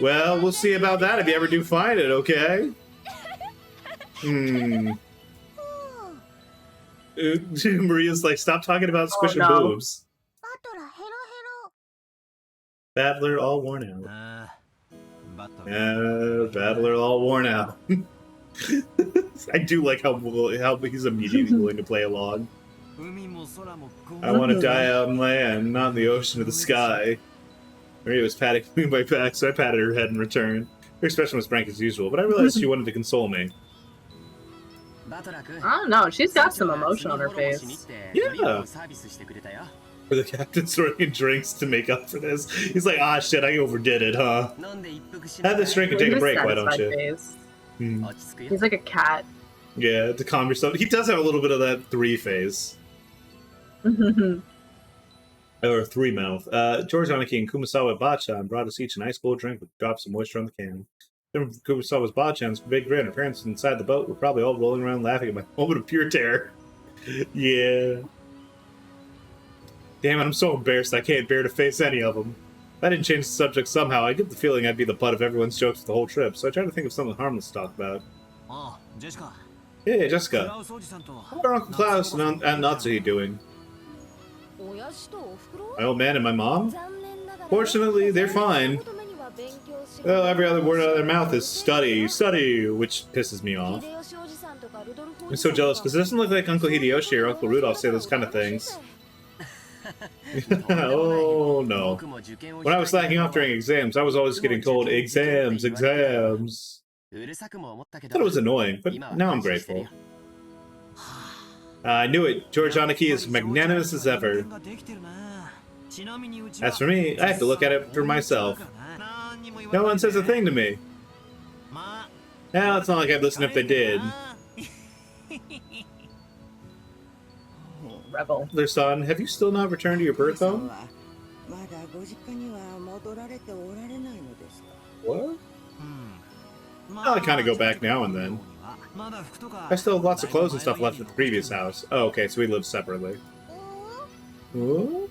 Well, we'll see about that if you ever do find it, okay? Maria's like, stop talking about squishing boobs. Badler all worn out. Badler all worn out. I do like how he's immediately willing to play along. I want to die out on land, not in the ocean or the sky. Maria was patting me my back, so I patted her head in return. Her expression was frank as usual, but I realized she wanted to console me. I don't know, she's got some emotion on her face. Yeah. For the captain's ordering drinks to make up for this. He's like, ah shit, I overdid it, huh? Have this drink and take a break, why don't you? He's like a cat. Yeah, to calm yourself. He does have a little bit of that 3 phase. Or 3 mouth. George Aniki and Kumasawa Bachan brought us each an ice cold drink with drops of moisture on the can. Then Kumasawa's Bachan's big grin. Her parents inside the boat were probably all rolling around laughing at my moment of pure terror. Yeah. Damn it, I'm so embarrassed I can't bear to face any of them. If I didn't change the subject somehow, I get the feeling I'd be the butt of everyone's jokes the whole trip, so I try to think of something harmless to talk about. Hey, Jessica. How are Uncle Klaus and Aunt Natsuhi doing? My old man and my mom? Fortunately, they're fine. Well, every other word out of their mouth is study, study, which pisses me off. I'm so jealous because it doesn't look like Uncle Hideyoshi or Uncle Rudolph say those kind of things. Oh no. When I was slacking off during exams, I was always getting told, exams, exams. I thought it was annoying, but now I'm grateful. I knew it. George Aniki is magnanimous as ever. As for me, I have to look at it for myself. No one says a thing to me. Well, it's not like I'd listen if they did. Rebel. Their son, have you still not returned to your birth home? What? Well, I kind of go back now and then. I still have lots of clothes and stuff left at the previous house. Oh, okay, so we live separately. Ooh?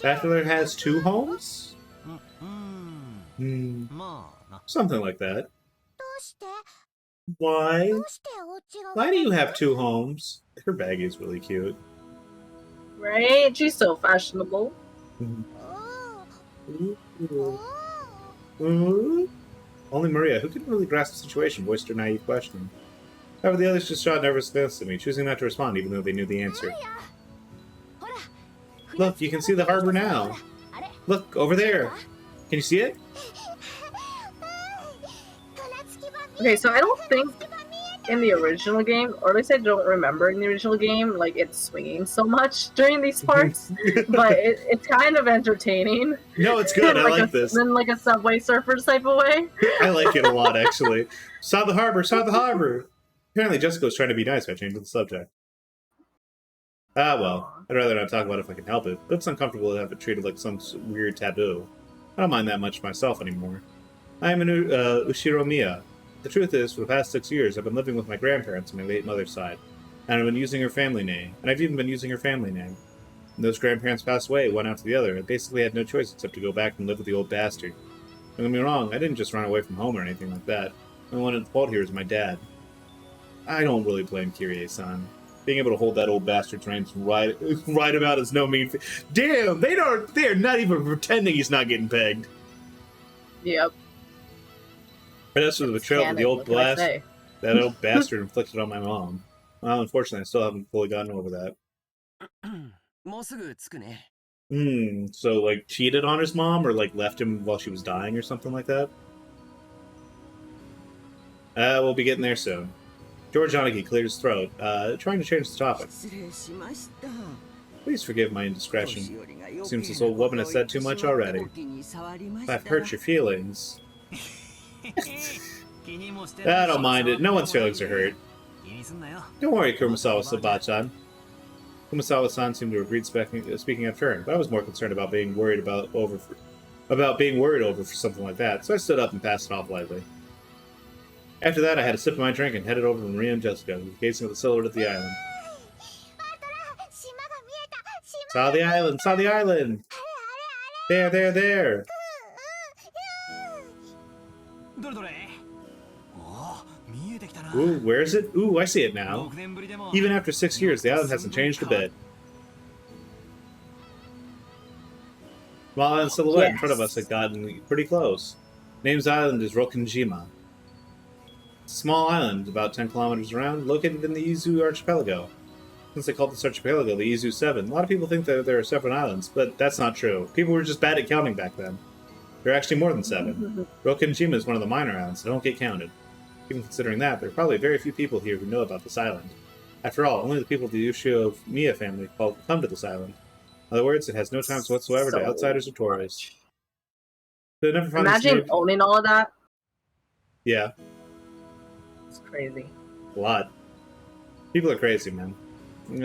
Bachelor has 2 homes? Something like that. Why? Why do you have 2 homes? Her baggie is really cute. Right? She's so fashionable. Only Maria, who couldn't really grasp the situation, voiced her naive question. However, the others just shot nervous glances at me, choosing not to respond even though they knew the answer. Look, you can see the harbor now. Look, over there. Can you see it? Okay, so I don't think in the original game, or at least I don't remember in the original game, like, it's swinging so much during these parts, but it's kind of entertaining. No, it's good. I like this. In like a Subway Surfers type of way. I like it a lot, actually. Saw the harbor, saw the harbor. Apparently Jessica was trying to be nice by changing the subject. Ah, well, I'd rather not talk about it if I can help it, but it's uncomfortable to have it treated like some weird taboo. I don't mind that much myself anymore. I am an Ushiro Miya. The truth is, for the past 6 years, I've been living with my grandparents on my late mother's side, and I've been using her family name, and I've even been using her family name. When those grandparents passed away, one after the other, I basically had no choice except to go back and live with the old bastard. Don't get me wrong, I didn't just run away from home or anything like that. The only one at fault here is my dad. I don't really blame Kirie-san. Being able to hold that old bastard's reins and ride him out is no mean feat. Damn, they're not even pretending he's not getting pegged. Yep. But as for the betrayal of the old blast, that old bastard inflicted on my mom. Well, unfortunately, I still haven't fully gotten over that. So, like, cheated on his mom, or, like, left him while she was dying or something like that? We'll be getting there soon. George Aniki cleared his throat, trying to change the topic. Please forgive my indiscretion. Seems this old woman has said too much already. If I've hurt your feelings... I don't mind it. No one's feelings are hurt. Don't worry, Kurosawa-san. Kurosawa-san seemed to agree speaking in turn, but I was more concerned about being worried over for something like that, so I stood up and passed it off lightly. After that, I had a sip of my drink and headed over to Maria and Jessica, gazing at the silhouette of the island. Saw the island! Saw the island! There, there, there! Ooh, where is it? Ooh, I see it now. Even after 6 years, the island hasn't changed a bit. Small island silhouette in front of us had gotten pretty close. Name's island is Rokenjima. It's a small island, about 10 kilometers around, located in the Izu archipelago. Since they called this archipelago the Izu 7, a lot of people think that there are 7 islands, but that's not true. People were just bad at counting back then. There are actually more than 7. Rokenjima is one of the minor islands that don't get counted. Even considering that, there are probably very few people here who know about this island. After all, only the people of the Ushio Miya family come to this island. In other words, it has no ties whatsoever to outsiders or tourists. Imagine owning all of that. Yeah. It's crazy. A lot. People are crazy, man.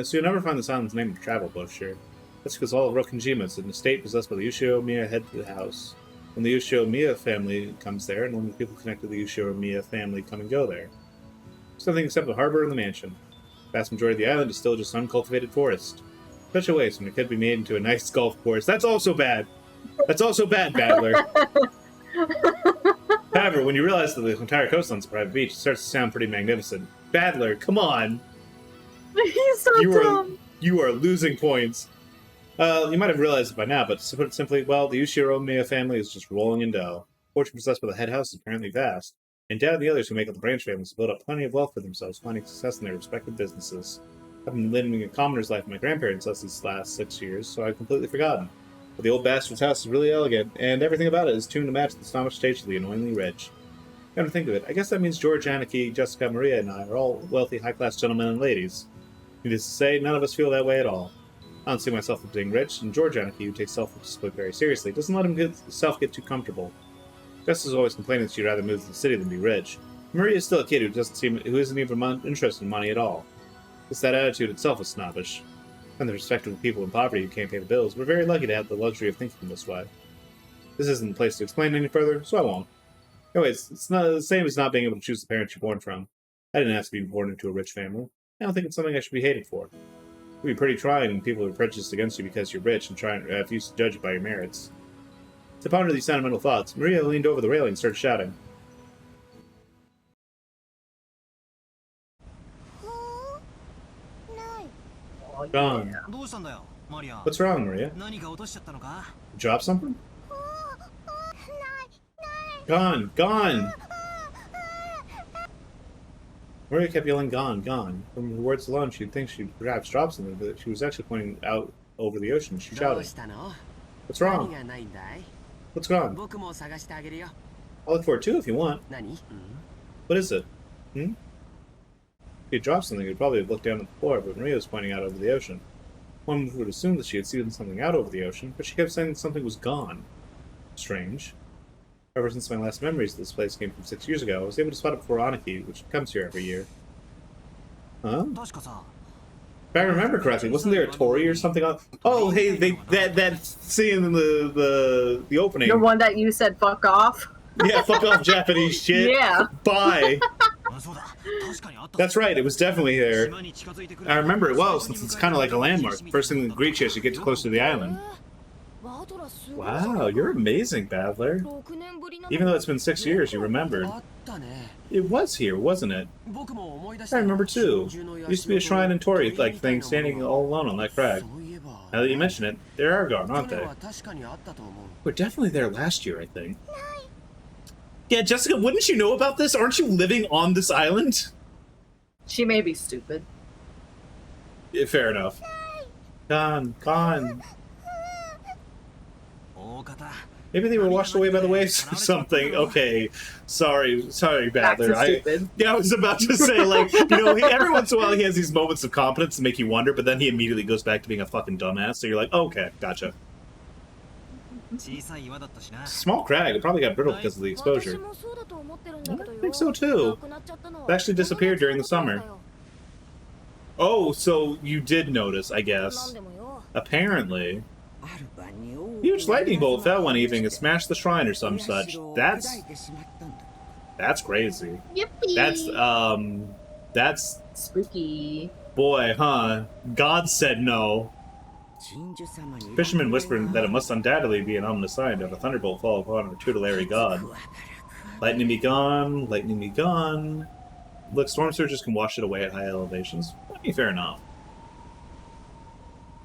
So you'll never find this island's name in the travel book, sure. That's because all of Rokenjima is an estate possessed by the Ushio Miya head to the house. When the Ushio Miya family comes there, and only the people connected to the Ushio Miya family come and go there. There's nothing except the harbor and the mansion. The vast majority of the island is still just uncultivated forest. Such a waste when it could be made into a nice golf course. That's also bad! That's also bad, Battler. However, when you realize that the entire coastline's a private beach, it starts to sound pretty magnificent. Battler, come on! He's so dumb. You are losing points. You might have realized it by now, but to put it simply, well, the Ushiro Miya family is just rolling in dough. Fortune possessed by the head house is apparently vast, and Dad and the others who make up the branch families have built up plenty of wealth for themselves, finding success in their respective businesses. I've been living a commoner's life with my grandparents these last 6 years, so I've completely forgotten. But the old bastard's house is really elegant, and everything about it is tuned to match the snobbish taste of the annoyingly rich. Come to think of it, I guess that means George, Anarchy, Jessica, Maria, and I are all wealthy, high-class gentlemen and ladies. Needless to say, none of us feel that way at all. I don't see myself as being rich, and George Anarchy, who takes self-discipline very seriously, doesn't let himself get too comfortable. Jess is always complaining that she'd rather move to the city than be rich. Maria is still a kid who isn't even interested in money at all. It's that attitude itself is snobbish. And the respectable people in poverty who can't pay the bills, we're very lucky to have the luxury of thinking this way. This isn't the place to explain any further, so I won't. Anyways, it's not the same as not being able to choose the parents you're born from. I didn't ask to be born into a rich family. I don't think it's something I should be hated for. It would be pretty trying when people are prejudiced against you because you're rich and refuse to judge you by your merits. To ponder these sentimental thoughts, Maria leaned over the railing and started shouting. Gone. What's wrong, Maria? You dropped something? Gone! Gone! Maria kept yelling, gone, gone. From the words alone, she'd think she'd perhaps dropped something, but she was actually pointing out over the ocean. She shouted. What's wrong? What's gone? I'll look for it too if you want. What is it? If he dropped something, he'd probably have looked down at the floor, but Maria was pointing out over the ocean. One would assume that she had seen something out over the ocean, but she kept saying that something was gone. Strange. Ever since my last memories of this place came from 6 years ago, I was able to spot it before Aniki, which comes here every year. Huh? If I remember correctly, wasn't there a Tori or something on? Oh, hey, that scene in the opening. The one that you said fuck off? Yeah, fuck off Japanese shit. Yeah. Bye. That's right, it was definitely there. I remember it well, since it's kind of like a landmark. First thing that greets you as you get too close to the island. Wow, you're amazing, Battler. Even though it's been 6 years, you remembered. It was here, wasn't it? I remember too. There used to be a shrine and Tori-like thing standing all alone on that crag. Now that you mention it, they are gone, aren't they? We're definitely there last year, I think. Yeah, Jessica, wouldn't you know about this? Aren't you living on this island? She may be stupid. Yeah, fair enough. Gone, gone. Maybe they were washed away by the waves or something. Okay, sorry, Battler. I was about to say, like, you know, every once in a while he has these moments of competence that make you wonder, but then he immediately goes back to being a fucking dumbass. So you're like, oh, okay, gotcha. Small crag. It probably got brittle because of the exposure. I think so too. It actually disappeared during the summer. Oh, so you did notice, I guess. Apparently. Huge lightning bolt fell one evening and smashed the shrine or some such. That's crazy. Yippee. That's spooky. Boy, huh? God said no. Fishermen whispered that it must undoubtedly be an ominous sign to have a thunderbolt fall upon a tutelary god. Lightning be gone, lightning be gone. Look, storm surges can wash it away at high elevations. Fair enough.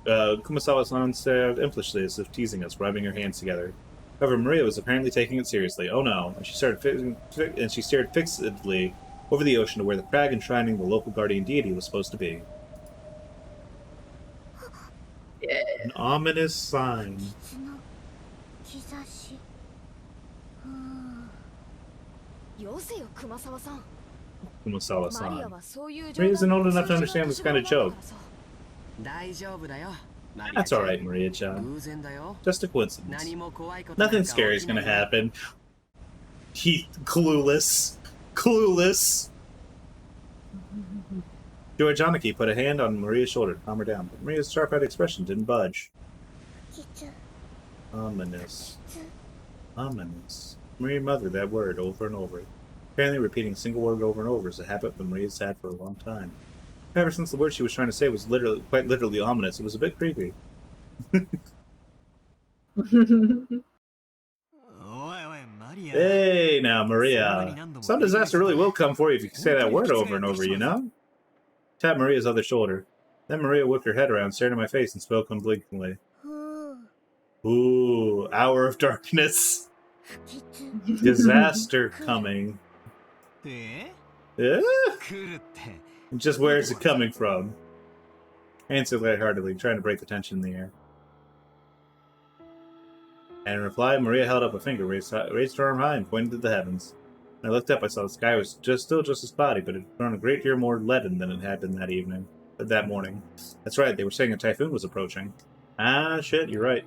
Kumasawa-san stared impishly as if teasing us, rubbing her hands together. However, Maria was apparently taking it seriously. Oh no! And she stared fixedly over the ocean to where the crag enshrining the local guardian deity was supposed to be. Yeah. An ominous sign. Kumasawa-san. Maria isn't old enough to understand this kind of joke. That's alright, Maria-chan. Just a coincidence. Nothing scary is gonna happen. He clueless. Clueless. George Aniki put a hand on Maria's shoulder to calm her down, but Maria's sharp-eyed expression didn't budge. Ominous. Ominous. Maria muttered that word over and over. Apparently repeating a single word over and over is a habit that Maria's had for a long time. Ever since the word she was trying to say was quite literally ominous, it was a bit creepy. Hey, now, Maria. Some disaster really will come for you if you say that word over and over, you know? Tapped Maria's other shoulder. Then Maria whipped her head around, stared in my face, and spoke unblinkingly. Ooh, hour of darkness. Disaster coming. Yeah? Just where is it coming from? I answered lightheartedly, trying to break the tension in the air. And in reply, Maria held up a finger, raised her arm high, and pointed to the heavens. When I looked up, I saw the sky was still just as cloudy, but it had grown a great deal more leaden than it had been that morning. That's right, they were saying a typhoon was approaching. Ah, shit, you're right.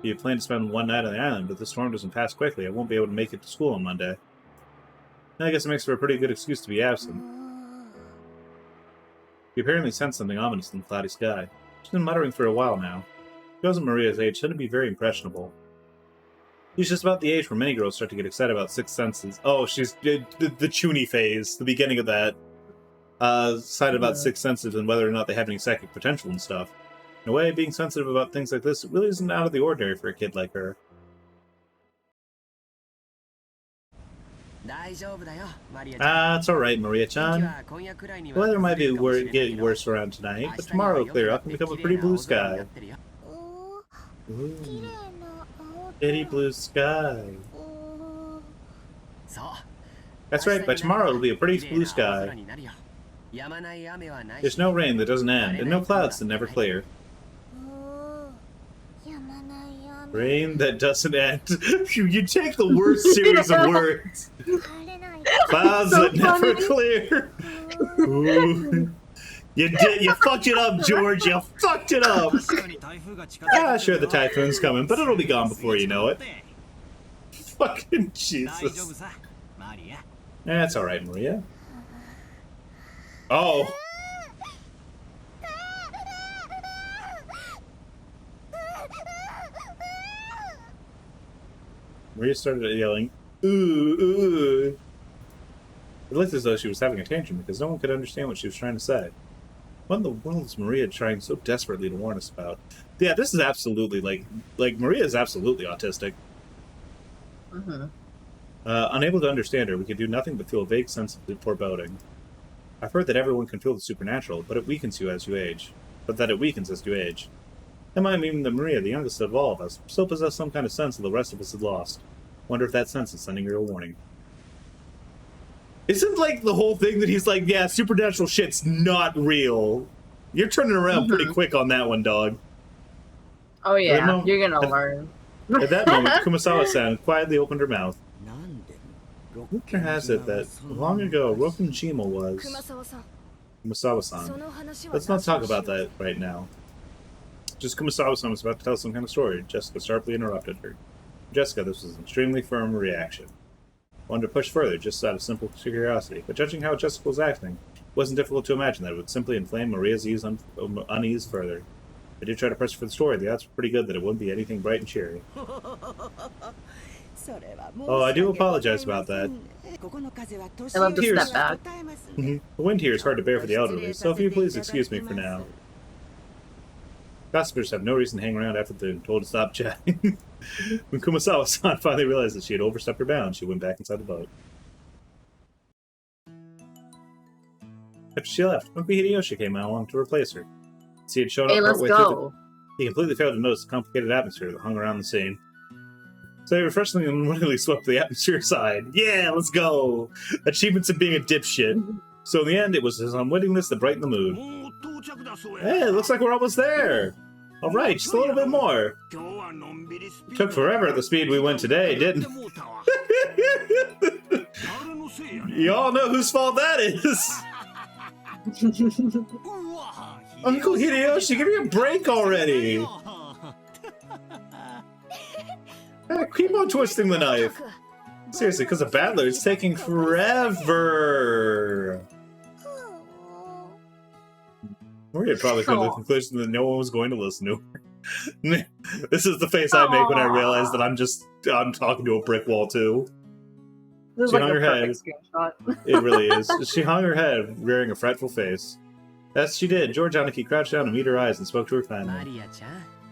We had planned to spend one night on the island, but the storm doesn't pass quickly. I won't be able to make it to school on Monday. I guess it makes for a pretty good excuse to be absent. We apparently sensed something ominous in the cloudy sky. She's been muttering for a while now. If she wasn't Maria's age, shouldn't be very impressionable. She's just about the age where many girls start to get excited about sixth senses. Oh, she's the Chuny phase, the beginning of that. Excited about sixth senses and whether or not they have any psychic potential and stuff. In a way, being sensitive about things like this really isn't out of the ordinary for a kid like her. It's alright, Maria-chan. The weather might be getting worse around tonight, but tomorrow will clear up and become a pretty blue sky. Ooh. Pretty blue sky. That's right, by tomorrow it'll be a pretty blue sky. There's no rain that doesn't end, and no clouds that never clear. Rain that doesn't end. You take the worst series of words. Clouds that never clear. Ooh. You fucked it up, George. You fucked it up. Yeah, sure, the typhoon's coming, but it'll be gone before you know it. Fucking Jesus. That's alright, Maria. Oh. Maria started yelling, ooh, ooh. It looked as though she was having a tantrum because no one could understand what she was trying to say. What in the world is Maria trying so desperately to warn us about? Yeah, this is absolutely, like Maria is absolutely autistic. Unable to understand her, we could do nothing but feel a vague sense of foreboding. I've heard that everyone can feel the supernatural, but it weakens you as you age. That might mean that Maria, the youngest of all of us, still possessed some kind of sense that the rest of us had lost. Wonder if that sense is sending her a warning. Isn't, like, the whole thing that he's like, yeah, supernatural shit's not real. You're turning around pretty quick on that one, dog. Oh yeah, you're gonna learn. At that moment, Kumasawa-san quietly opened her mouth. Rumor has it that long ago, Rokunjima was... Kumasawa-san. Let's not talk about that right now. Just Kumasawa-san was about to tell some kind of story. Jessica sharply interrupted her. Jessica, this was an extremely firm reaction. Wanted to push further, just out of simple curiosity, but judging how Jessica was acting, it wasn't difficult to imagine that it would simply inflame Maria's unease further. I did try to press her for the story. The odds were pretty good that it wouldn't be anything bright and cheery. Oh, I do apologize about that. I love to step back. The wind here is hard to bear for the elderly, so if you please excuse me for now. Gossipers have no reason to hang around after they're told to stop chatting. When Kumasawa-san finally realized that she had overstepped her bounds, she went back inside the boat. After she left, Uncle Hideyoshi came along to replace her. He had shown up partway through he completely failed to notice the complicated atmosphere that hung around the scene. So he refreshingly and unwittingly swept the atmosphere aside. Yeah, let's go! Achievements of being a dipshit. So in the end, it was his unwittingness that brightened the mood. Hey, it looks like we're almost there! Alright, just a little bit more. Took forever at the speed we went today, didn't it? You all know whose fault that is! Uncle Hideyoshi, give me a break already! Keep on twisting the knife. Seriously, because of Battler, it's taking forever. Maria probably come to the conclusion that no one was going to listen to her. This is the face I make when I realize that I'm talking to a brick wall too. This she is hung like her head. It really is. She hung her head, rearing a fretful face. As she did, George Aniki crouched down to meet her eyes and spoke to her kindly.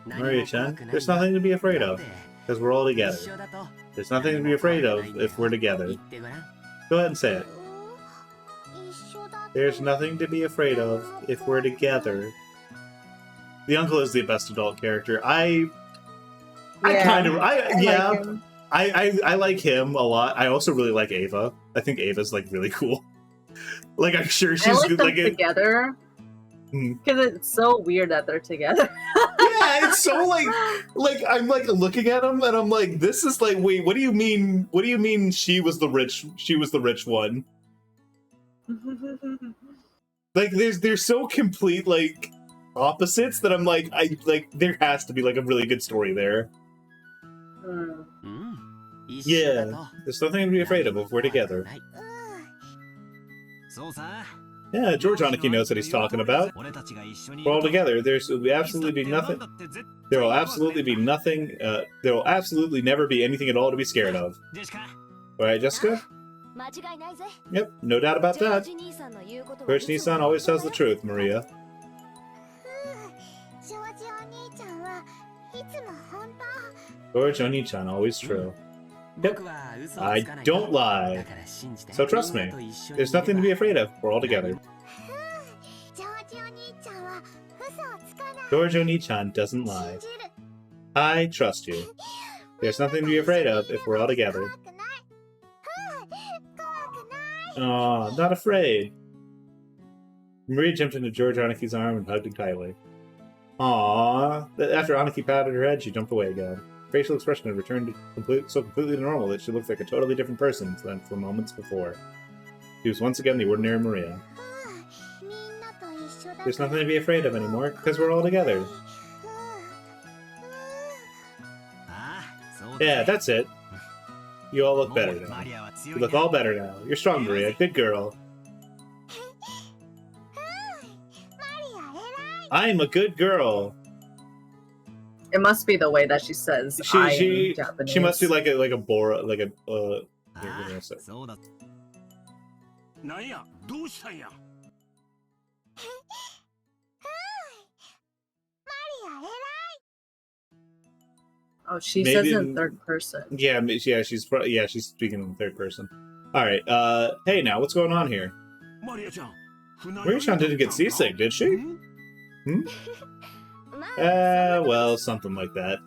Maria-chan, there's nothing to be afraid of, because we're all together. There's nothing to be afraid of if we're together. Go ahead and say it. There's nothing to be afraid of if we're together. The uncle is the best adult character. I like him a lot. I also really like Ava. I think Ava's like really cool. Like I'm sure she's I like them together because it's so weird that they're together. Yeah, it's so like I'm like looking at them and I'm like, this is like, wait, what do you mean? What do you mean she was the rich one? Like they're so complete like opposites that I'm like there has to be like a really good story there. Yeah, there's nothing to be afraid of if we're together. Yeah, George Aniki knows what he's talking about. We're all together. There will absolutely be nothing. There will absolutely be nothing. There will absolutely never be anything at all to be scared of. All right, Jessica? Yep, no doubt about that. George Nissan always tells the truth, Maria. George Oni-chan, always true. Yep, I don't lie. So trust me, there's nothing to be afraid of. We're all together. George Oni-chan doesn't lie. I trust you. There's nothing to be afraid of if we're all together. Aw, not afraid. Maria jumped into George Aniki's arm and hugged him tightly. Aww. After Aniki patted her head, she jumped away again. Facial expression had returned so completely to normal that she looked like a totally different person than for moments before. She was once again the ordinary Maria. There's nothing to be afraid of anymore, because we're all together. Yeah, that's it. You all look better now. You look all better now. You're strong, Maria. Good girl. I'm a good girl. It must be the way that she says in Japanese. She must be like a Bora, like a Oh, she says in third person. Yeah, she's speaking in third person. All right. Hey, now what's going on here? Maria-chan didn't get seasick, did she? Well, something like that.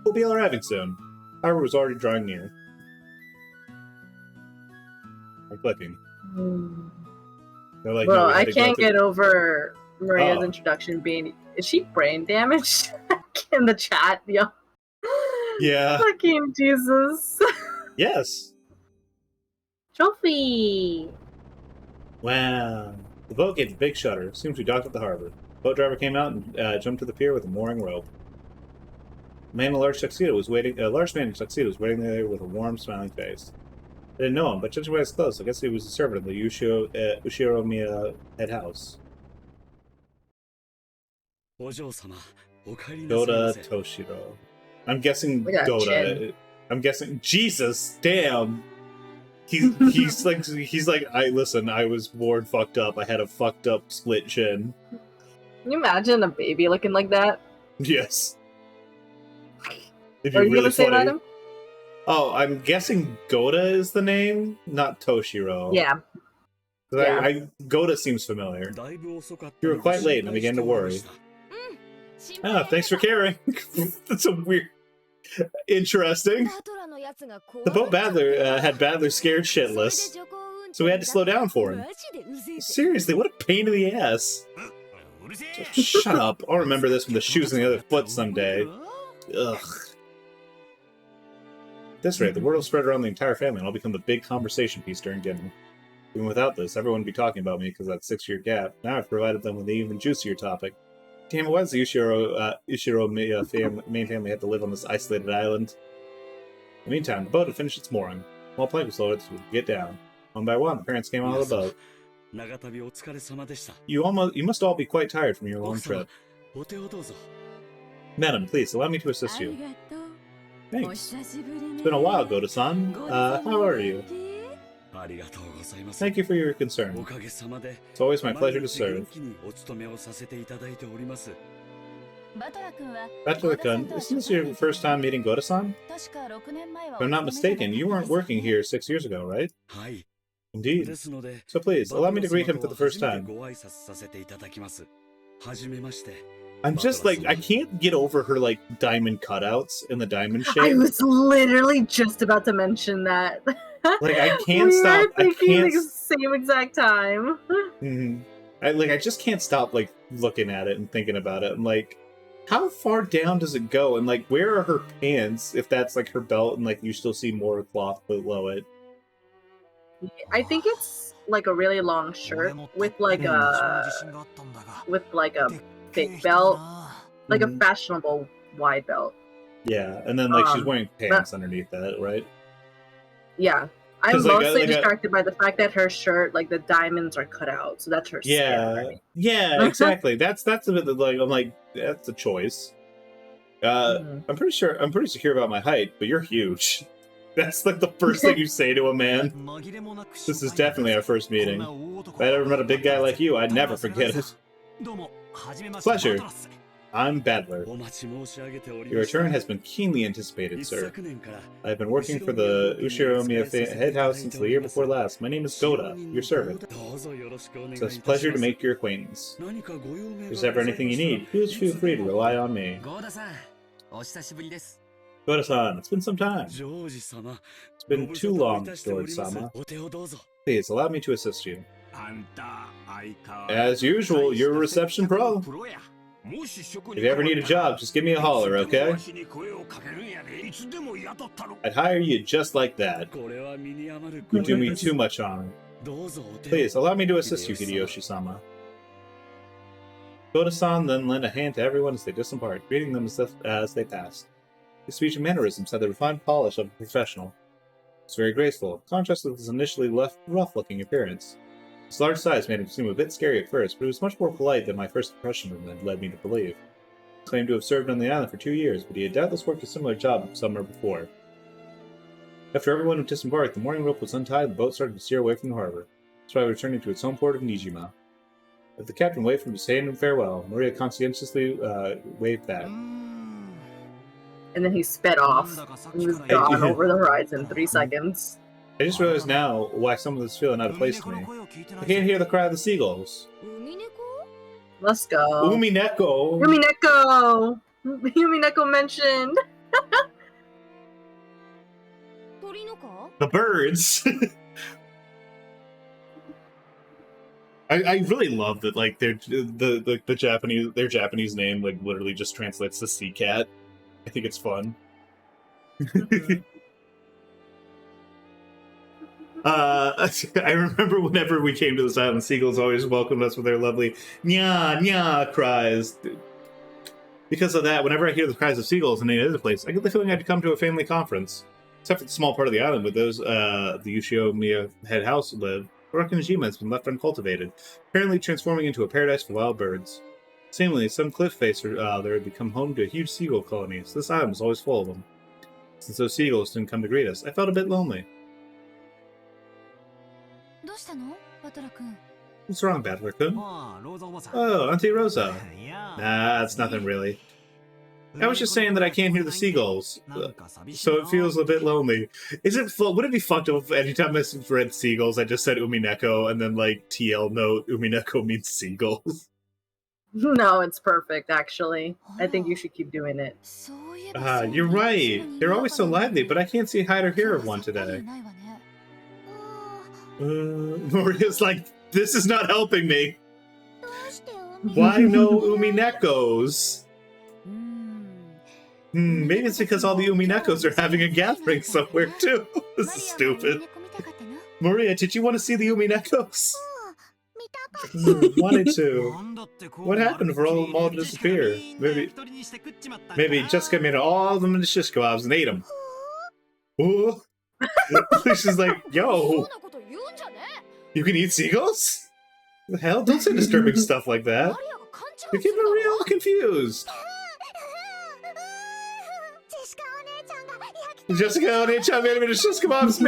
We'll be arriving soon. Harbor was already drawing near. I'm clicking. Like, bro, I can't get over Maria's introduction being... Is she brain damaged? In the chat, yo. Yeah. Fucking Jesus. Yes. Trophy. Wow. The boat gave a big shudder. Seems we docked at the harbor. The boat driver came out and jumped to the pier with a mooring rope. A man in a large tuxedo was waiting. A large man in a tuxedo was waiting there with a warm, smiling face. I didn't know him, but judging by his clothes, I guess he was a servant of the Ushiro Miya head house. Goda Toshiro. I'm guessing Goda. I'm guessing Jesus. Damn. He's like I was born fucked up. I had a fucked up split chin. Can you imagine a baby looking like that? Yes. Are you really gonna say that him? Oh, I'm guessing Goda is the name, not Toshiro. Yeah. Goda seems familiar. You were quite late and I began to worry. Ah, thanks for caring. That's a weird... Interesting. The boat had Badler scared shitless, so we had to slow down for him. Seriously, what a pain in the ass. Shut up. I'll remember this when the shoe's on the other foot someday. Ugh. At this rate, the word will spread around the entire family and I'll become the big conversation piece during dinner. Even without this, everyone would be talking about me because of that 6-year gap. Now I've provided them with an even juicier topic. Damn, it was the Ushiro main family had to live on this isolated island. In the meantime, the boat had finished its mooring. While plank was loaded, so we could get down. One by one, the parents came out of the boat. You must all be quite tired from your long trip. Madam, please, allow me to assist you. Thanks. It's been a while, Goda-san. How are you? Thank you for your concern. It's always my pleasure to serve. Bachelor-kun, isn't this your first time meeting Goda-san? If I'm not mistaken, you weren't working here 6 years ago, right? Indeed. So please, allow me to greet him for the first time. I'm just like, I can't get over her like diamond cutouts in the diamond shape. I was literally just about to mention that. Like, I can't stop. I can't. The same exact time. I just can't stop like looking at it and thinking about it. I'm like, how far down does it go? And like, where are her pants? If that's like her belt, and like you still see more cloth below it. I think it's like a really long shirt with like a big belt, like a fashionable wide belt. Yeah, and then like she's wearing pants underneath that, right? Yeah, I'm mostly distracted by the fact that her shirt, like the diamonds are cut out, so that's her. Yeah, yeah, exactly. That's a bit like I'm like that's a choice. I'm pretty secure about my height, but you're huge. That's like the first thing you say to a man. This is definitely our first meeting. If I'd ever met a big guy like you, I'd never forget it. Pleasure. I'm Badler. Your return has been keenly anticipated, sir. I've been working for the Ushiromiya head house since the year before last. My name is Goda, your servant. It's a pleasure to make your acquaintance. If there's ever anything you need, please feel free to rely on me. Goda-san, it's been some time. It's been too long, George-sama. Please, allow me to assist you. As usual, you're a reception pro. If you ever need a job, just give me a holler, okay? I'd hire you just like that. You do me too much honor. Please, allow me to assist you, Hideyoshi-sama. Goda-san then lent a hand to everyone as they disembarked, greeting them as they passed. His speech and mannerisms had the refined polish of a professional. It's very graceful, contrasted with his initially rough-looking appearance. His large size made him seem a bit scary at first, but he was much more polite than my first impression of him had led me to believe. He claimed to have served on the island for 2 years, but he had doubtless worked a similar job summer before. After everyone had disembarked, the mooring rope was untied and the boat started to steer away from the harbor. That's why returning to its home port of Nijima. As the captain waved from his hand in farewell, Maria conscientiously waved back. And then he sped off. He was gone over the horizon in 3 seconds. I just realized now why some of this is feeling out of place to me. I can't hear the cry of the seagulls. Let's go. UMINEKO! UMINEKO! UMINEKO mentioned! The birds! I really love that like their Japanese name like literally just translates to sea cat. I think it's fun. I remember whenever we came to this island, seagulls always welcomed us with their lovely nya nya cries. Because of that, whenever I hear the cries of seagulls in any other place, I get the feeling I'd come to a family conference. Except for the small part of the island where those the Ushiromiya head house live, Orokinojima has been left uncultivated, apparently transforming into a paradise for wild birds. Seemingly, some cliff face there had become home to a huge seagull colony, so this island was always full of them. Since those seagulls didn't come to greet us, I felt a bit lonely. What's wrong, Badler-kun? Oh, Auntie Rosa. Nah, it's nothing really. I was just saying that I can't hear the seagulls, so it feels a bit lonely. Would it be fucked up if anytime I read seagulls, I just said UMINEKO, and then, like, TL note, UMINEKO means seagulls? No, it's perfect, actually. I think you should keep doing it. You're right. They're always so lively, but I can't see hide or hear of one today. Maria's like, this is not helping me. Why no UMINEKOs? Maybe it's because all the UMINEKOs are having a gathering somewhere, too. This is stupid. Maria, did you want to see the UMINEKOs? Wanted to. What happened for all of them all to disappear? Maybe Jessica made all of them into shish kebabs and ate them. Ooh. She's like, yo, you can eat seagulls? What the hell? Don't say disturbing stuff like that. You're getting real confused. Jessica Onechan made him into shish kebabs,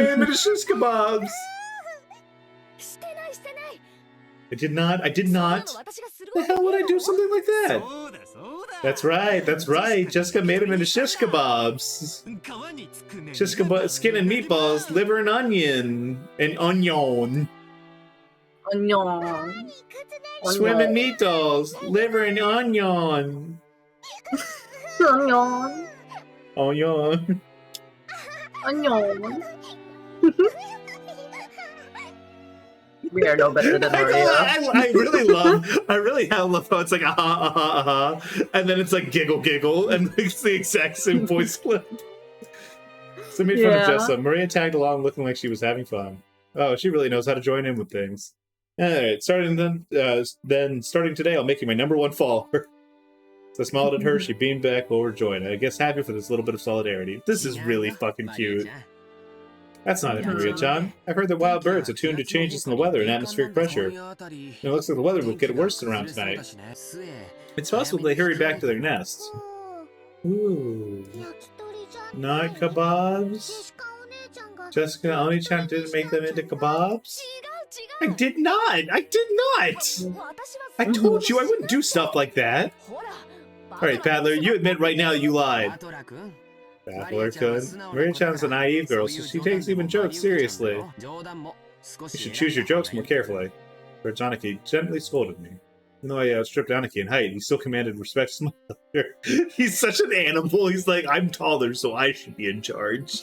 I did not. The hell would I do something like that? That's right, that's right. Jessica made him into shish kebabs. Shish kebab, skin and meatballs, liver and onion. And onion. Onion. Swimming meatballs, liver and onion. Onion. Onion. Onion. We are no better than Maria. I really love how it's like aha, and then it's like giggle, giggle, and it's the exact same voice clip. So made fun of Jessa. Maria tagged along looking like she was having fun. Oh, she really knows how to join in with things. Alright, starting today, I'll make you my #1 follower. So I smiled at her, she beamed back overjoyed. I guess happy for this little bit of solidarity. This is really fucking cute. That's not it, Maria-chan. I've heard that wild birds are tuned to changes in the weather and atmospheric pressure. And it looks like the weather will get worse around tonight. It's possible they hurry back to their nests. Ooh. Not kebabs? Jessica Oni-chan didn't make them into kebabs? I did not! I did not! I told you I wouldn't do stuff like that! Alright, Battler, you admit right now you lied. Battler could. Maria-chan's a naive girl, so she takes even jokes seriously. You should choose your jokes more carefully. Whereas Aniki gently scolded me. Even though I outstripped Aniki in height, he still commanded respect from my mother. He's such an animal, he's like, I'm taller, so I should be in charge.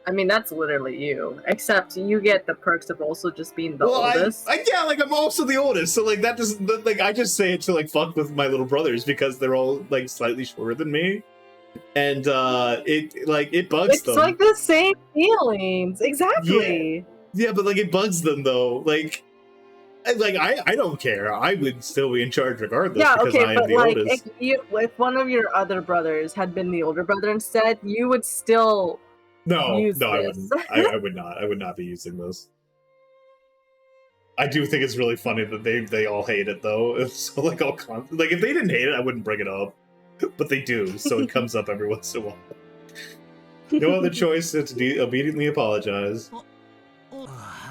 I mean, that's literally you. Except you get the perks of also just being the oldest. Yeah, like, I'm also the oldest, so, like, that doesn't, like, I just say it to, like, fuck with my little brothers because they're all, like, slightly shorter than me. And, it bugs them. It's, like, the same feelings. Exactly. Yeah, but, like, it bugs them, though. Like, I don't care. I would still be in charge regardless because I am the oldest. If one of your other brothers had been the older brother instead, you would still... No, I wouldn't. I would not. I would not be using this. I do think it's really funny that they all hate it though. So like like if they didn't hate it, I wouldn't bring it up. But they do, so it comes up every once in a while. No other choice than to obediently apologize.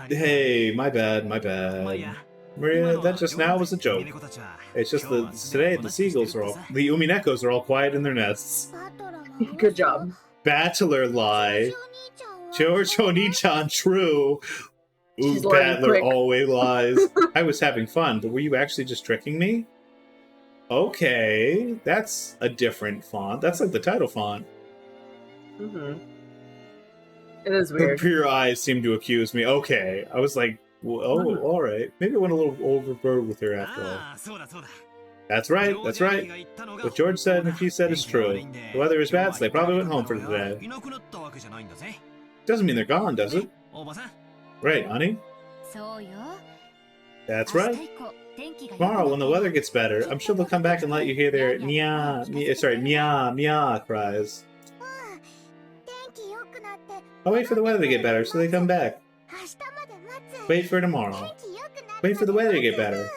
Hey, my bad, my bad. Maria, that just now was a joke. It's just that today the UMINEKOs are all quiet in their nests. Good job. Battler lie. George Oni-chan true. Ooh, Battler always lies. I was having fun, but were you actually just tricking me? Okay, that's a different font. That's like the title font. Mm-hmm. It is weird. Her pure eyes seem to accuse me. Okay, I was like, well, oh, all right. Maybe I went a little overboard with her after all. That's right, that's right. What George said and he said is true. The weather is bad, so they probably went home for today. Doesn't mean they're gone, does it? Right, honey? That's right. Tomorrow, when the weather gets better, I'm sure they'll come back and let you hear their meow cries. I'll wait for the weather to get better so they come back. Wait for tomorrow. Wait for the weather to get better.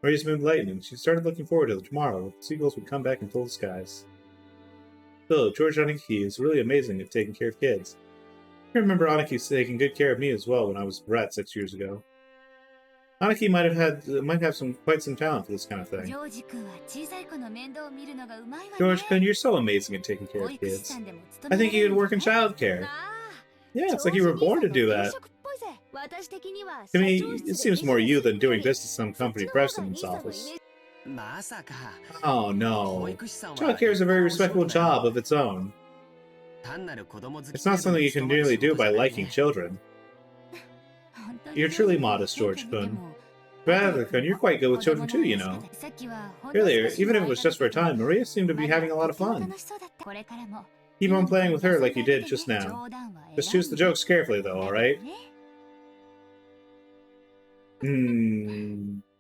Maria's moon lightning. She started looking forward to tomorrow. The seagulls would come back and fill the skies. Still, George Aniki is really amazing at taking care of kids. I remember Aniki taking good care of me as well when I was a brat 6 years ago. Aniki might have quite some talent for this kind of thing. George-kun, you're so amazing at taking care of kids. I think you could work in childcare. Yeah, it's like you were born to do that. To me, it seems more you than doing business in some company president's office. Oh no. Childcare is a very respectable job of its own. It's not something you can merely do by liking children. You're truly modest, George-kun. Battler-kun, you're quite good with children too, you know. Earlier, even if it was just for a time, Maria seemed to be having a lot of fun. Keep on playing with her like you did just now. Just choose the jokes carefully, though, alright?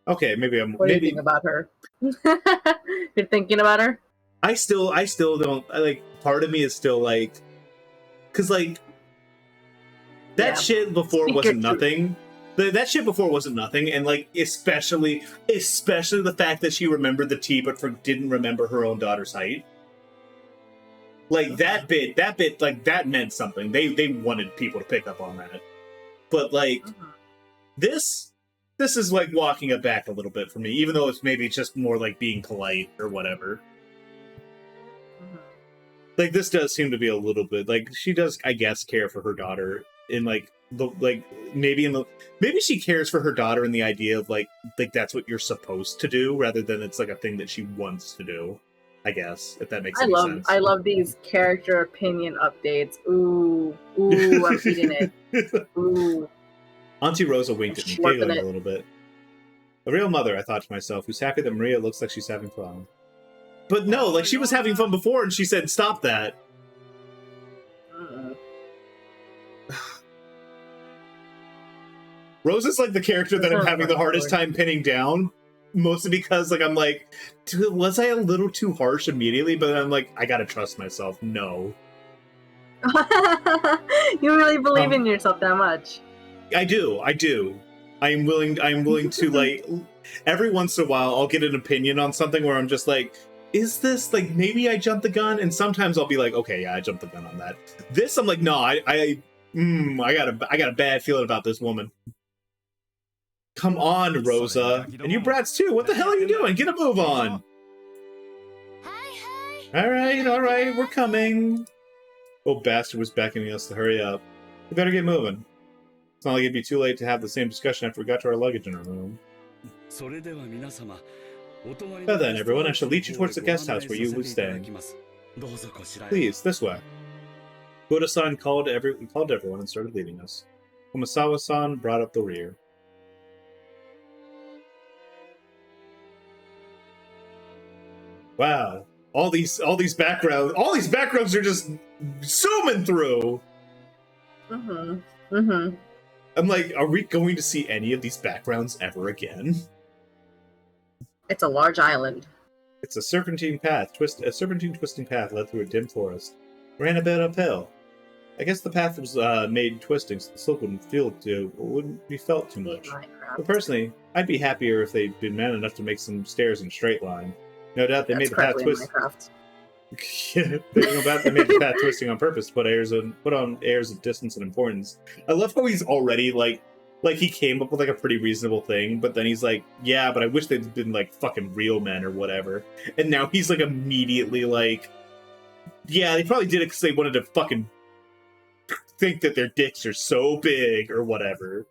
Okay, maybe I'm... What are you thinking about her? You're thinking about her? I still don't... part of me is still like... Because, like... That shit before wasn't nothing. That shit before wasn't nothing, and, like, especially the fact that she remembered the T but didn't remember her own daughter's height. Like, that bit, like, that meant something. They wanted people to pick up on that. But, like, this this is like walking it back a little bit for me, even though it's maybe just more like being polite or whatever. Like, this does seem to be a little bit like she does, I guess, care for her daughter in like the maybe she cares for her daughter in the idea of like that's what you're supposed to do rather than it's like a thing that she wants to do. I guess, if that makes any sense. I love these character opinion updates. Ooh, I'm eating it. Ooh. Auntie Rosa winked at me, giggling a little bit. A real mother, I thought to myself, who's happy that Maria looks like she's having fun. But no, like she was having fun before and she said, stop that. Rosa's like the character that I'm having the hardest time pinning down. Mostly because, like, I'm like, was I a little too harsh immediately? But I'm like, I gotta trust myself. No. You really believe in yourself that much? I do. I'm willing to, like, every once in a while, I'll get an opinion on something where I'm just like, is this, like, maybe I jumped the gun? And sometimes I'll be like, okay, yeah, I jumped the gun on that. This, I'm like, no, I got a bad feeling about this woman. Come on, Rosa. And you brats too. What the hell are you doing? Get a move on. All right, we're coming. Old bastard was beckoning us to hurry up. We better get moving. It's not like it'd be too late to have the same discussion after we got to our luggage in our room. Well then, everyone, I shall lead you towards the guest house where you will be staying. Please, this way. Buddha-san called everyone and started leading us. Kumasawa-san brought up the rear. Wow. All these backgrounds are just zooming through. I'm like, are we going to see any of these backgrounds ever again? It's a large island. It's a serpentine twisting path led through a dim forest. Ran a bit uphill. I guess the path was made twisting so the slope wouldn't be felt too much. But personally, I'd be happier if they'd been man enough to make some stairs in a straight line. No doubt they made the path twist. No doubt they made the path twisting on purpose to put on airs of distance and importance. I love how he's already like he came up with like a pretty reasonable thing, but then he's like, yeah, but I wish they'd been like fucking real men or whatever. And now he's like immediately like, yeah, they probably did it because they wanted to fucking think that their dicks are so big or whatever.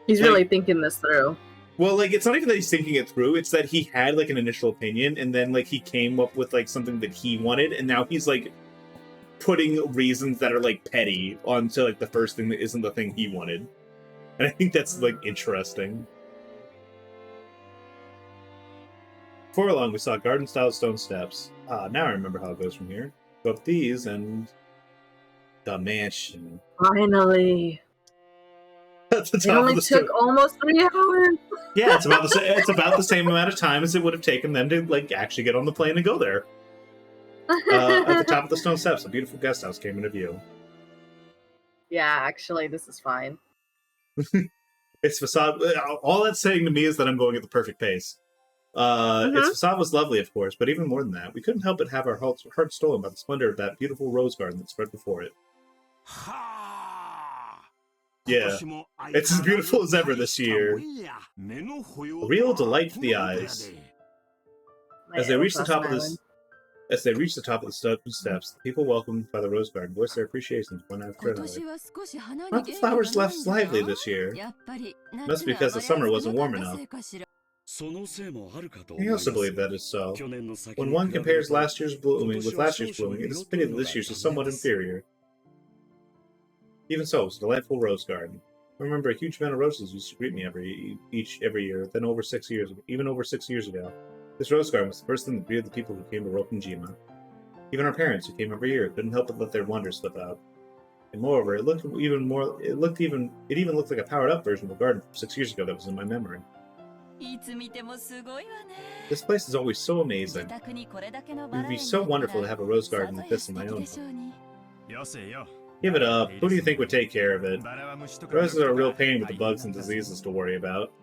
He's really thinking this through. Well, like, it's not even that he's thinking it through, it's that he had, like, an initial opinion, and then, like, he came up with, like, something that he wanted, and now he's, like, putting reasons that are, like, petty onto, like, the first thing that isn't the thing he wanted. And I think that's, like, interesting. Before long, we saw garden-style stone steps. Now I remember how it goes from here. Go up these, and... the mansion. Finally! It only took almost 3 hours. Yeah, it's about the same amount of time as it would have taken them to like actually get on the plane and go there. At the top of the stone steps, a beautiful guest house came into view. Yeah, actually, this is fine. Its facade. All that's saying to me is that I'm going at the perfect pace. Its facade was lovely, of course, but even more than that, we couldn't help but have our hearts stolen by the splendor of that beautiful rose garden that spread before it. Yeah, it's as beautiful as ever this year. A real delight to the eyes. As they reached the top of the steps, the people welcomed by the rose garden voiced their appreciation one after another. Aren't the flowers less lively this year? Must be because the summer wasn't warm enough. I also believe that is so. When one compares last year's blooming with last year's blooming, it is a pity that this year's is somewhat inferior. Even so, it was a delightful rose garden. I remember a huge amount of roses used to greet me every year. Then over 6 years ago, this rose garden was the first thing that greeted the people who came to Ropponjima. Even our parents, who came every year, couldn't help but let their wonder slip out. And moreover, it even looked like a powered-up version of the garden from 6 years ago that was in my memory. This place is always so amazing. It would be so wonderful to have a rose garden like this in my own home. Give it up. Who do you think would take care of it? Roses are a real pain with the bugs and diseases to worry about.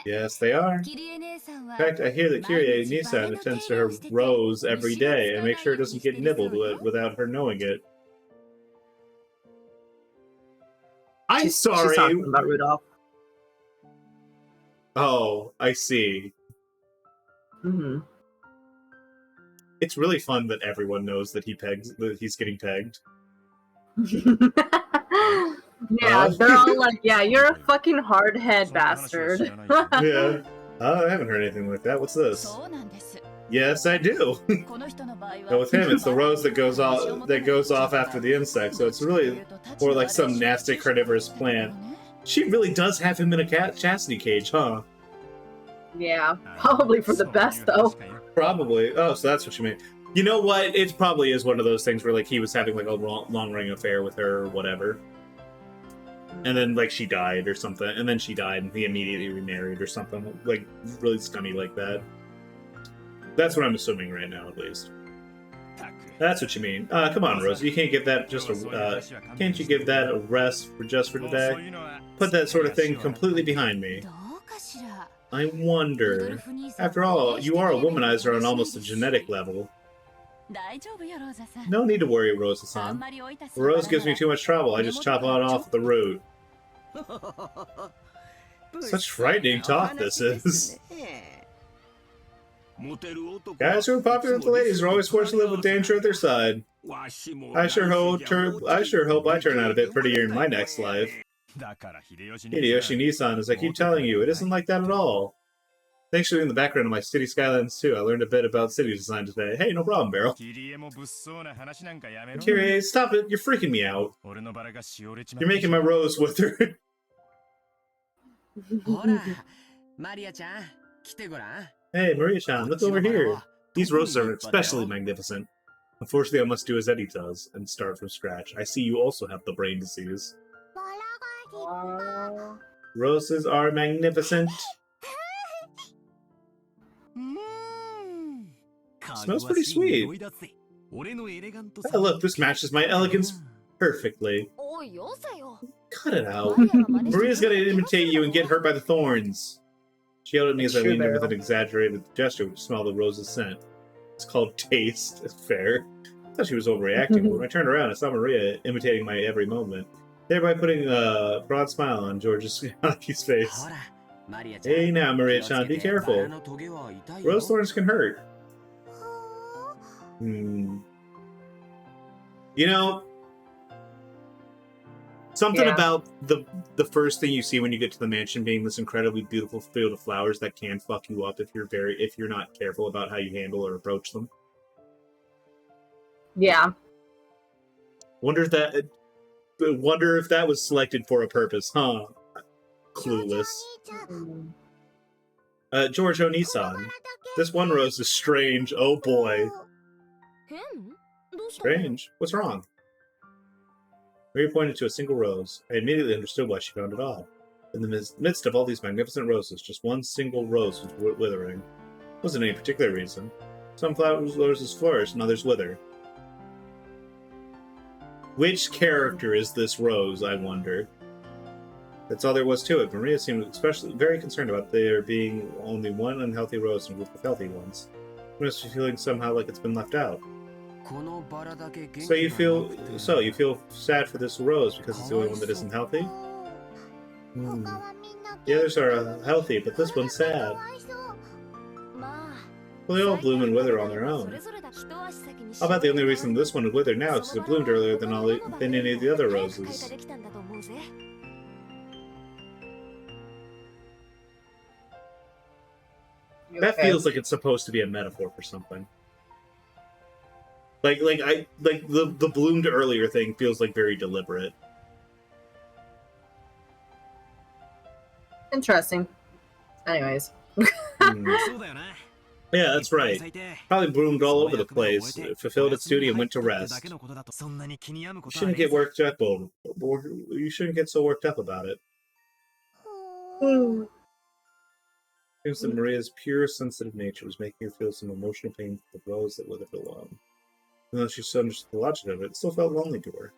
Yes, they are. In fact, I hear that Kirie-Nisan attends to her rose every day and makes sure it doesn't get nibbled without her knowing it. I'm She's sorry. talking about Rudolph. Oh, I see. Mm-hmm. It's really fun that everyone knows that he's getting pegged. Yeah, they're all like, yeah, you're a fucking hardhead bastard. Yeah. I haven't heard anything like that. What's this? Yes, I do. But with him, it's the rose that goes off after the insect, so it's really more like some nasty carnivorous plant. She really does have him in a chastity cage, huh? Yeah, probably for the best, though. Probably. Oh, so that's what you mean. You know what? It probably is one of those things where like he was having like a long-running affair with her or whatever. And then like she died or something, and then she died and he immediately remarried or something like really scummy like that. That's what I'm assuming right now, at least. That's what you mean. Come on, Rose. You can't give that just a. Can't you give that a rest for just for today? Put that sort of thing completely behind me. I wonder. After all, you are a womanizer on almost a genetic level. No need to worry, Rose-san. Rose gives me too much trouble. I just chop it off the root. Such frightening talk this is. Guys who are popular with the ladies are always forced to live with danger at their side. I sure hope I turn out a bit prettier in my next life. Hideyoshi Nissan, as I keep telling you, it isn't like that at all. Thanks for doing the background of my city skylines too. I learned a bit about city design today. Hey, no problem, Beryl. Kyrie, stop it. You're freaking me out. You're making my rose wither. Hey, Maria-chan, look over here. These roses are especially magnificent. Unfortunately, I must do as Eddie does and start from scratch. I see you also have the brain disease. Roses are magnificent. Smells pretty sweet. Oh, look, this matches my elegance perfectly. Cut it out. Maria's gonna imitate you and get hurt by the thorns. She yelled at me as I leaned in with an exaggerated gesture to smell the rose's scent. It's called taste. It's fair. I thought she was overreacting, but when I turned around, I saw Maria imitating my every movement, thereby putting a broad smile on George's face. Hey now, Maria-chan, be careful. Rose thorns can hurt. You know, something about the first thing you see when you get to the mansion being this incredibly beautiful field of flowers that can fuck you up if you're not careful about how you handle or approach them. Yeah. Wonder if that was selected for a purpose, huh? Clueless. George Onisan. This one rose is strange. Oh boy. Strange? What's wrong? Maria pointed to a single rose. I immediately understood why she found it odd. In the midst of all these magnificent roses, just one single rose was withering. Wasn't any particular reason. Some roses flourish and others wither. Which character is this rose, I wonder? That's all there was to it. Maria seemed especially very concerned about there being only one unhealthy rose and a group of healthy ones. She must be feeling somehow like it's been left out. So you feel sad for this rose because it's the only one that isn't healthy? The others are healthy, but this one's sad. Well, they all bloom and wither on their own. How about the only reason this one would wither now is because it bloomed earlier than any of the other roses? That feels like it's supposed to be a metaphor for something. Like the bloomed earlier thing feels like very deliberate. Interesting. Anyways. Yeah, that's right. Probably bloomed all over the place, fulfilled its duty, and went to rest. You shouldn't get worked up over. You shouldn't get so worked up about it. Seems that Maria's pure, sensitive nature was making her feel some emotional pain for the rose that withered alone. Even though she understood the logic of it, it still felt lonely to her.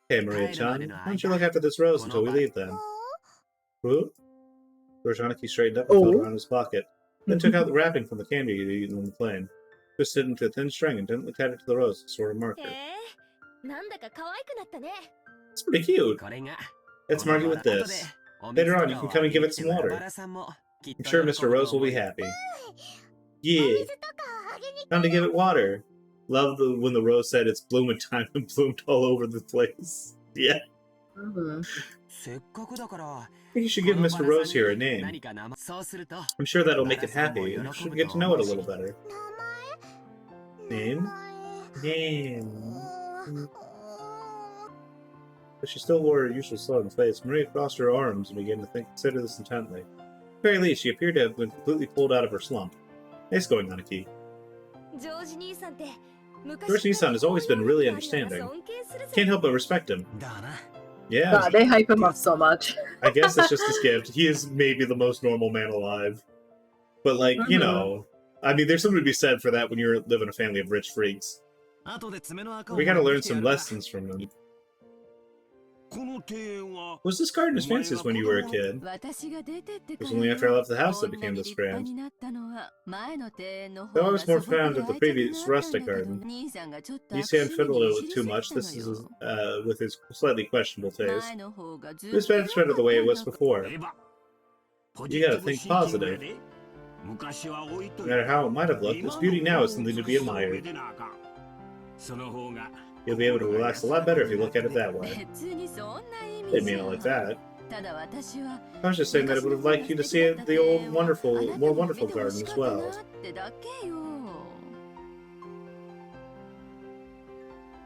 Hey, Maria-chan, why don't you look after this rose until we leave then? Who? Rojanaki straightened up and felt around his pocket, then took out the wrapping from the candy he'd eaten on the plane, twisted it into a thin string, and didn't attach it to the rose, sort of marker. It's pretty cute. Let's mark it with this. Later on, you can come and give it some water. I'm sure Mr. Rose will be happy. Yeah. Time to give it water. Love when the rose said it's blooming time and bloomed all over the place. Yeah. Mhm. I think you should give Mr. Rose here a name. I'm sure that'll make it happy, and you should get to know it a little better. Name? Name. But she still wore her usual sullen face. Maria crossed her arms and began to consider this intently. At the very least, she appeared to have been completely pulled out of her slump. Nice going, Aniki. George Nissan has always been really understanding. Can't help but respect him. Yeah. God, they hype him up so much. I guess it's just his gift. He is maybe the most normal man alive. But, like, you know, I mean, there's something to be said for that when you live in a family of rich freaks. We gotta learn some lessons from him. Was this garden as fancy as when you were a kid? It was only after I left the house that it became this grand. Though I was more fond of the previous rustic garden. Nissan fiddled it with too much. This is with his slightly questionable taste. This ben's better the way it was before. You gotta think positive. No matter how it might have looked, its beauty now is something to be admired. You'll be able to relax a lot better if you look at it that way. Didn't mean it like that. I was just saying that I would have liked you to see the old, more wonderful garden as well.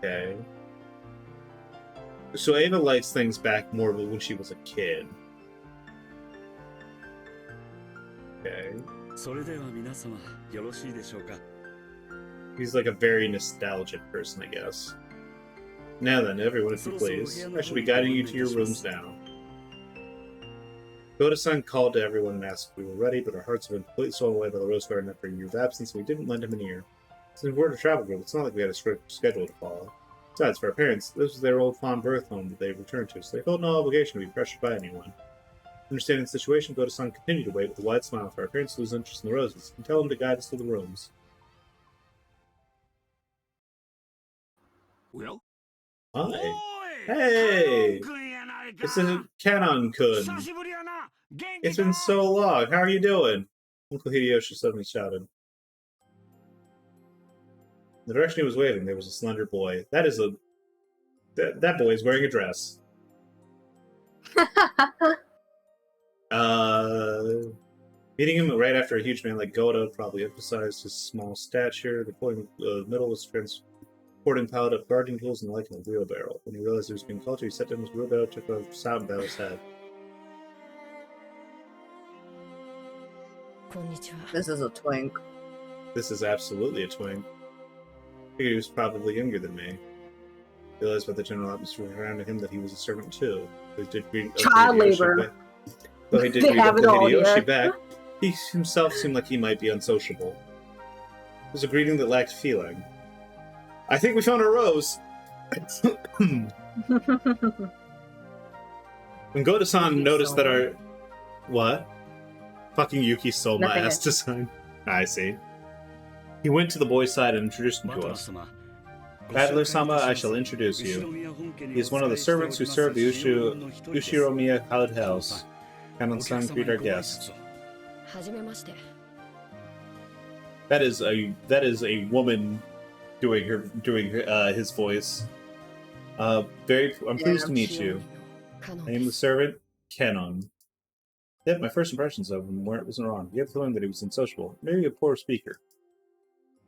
Okay. So Ava likes things back more when she was a kid. Okay. He's like a very nostalgic person, I guess. Now then, everyone, if you please, I shall be guiding you to your rooms now. Goda-san called to everyone and asked if we were ready, but our hearts have been completely stolen away by the Rose Garden after a year of absence, and we didn't lend him an ear. Since we're a travel group, it's not like we had a strict schedule to follow. Besides, for our parents, this was their old fond birth home that they returned to, so they felt no obligation to be pressured by anyone. Understanding the situation, Goda-san continued to wait with a wide smile for our parents to lose interest in the roses, and tell them to guide us to the rooms. Well? Hi. Hey! This is Canon-kun. It's been so long. How are you doing? Uncle Hideyoshi suddenly shouted. In the direction he was waving, there was a slender boy. That is a... That boy is wearing a dress. Meeting him right after a huge man like Goda probably emphasized his small stature. The boy in the middle was transporting piled up gardening tools and like a wheelbarrow. When he realized he was being called to, he set down his wheelbarrow, took a sound about his head. This is a twink. This is absolutely a twink. I figured he was probably younger than me. Realized by the general atmosphere around him that he was a servant too. He did greet Child labor. Though he did greet Uncle Hideyoshi back, he himself seemed like he might be unsociable. It was a greeting that lacked feeling. I think we found a rose! When Goda-san noticed that our... What? Fucking Yuki stole my ass design. I see. He went to the boy's side and introduced him to us. Battler-sama, I shall introduce you. He is one of the servants who serve the Ushiromiya Cloud House. Canon-san, greet our guests. That is a woman doing his voice. I'm pleased to meet you. I am the servant, Kenon. Yep, my first impressions of him wasn't wrong. You have to learn that he was unsociable, maybe a poor speaker.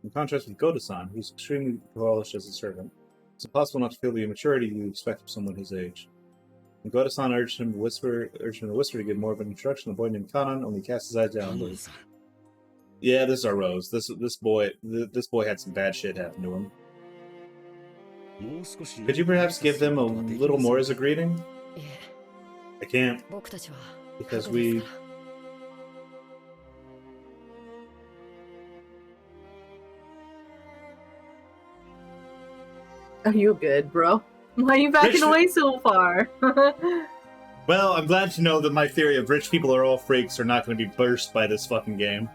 In contrast with Goda-san, he's extremely polished as a servant. It's impossible not to feel the immaturity you expect of someone his age. When Goda-san urged him to whisper to give more of an introduction, the boy named Kanan only cast his eyes down. Yeah, this is our Rose. This boy had some bad shit happen to him. Could you perhaps give them a little more as a greeting? I can't. Because we... Are you good, bro? Why are you backing away so far? Well, I'm glad to know that my theory of rich people are all freaks are not going to be burst by this fucking game.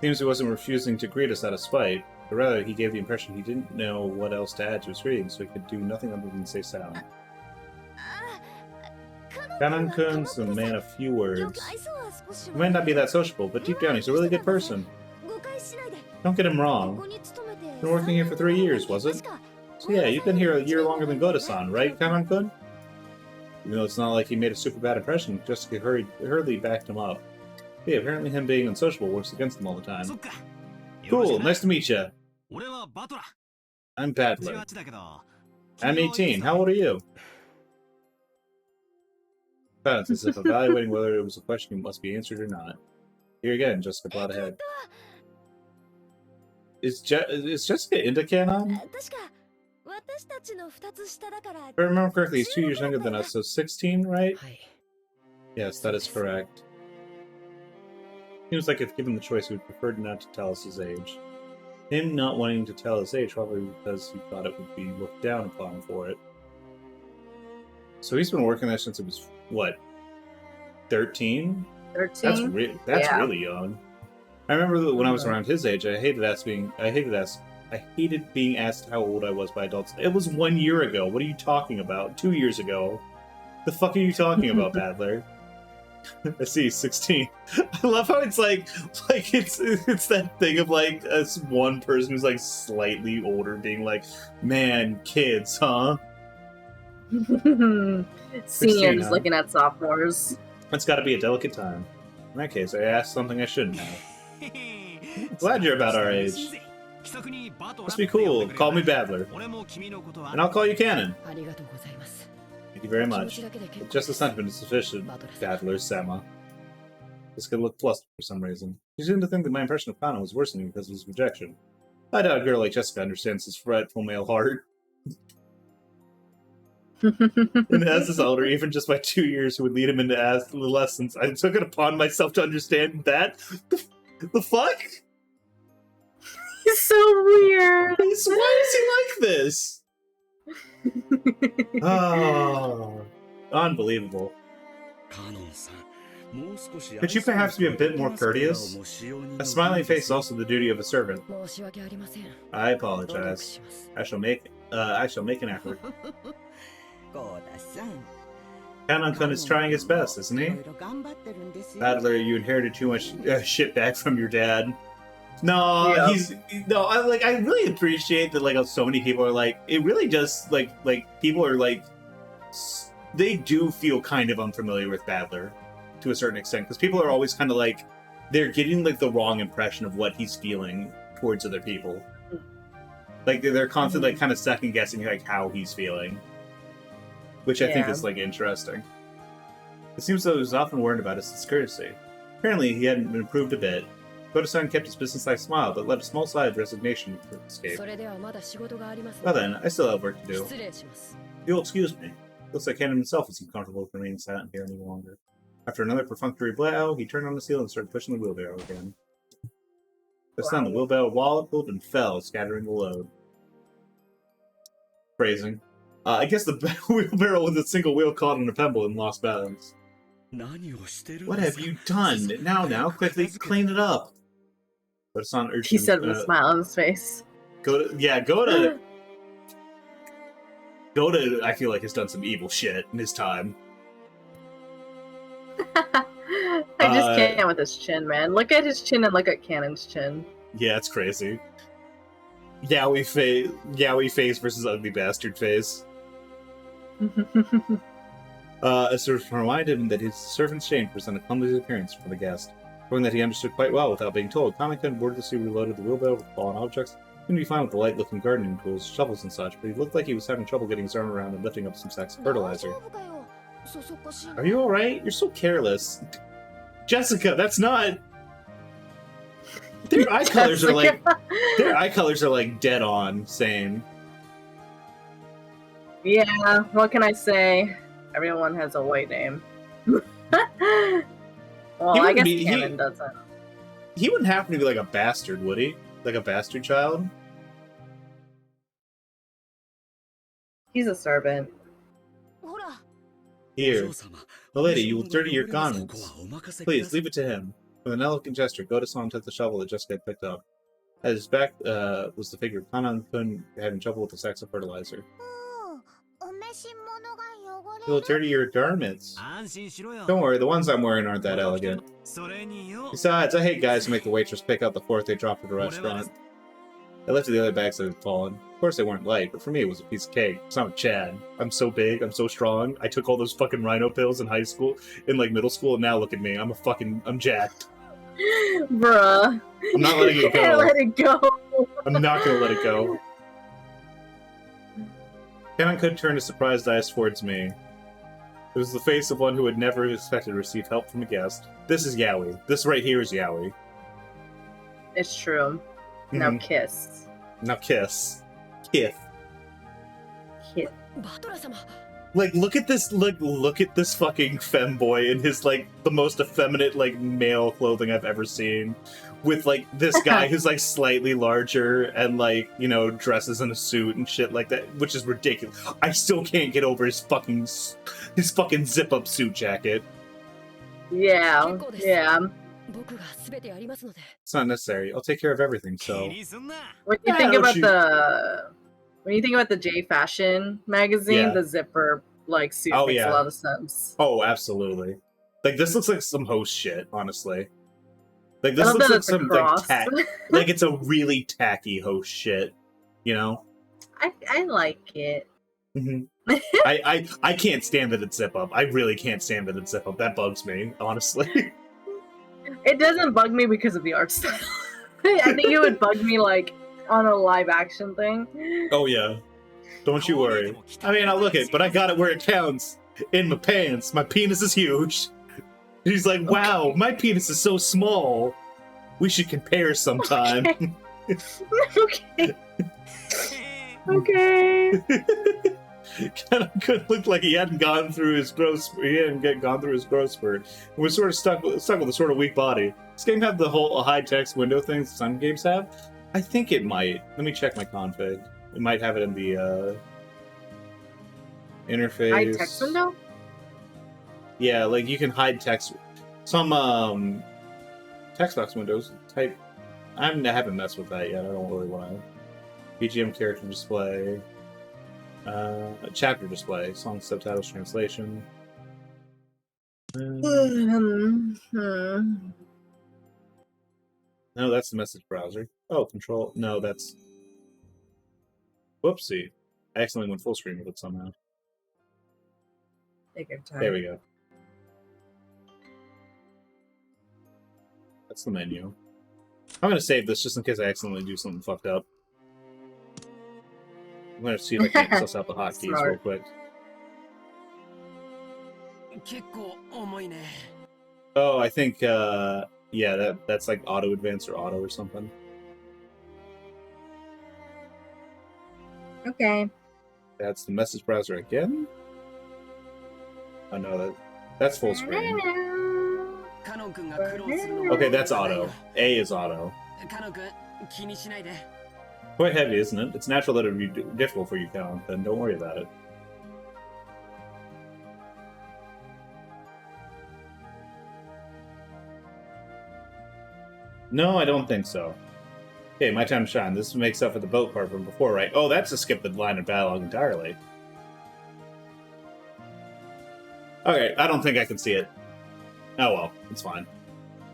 Seems he wasn't refusing to greet us out of spite. But rather, he gave the impression he didn't know what else to add to his greeting, so he could do nothing other than say sound. Kanan-kun's a man of few words. He might not be that sociable, but deep down he's a really good person. Don't get him wrong. Been working here for 3 years, was it? So yeah, you've been here a year longer than Goda-san, right, Kanan-kun? Even though it's not like he made a super bad impression, Jessica hurriedly backed him up. Yeah, apparently him being unsociable works against him all the time. Cool, nice to meet you. I'm Badler. I'm 18. How old are you? Sounds as if evaluating whether it was a question must be answered or not. Here again, Jessica plowed ahead. Is Jessica into canon? If I remember correctly, he's 2 years younger than us, so 16, right? Yes, that is correct. Seems like if given the choice, he would prefer not to tell us his age. Him not wanting to tell his age probably because he thought it would be looked down upon for it. So he's been working there since it was, what, 13? 13? That's really young. I remember that when I was around his age, I hated being asked how old I was by adults. It was 1 year ago. What are you talking about? 2 years ago. The fuck are you talking about, Badler? I see, 16. I love how it's like it's that thing of like as one person who's like slightly older being like, man, kids, huh? Seniors looking at sophomores. That's got to be a delicate time. In that case, I asked something I shouldn't have. Glad you're about our age. Must be cool. Call me Badler. And I'll call you Cannon. Thank you very much. Just the sentiment is sufficient, Badler-sama. This could look flustered for some reason. She seemed to think that my impression of Kana was worsening because of his rejection. I doubt a girl like Jessica understands his fretful male heart. And as his elder, even just by 2 years, who would lead him into adolescence, I took it upon myself to understand that. The fuck? He's so weird. Why is he like this? Oh, unbelievable. Could you perhaps be a bit more courteous? A smiling face is also the duty of a servant. I apologize. I shall make an effort. Kanan-kun is trying his best, isn't he? Badler, you inherited too much shit back from your dad. No, yeah. I really appreciate that. Like, so many people are like, it really just like people are like, they do feel kind of unfamiliar with Badler to a certain extent because people are always kind of like, they're getting like the wrong impression of what he's feeling towards other people. Like they're constantly like kind of second guessing like how he's feeling, which I think is like interesting. It seems though he was often warned about his discourtesy. Apparently, he hadn't been improved a bit. Goda-san kept his businesslike smile, but let a small sigh of resignation escape. Well then, I still have work to do. You'll excuse me. Looks like Cannon himself isn't comfortable with remaining silent here any longer. After another perfunctory blow, he turned on the seal and started pushing the wheelbarrow again. This time, the wheelbarrow wallowed and fell, scattering the load. Phrasing. I guess the wheelbarrow with a single wheel caught on a pebble and lost balance. What have you done? Now, quickly clean it up. But it's not urgent. He said with a smile on his face. Go to. I feel like has done some evil shit in his time. I just can't with his chin, man. Look at his chin and look at Cannon's chin. Yeah, it's crazy. Yaoi face versus ugly bastard face. A servant reminded him that his servant's chain presented a clumsy appearance for the guest. Knowing that he understood quite well without being told, Kanan-kun wordlessly reloaded the wheelbarrow with fallen objects. He seemed to be fine with the light-looking gardening tools, shovels and such, but he looked like he was having trouble getting his arm around and lifting up some sacks of fertilizer. Are you alright? You're so careless. Jessica, that's not... Their eye colors are like... Their eye colors are like dead on, same. Yeah, what can I say? Everyone has a white name. Well, I guess Cannon doesn't. He wouldn't happen to be like a bastard, would he? Like a bastard child? He's a servant. Here. The lady, you will dirty your garments. Please, leave it to him. With an elegant gesture, Goda-san took the shovel that Jessica had picked up. His back was the figure Kanan-kun having trouble with the sacks of fertilizer. You'll dirty your garments. Don't worry, the ones I'm wearing aren't that elegant. Besides, I hate guys who make the waitress pick out the fourth they dropped at a restaurant. I lifted the other bags that had fallen. Of course they weren't light, but for me it was a piece of cake. It's not Chad. I'm so big, I'm so strong. I took all those fucking rhino pills in high school, in like middle school, and now look at me. I'm jacked. Bruh. I'm not letting it go. Can't let it go. I'm not gonna let it go. Kanan-kun turned a surprised eyes towards me. It was the face of one who had never expected to receive help from a guest. This is Yaoi. This right here is Yaoi. It's true. Now kiss. Now kiss. Kiss. Kiss. Like, look at this, look at this fucking femboy in his, like, the most effeminate, like, male clothing I've ever seen. With, like, this guy who's, like, slightly larger and, like, you know, dresses in a suit and shit like that, which is ridiculous. I still can't get over his fucking zip-up suit jacket. Yeah, yeah. It's not necessary. I'll take care of everything, so... When you think about the J Fashion magazine, the zipper like suit makes a lot of sense. Oh, absolutely. Like, this looks like some host shit, honestly. Like, this looks like some like it's a really tacky host shit, you know? I like it. I can't stand that it's zip up. I really can't stand that it's zip up. That bugs me, honestly. It doesn't bug me because of the art style. I think it would bug me like on a live action thing. Oh yeah. Don't you worry. I mean, I'll look at it, but I got it where it counts. In my pants. My penis is huge. He's like, wow, my penis is so small. We should compare sometime. Okay. Okay. Kind of could look like he hadn't gone through his growth. He hadn't gone through his growth spurt. He was sort of stuck with a sort of weak body. This game have the whole high text window things some games have. I think it might. Let me check my config. It might have it in the interface. Hide text window? Yeah, like you can hide text. Some text box windows type. I haven't messed with that yet. I don't really want to. BGM character display. Chapter display. Song subtitles translation. No, that's the message browser. Oh, control. No, that's. Whoopsie. I accidentally went full screen with it somehow. Take your time. There we go. That's the menu. I'm gonna save this just in case I accidentally do something fucked up. I'm gonna see if I can suss out the hotkeys real quick. Oh, I think, yeah, that's like auto advance or auto or something. Okay. That's the message browser again? Oh no, that's full screen. Okay, that's auto. A is auto. Quite heavy, isn't it? It's natural that it would be difficult for you, Cal, then don't worry about it. No, I don't think so. Okay, my time to shine. This makes up for the boat part from before, right? Oh, that's a skip the line of dialogue entirely. Okay, I don't think I can see it. Oh well, it's fine.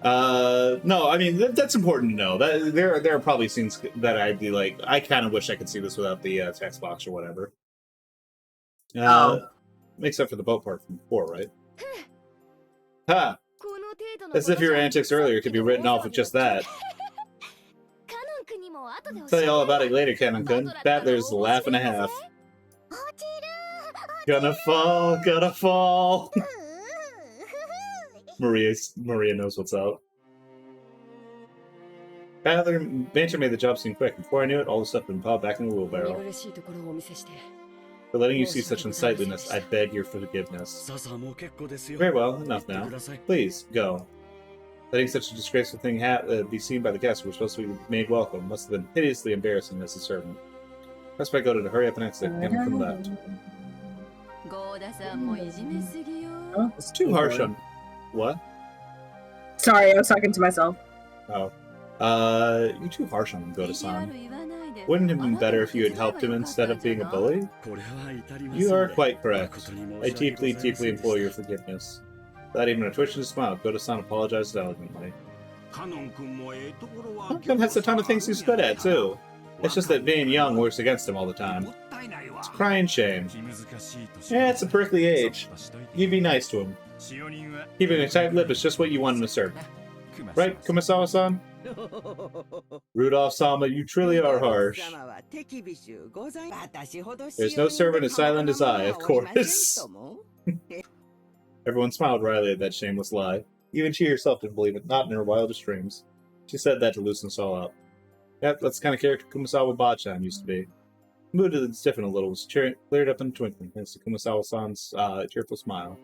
No, I mean that's important to know. That there are probably scenes that I'd be like, I kind of wish I could see this without the text box or whatever. Makes up for the boat part from before, right? Ha! As if your antics earlier could be written off with just that. Tell you all about it later, Kanan-kun. Bet there's a laugh and a half. Gonna fall. Maria knows what's up. Banter made the job seem quick. Before I knew it, all the stuff had been piled back in the wheelbarrow. For letting you see such unsightliness, I beg your forgiveness. Very well, enough now. Please, go. Letting such a disgraceful thing be seen by the guests who were supposed to be made welcome must have been hideously embarrassing as a servant. That's why I go to hurry up and exit. Kanan-kun left. Oh, it's too harsh on... What? Sorry, I was talking to myself. Oh. You're too harsh on him, Goda-san. Wouldn't it have been better if you had helped him instead of being a bully? You are quite correct. I deeply, deeply implore your forgiveness. Without even a twitch of a smile, Goda-san apologized elegantly. Kanon has a ton of things he's good at, too. It's just that being young works against him all the time. It's a crying shame. Yeah, it's a prickly age. You be nice to him. Keeping a tight lip is just what you want in a servant. Right, Kumasawa-san? Rudolph-sama, you truly are harsh. There's no servant as silent as I, of course. Everyone smiled wryly at that shameless lie. Even she herself didn't believe it, not in her wildest dreams. She said that to loosen us all up. Yep, that's the kind of character Kumasawa Bachan used to be. The mood had stiffened a little, was cleared up in a twinkling, thanks to Kumasawa-san's cheerful smile.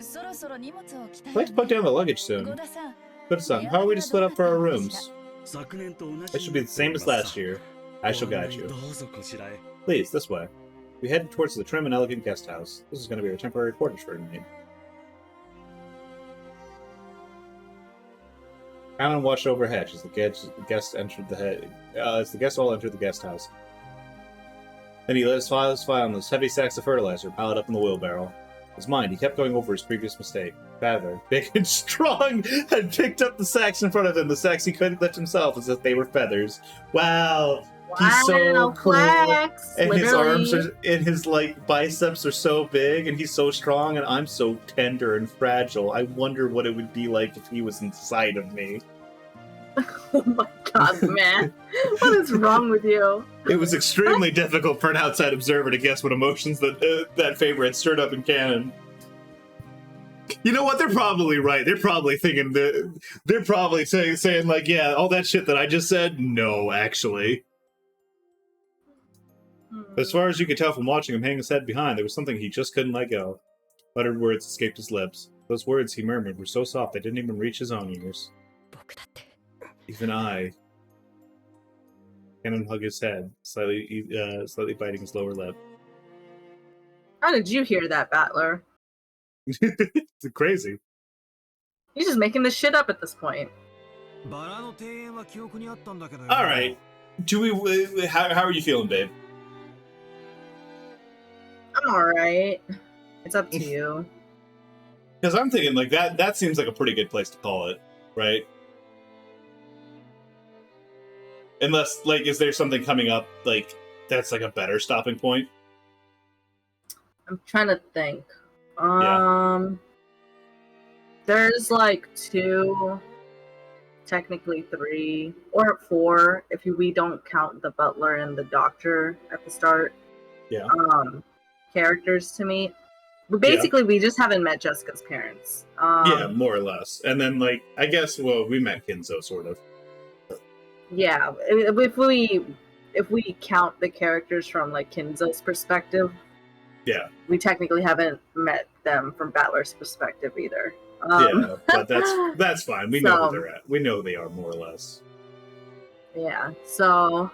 I'd like to put down the luggage soon. Good-san, how are we to split up for our rooms? It should be the same as last year. I shall guide you. Please, this way. We head towards the trim and elegant guest house. This is going to be our temporary quarters for tonight. Kanon watched overhead as the guests entered as the guests all entered the guest house. Then he let his eyes fly on those heavy sacks of fertilizer piled up in the wheelbarrow. In his mind, he kept going over his previous mistake. Father, big and strong, had picked up the sacks in front of him, the sacks he couldn't lift himself as if they were feathers. Wow! He's so cool! Flex, and literally. his arms are, and his, like, biceps are so big, and he's so strong, and I'm so tender and fragile. I wonder what it would be like if he was inside of me. Oh my god, man. What is wrong with you? It was extremely difficult for an outside observer to guess what emotions that favor had stirred up in Kanon. You know what? They're probably right. They're probably thinking that they're probably saying like, yeah, all that shit that I just said. No, actually. As far as you could tell from watching him hang his head behind, there was something he just couldn't let go. Muttered words escaped his lips. Those words he murmured were so soft they didn't even reach his own ears. Even I. Kanon hugged his head, slightly biting his lower lip. How did you hear that, Battler? It's crazy. He's just making this shit up at this point. Alright. How are you feeling, babe? I'm alright. It's up to you. Because I'm thinking, like, that seems like a pretty good place to call it, right? Unless, like, is there something coming up, like, that's, like, a better stopping point? I'm trying to think. There's, like, 2, technically 3, or 4, if we don't count the butler and the doctor at the start. Yeah. Characters to meet. But basically, we just haven't met Jessica's parents. Yeah, more or less. And then, like, I guess, well, we met Kinzo, sort of. Yeah, if we count the characters from, like, Kinzo's perspective, yeah, we technically haven't met them from Battler's perspective either. Yeah, but that's fine. We know who they're at. We know they are, more or less. Yeah, so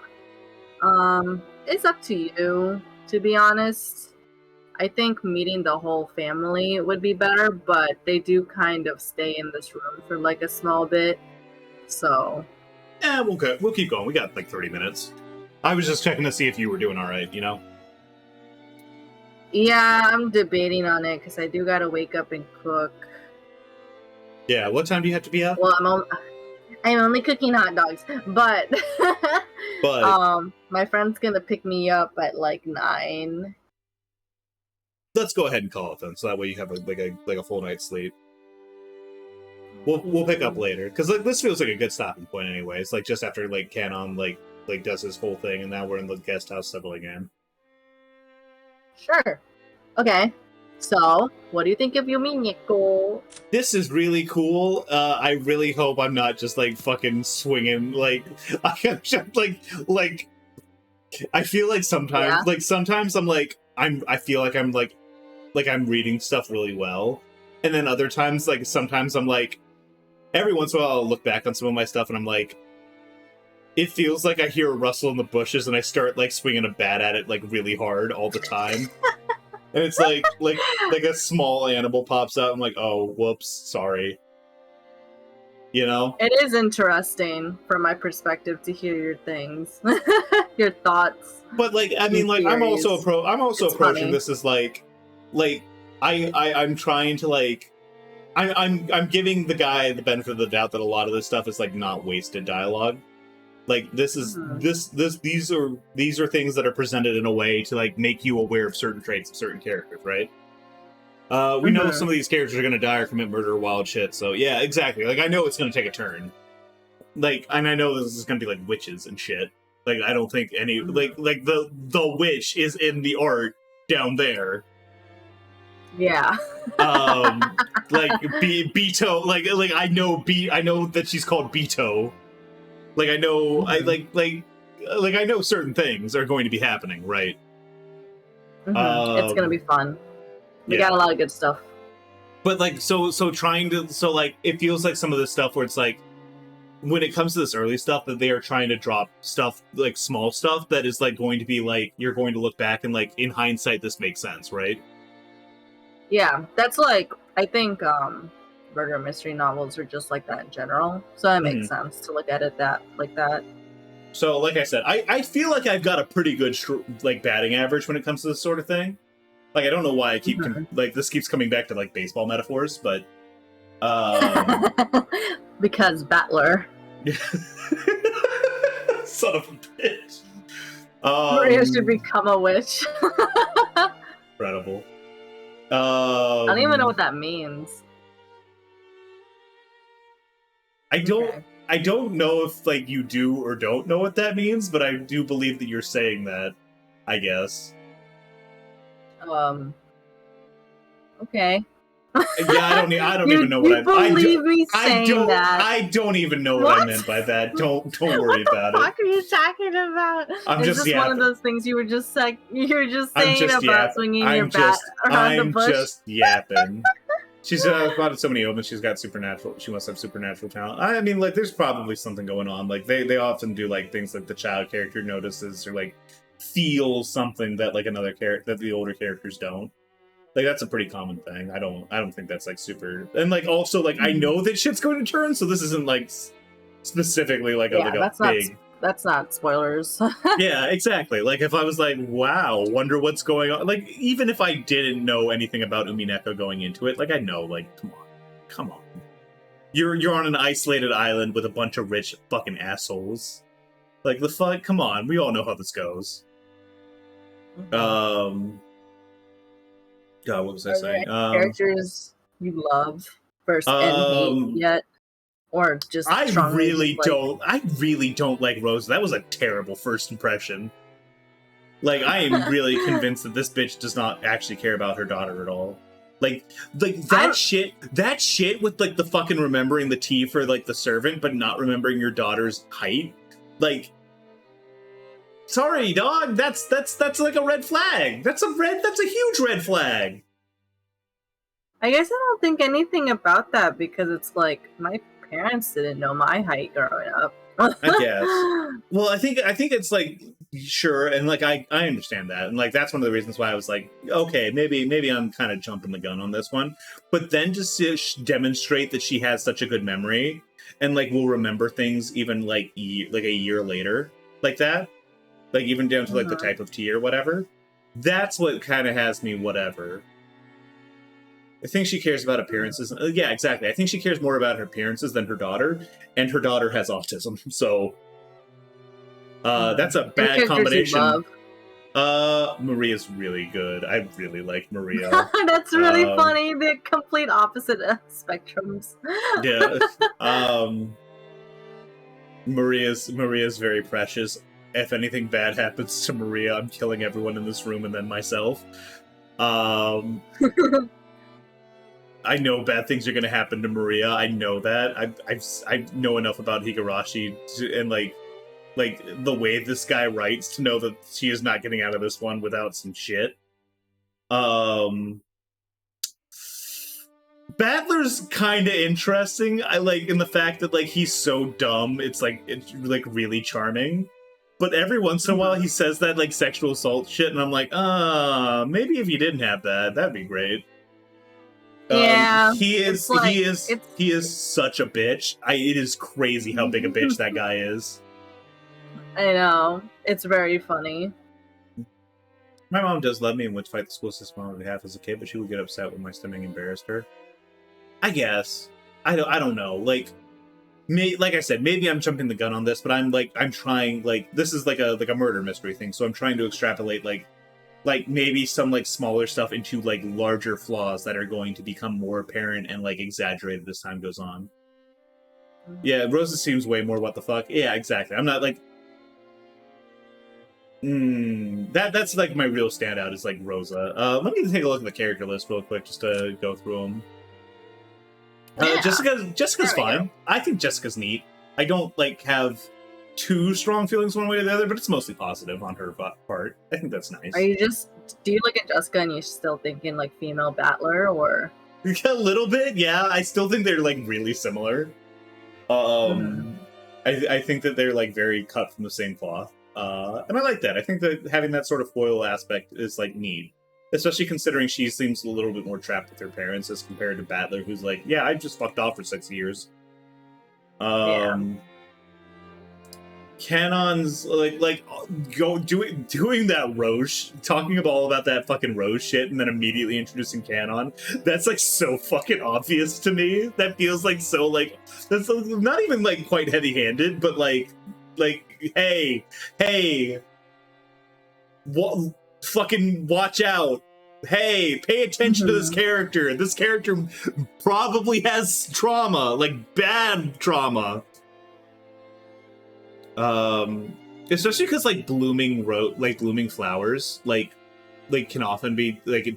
it's up to you, to be honest. I think meeting the whole family would be better, but they do kind of stay in this room for, like, a small bit, so... Yeah, we'll keep going. We got, like, 30 minutes. I was just checking to see if you were doing alright, you know? Yeah, I'm debating on it, because I do gotta wake up and cook. Yeah, what time do you have to be up? Well, I'm only cooking hot dogs, but... my friend's gonna pick me up at, like, 9. Let's go ahead and call it then, so that way you have a full night's sleep. We'll pick up later, because, like, this feels like a good stopping point anyway. It's like just after, like, Kanon like does his whole thing, and now we're in the guest house settling in. Sure. Okay. So, what do you think of UMINEKO? This is really cool. I really hope I'm not just, like, fucking swinging, like, I'm just, like, I feel like sometimes I feel like I'm reading stuff really well, and then other times, like, sometimes I'm like, every once in a while I'll look back on some of my stuff and I'm like, it feels like I hear a rustle in the bushes and I start, like, swinging a bat at it, like, really hard all the time. And it's like a small animal pops out. I'm like, oh, whoops, sorry. You know? It is interesting from my perspective to hear your things, your thoughts. But like, I mean, and like, I'm also theories. I'm also It's approaching funny. this as I'm trying to like I'm giving the guy the benefit of the doubt that a lot of this stuff is like not wasted dialogue. Like this is Mhm. these are things that are presented in a way to like make you aware of certain traits of certain characters, right? We know some Mhm. of these characters are gonna die or commit murder or wild shit, so yeah, exactly. Like I know it's gonna take a turn. Like, and I know this is gonna be like witches and shit. Like I don't think any Mhm. like the witch is in the art down there. Yeah. Like Beto, like I know that she's called Beto. Like I know Mhm. like I know certain things are going to be happening, right? Mhm. It's gonna Um be fun. We got a yeah. lot of good stuff. But like so trying to so like it feels like some of this stuff where it's like when it comes to this early stuff that they are trying to drop stuff like small stuff that is like going to be like you're going to look back and like in hindsight this makes sense, right? Yeah, that's like I think murder mystery novels are just like that in general. So that makes Mhm. sense to look at it that like that. So like I said, I feel like I've got a pretty good like batting average when it comes to this sort of thing. Like I don't know why I keep Mhm. like this keeps coming back to like baseball metaphors, but um Because Battler. son of a bitch. Maria should Um become a witch. Incredible. I don't even know Um what that means. I don't Okay. I don't know if like you do or don't know what that means, but I do believe that you're saying that, I guess. Um. Okay. Yeah, I don't even know what You believe me saying that? I don't even know what I What? meant by that. Don't What worry the about it. fuck are you talking about? I'm Is just this one of yapping. those things you were just like you're just saying about swinging your bat around the I'm bush? just yapping. She's got so many omens. She's got supernatural. She must have supernatural talent. I mean, like, there's probably something going on. Like, they often do like things like the child character notices or like feels something that like another character that the older characters don't. Like, that's a pretty common thing. I don't think that's like super. And like also like I Mhm. know that shit's going to turn, so this isn't like specifically like Yeah, a big. that's not spoilers. Yeah, exactly. Like if I was like, wow, wonder what's going on. Like even if I didn't know anything about Umineko going into it, like I know, like come on. You're on an isolated island with a bunch of rich fucking assholes. Like the fuck, come on. We all know how this goes. Mhm. Um, God, what was I Are there saying? any characters you love first and hate Um, yet, or just strongly dislike? I really don't like Rose. That was a terrible first impression. Like, I am really convinced that this bitch does not actually care about her daughter at all. Like I'm that shit with like the fucking remembering the T for like the servant, but not remembering your daughter's height. Like, sorry, dog. That's like a red flag. That's a huge red flag. I guess I don't think anything about that because it's like my parents didn't know my height growing up. I guess. Well, I think it's like sure, and like I understand that, and like that's one of the reasons why I was like, okay, maybe I'm kind of jumping the gun on this one, but then just to demonstrate that she has such a good memory and like will remember things even like like a year later, like that, like even down to like the Mhm. type of tea or whatever. That's what kind of has me whatever. I think she cares about appearances. Yeah, exactly. I think she cares more about her appearances than her daughter, and her daughter has autism, so. Mhm. That's a Any bad characters you combination. love? Maria's really good. I really like Maria. That's really Um, funny. The complete opposite spectrums. yeah. Um, Maria's very precious. If anything bad happens to Maria, I'm killing everyone in this room and then myself. Um, I know bad things are going to happen to Maria. I know that. I know enough about Higurashi and like the way this guy writes to know that she is not getting out of this one without some shit. Um, Battler's kind of interesting. I like in the fact that like he's so dumb. It's like really charming. But every once in a while Mhm. he says that like sexual assault shit, and I'm like, maybe if you didn't have that, that'd be great. Yeah, He it's is like he is it's. he is such a bitch. It is crazy how big a bitch that guy is. I know, it's very funny. My mom does love me and would fight the school system on my behalf as a kid, but she would get upset when my stemming embarrassed her. I guess. I don't know. Like like I said, maybe I'm jumping the gun on this, but I'm trying, like, this is like a murder mystery thing, so I'm trying to extrapolate like maybe some like smaller stuff into like larger flaws that are going to become more apparent and like exaggerated as time goes on. Yeah, Rosa seems way more what the fuck. Yeah, exactly. I'm not like that's like my real standout is like Rosa. Let me take a look at the character list real quick just to go through them. Yeah. Jessica's fine. I think Jessica's neat. I don't like have too strong feelings one way or the other, but it's mostly positive on her part. I think that's nice. Do you look at Jessica and you're still thinking like female battler, or a little bit? Yeah, I still think they're like really similar. I think that they're like very cut from the same cloth, and I like that. I think that having that sort of foil aspect is like neat, especially considering she seems a little bit more trapped with her parents as compared to Battler, who's like, yeah, I just fucked off for 6 years. yeah. Canon's like doing that Rose, talking all about that fucking Rose shit, and then immediately introducing Canon. That's like so fucking obvious to me. That feels like so like that's not even like quite heavy-handed, but like hey, what fucking watch out. Hey, pay attention to this character. This character probably has trauma, like bad trauma. Especially because like blooming flowers like can often be like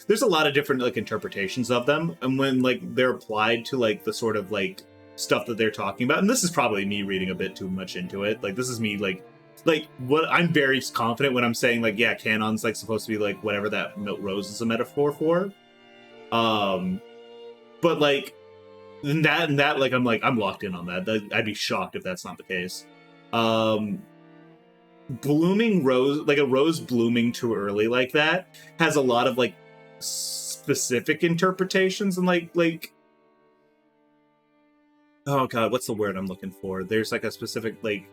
there's a lot of different like interpretations of them, and when like they're applied to like the sort of like stuff that they're talking about, and this is probably me reading a bit too much into it, like this is me like what I'm very confident when I'm saying like, yeah, Canon's like supposed to be like whatever that rose is a metaphor for, but like that like I'm locked in on that. I'd be shocked if that's not the case. Blooming rose, like a rose blooming too early like that, has a lot of like specific interpretations and like oh god, what's the word I'm looking for? There's like a specific like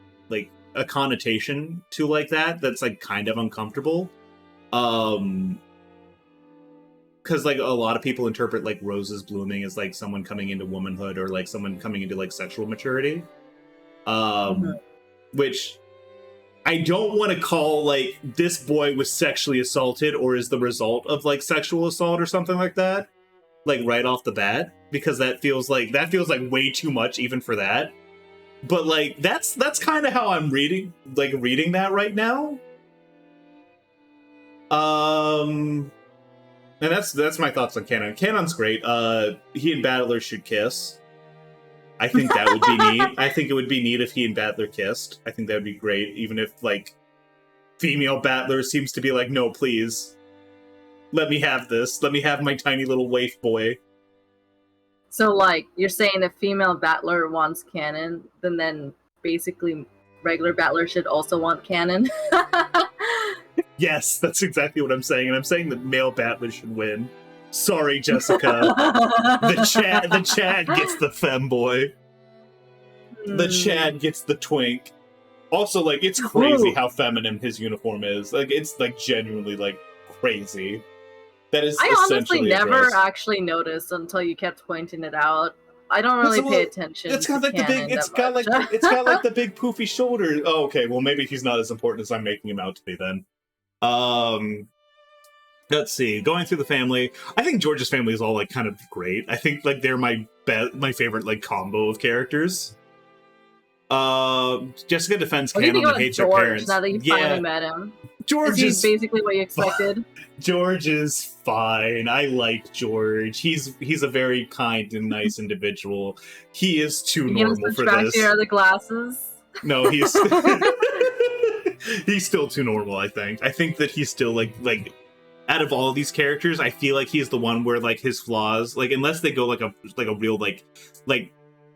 a connotation to like that's like kind of uncomfortable. Because like a lot of people interpret like roses blooming as like someone coming into womanhood or like someone coming into like sexual maturity. Which I don't want to call like this boy was sexually assaulted or is the result of like sexual assault or something like that, like right off the bat, because that feels like way too much even for that. But like that's kind of how I'm reading that right now. And that's my thoughts on Canon. Canon's great. He and Battler should kiss. I think that would be neat. I think it would be neat if he and Battler kissed. I think that would be great, even if, like, female Battler seems to be like, no, please. Let me have this. Let me have my tiny little waif boy. So, like, you're saying if female Battler wants Canon, then basically regular Battler should also want Canon? Yes, that's exactly what I'm saying. And I'm saying that male Battler should win. Sorry, Jessica. the Chad gets the femboy. The Chad gets the twink. Also, like, it's crazy how feminine his uniform is. Like, it's like genuinely like crazy. That is. I honestly never actually noticed until you kept pointing it out. I don't really pay attention. It's got like the big. It's got like the big poofy shoulders. Oh, okay. Well, maybe he's not as important as I'm making him out to be then. Let's see. Going through the family, I think George's family is all like kind of great. I think like they're my favorite like combo of characters. Jessica defends Canon and hates her parents. Now that you finally met him, George is basically what you expected. George is fine. I like George. He's a very kind and nice individual. He is too normal for this. Your other glasses? No, he's he's still too normal. I think that he's still like out of all of these characters, I feel like he's the one where like his flaws, like unless they go like a real like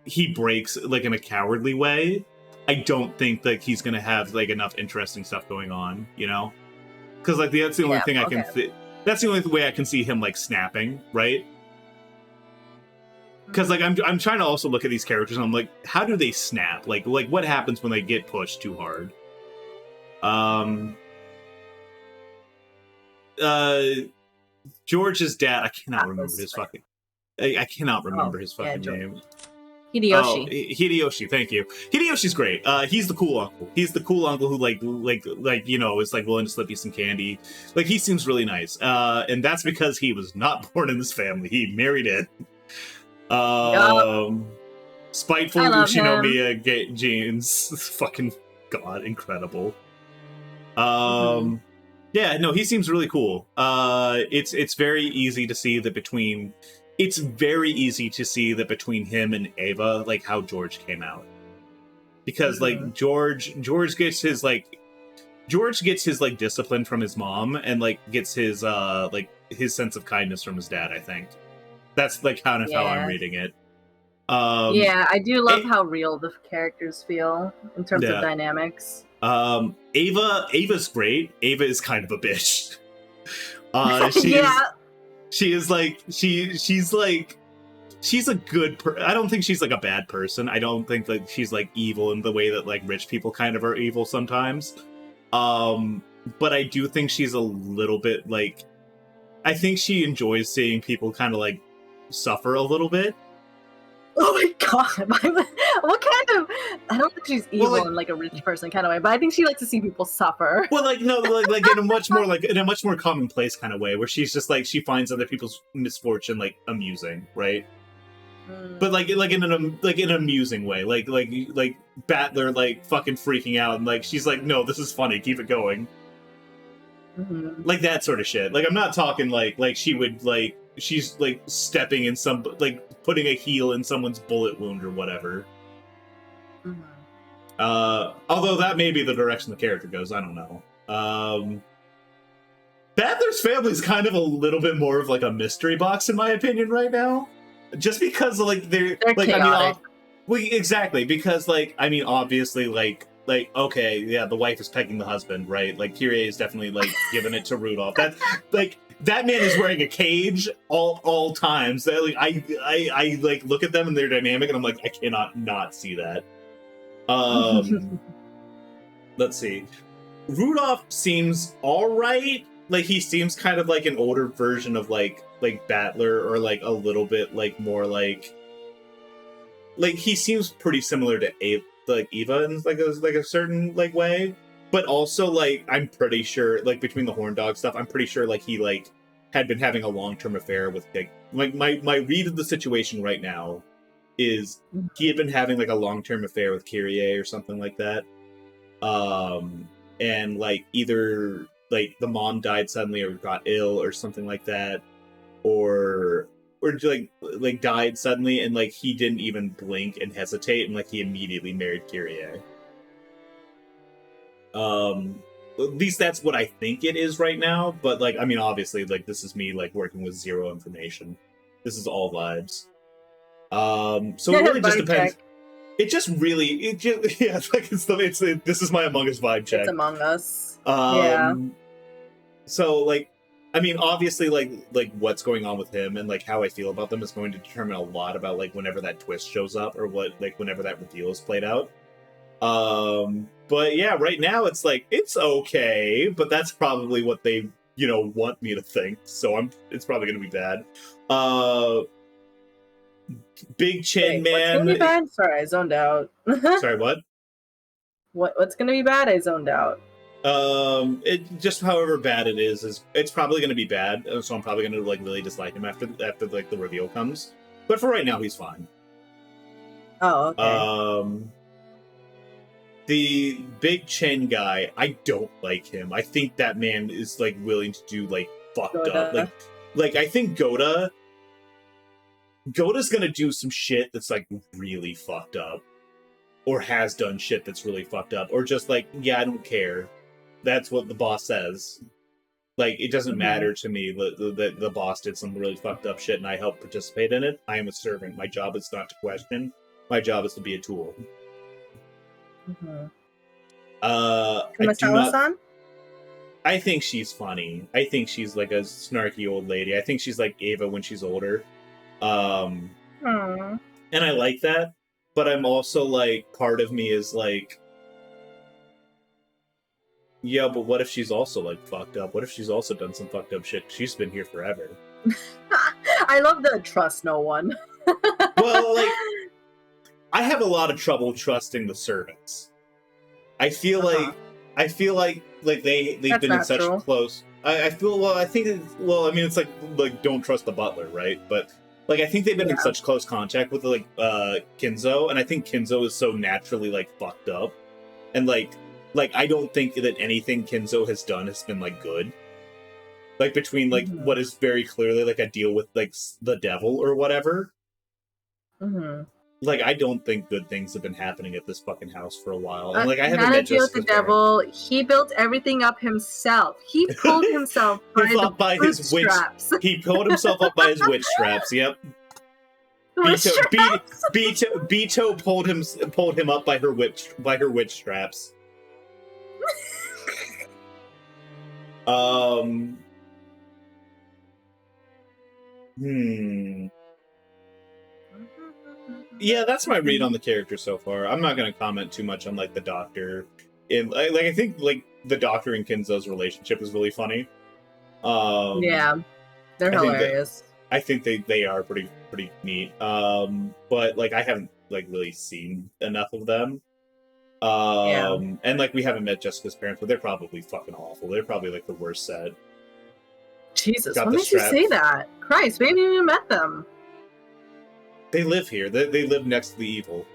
he breaks like in a cowardly way, I don't think that he's gonna have like enough interesting stuff going on, you know? Because like that's the only thing I can that's the only way I can see him like snapping, right? because like I'm trying to also look at these characters and I'm like, how do they snap? Like what happens when they get pushed too hard? George's dad, I cannot remember his fucking. I cannot remember his fucking name. Hideyoshi. Oh, Hideyoshi, thank you. Hideyoshi's great. He's the cool uncle. He's the cool uncle who like you know is like willing to slip you some candy. Like he seems really nice. And that's because he was not born in this family. He married it. Spiteful Ushinomiya genes. Fucking god, incredible. Yeah, no, he seems really cool. It's very easy to see that between. It's very easy to see that between him and Ava, like how George came out, because like George gets his discipline from his mom and like gets his sense of kindness from his dad. I think that's like kind of how I'm reading it. Yeah, I do love how real the characters feel in terms of dynamics. Ava's great. Ava is kind of a bitch. She is like she's a good I don't think she's like a bad person. I don't think like she's like evil in the way that like rich people kind of are evil sometimes. But I do think she's a little bit like, I think she enjoys seeing people kind of like suffer a little bit. Oh my god! What kind of? I don't think she's evil in like a rich person kind of way, but I think she likes to see people suffer. Well, like no, like in a much more commonplace kind of way, where she's just like she finds other people's misfortune like amusing, right? But like in an amusing way, like Battler like fucking freaking out and like she's like, no, this is funny, keep it going, like that sort of shit. Like I'm not talking like she would like she's like stepping in some like putting a heel in someone's bullet wound or whatever. Although that may be the direction the character goes, I don't know. Battler's family is kind of a little bit more of like a mystery box in my opinion right now, just because like they're like chaotic. Exactly, because like I mean obviously like okay, yeah, the wife is pegging the husband, right? Like Kyrie is definitely like giving it to Rudolph. That like that man is wearing a cage all times. Like I like look at them and their dynamic and I'm like, I cannot not see that. Let's see. Rudolph seems alright. Like he seems kind of like an older version of like Battler, or like a little bit like more like he seems pretty similar to Eva in like a certain like way, but also like I'm pretty sure like between the horn dog stuff, I'm pretty sure like he like had been having a long-term affair with like my read of the situation right now is he had been having like a long-term affair with Kyrie or something like that, and like either like the mom died suddenly or got ill or something like that, or like died suddenly, and like he didn't even blink and hesitate, and like he immediately married Kyrie. At least that's what I think it is right now, but like I mean obviously like this is me like working with zero information. This is all vibes. So it really just depends. It just yeah, it's like this is my Among Us vibe check. It's Among Us. So like I mean, obviously, like what's going on with him and like how I feel about them is going to determine a lot about like whenever that twist shows up or what like whenever that reveal is played out. But yeah, right now it's like it's okay, but that's probably what they want me to think. So it's probably gonna be bad. Big Chin Man. What's gonna be bad? Sorry, I zoned out. Sorry, what? What's gonna be bad? I zoned out. It just however bad it is it's probably going to be bad, so I'm probably going to like really dislike him after like the reveal comes. But for right now, he's fine. Oh, okay. The Big Chen guy, I don't like him. I think that man is like willing to do like fucked up. Like I think Goda's gonna do some shit that's like really fucked up, or has done shit that's really fucked up, or just like, yeah, I don't care. That's what the boss says. Like, it doesn't matter to me that the boss did some really fucked up shit and I helped participate in it. I am a servant. My job is not to question. My job is to be a tool. I think she's funny. I think she's like a snarky old lady. I think she's like Ava when she's older. Hmm. And I like that, but I'm also like, part of me is like, yeah, but what if she's also like fucked up? What if she's also done some fucked up shit? She's been here forever. I love the trust no one. Well, like, I have a lot of trouble trusting the servants. I feel like they've That's been in such natural. close. I feel well. I think I mean it's like don't trust the butler, right? But like I think they've been in Yeah. such close contact with like Kinzo, and I think Kinzo is so naturally like fucked up, and like I don't think that anything Kinzo has done has been like good. Like between like what is very clearly like a deal with like the devil or whatever. Mm-hmm. Like I don't think good things have been happening at this fucking house for a while, and like I haven't Not a met deal with the Jessica's parents. devil. He built everything up himself. He pulled himself by the by his witch. bootstraps. He pulled himself up by his witch straps. Yep. Beto pulled him up by her witch straps. Yeah, that's my read on the character so far. I'm not going to comment too much on like the doctor. I think like the doctor and Kinzo's relationship is really funny. Yeah, they're hilarious. I think they are pretty neat. But like I haven't like really seen enough of them. And like we haven't met Jessica's parents, but they're probably fucking awful. They're probably like the worst set. Jesus, what makes you say that? Christ, we haven't even met them. They live here. They live next to the evil.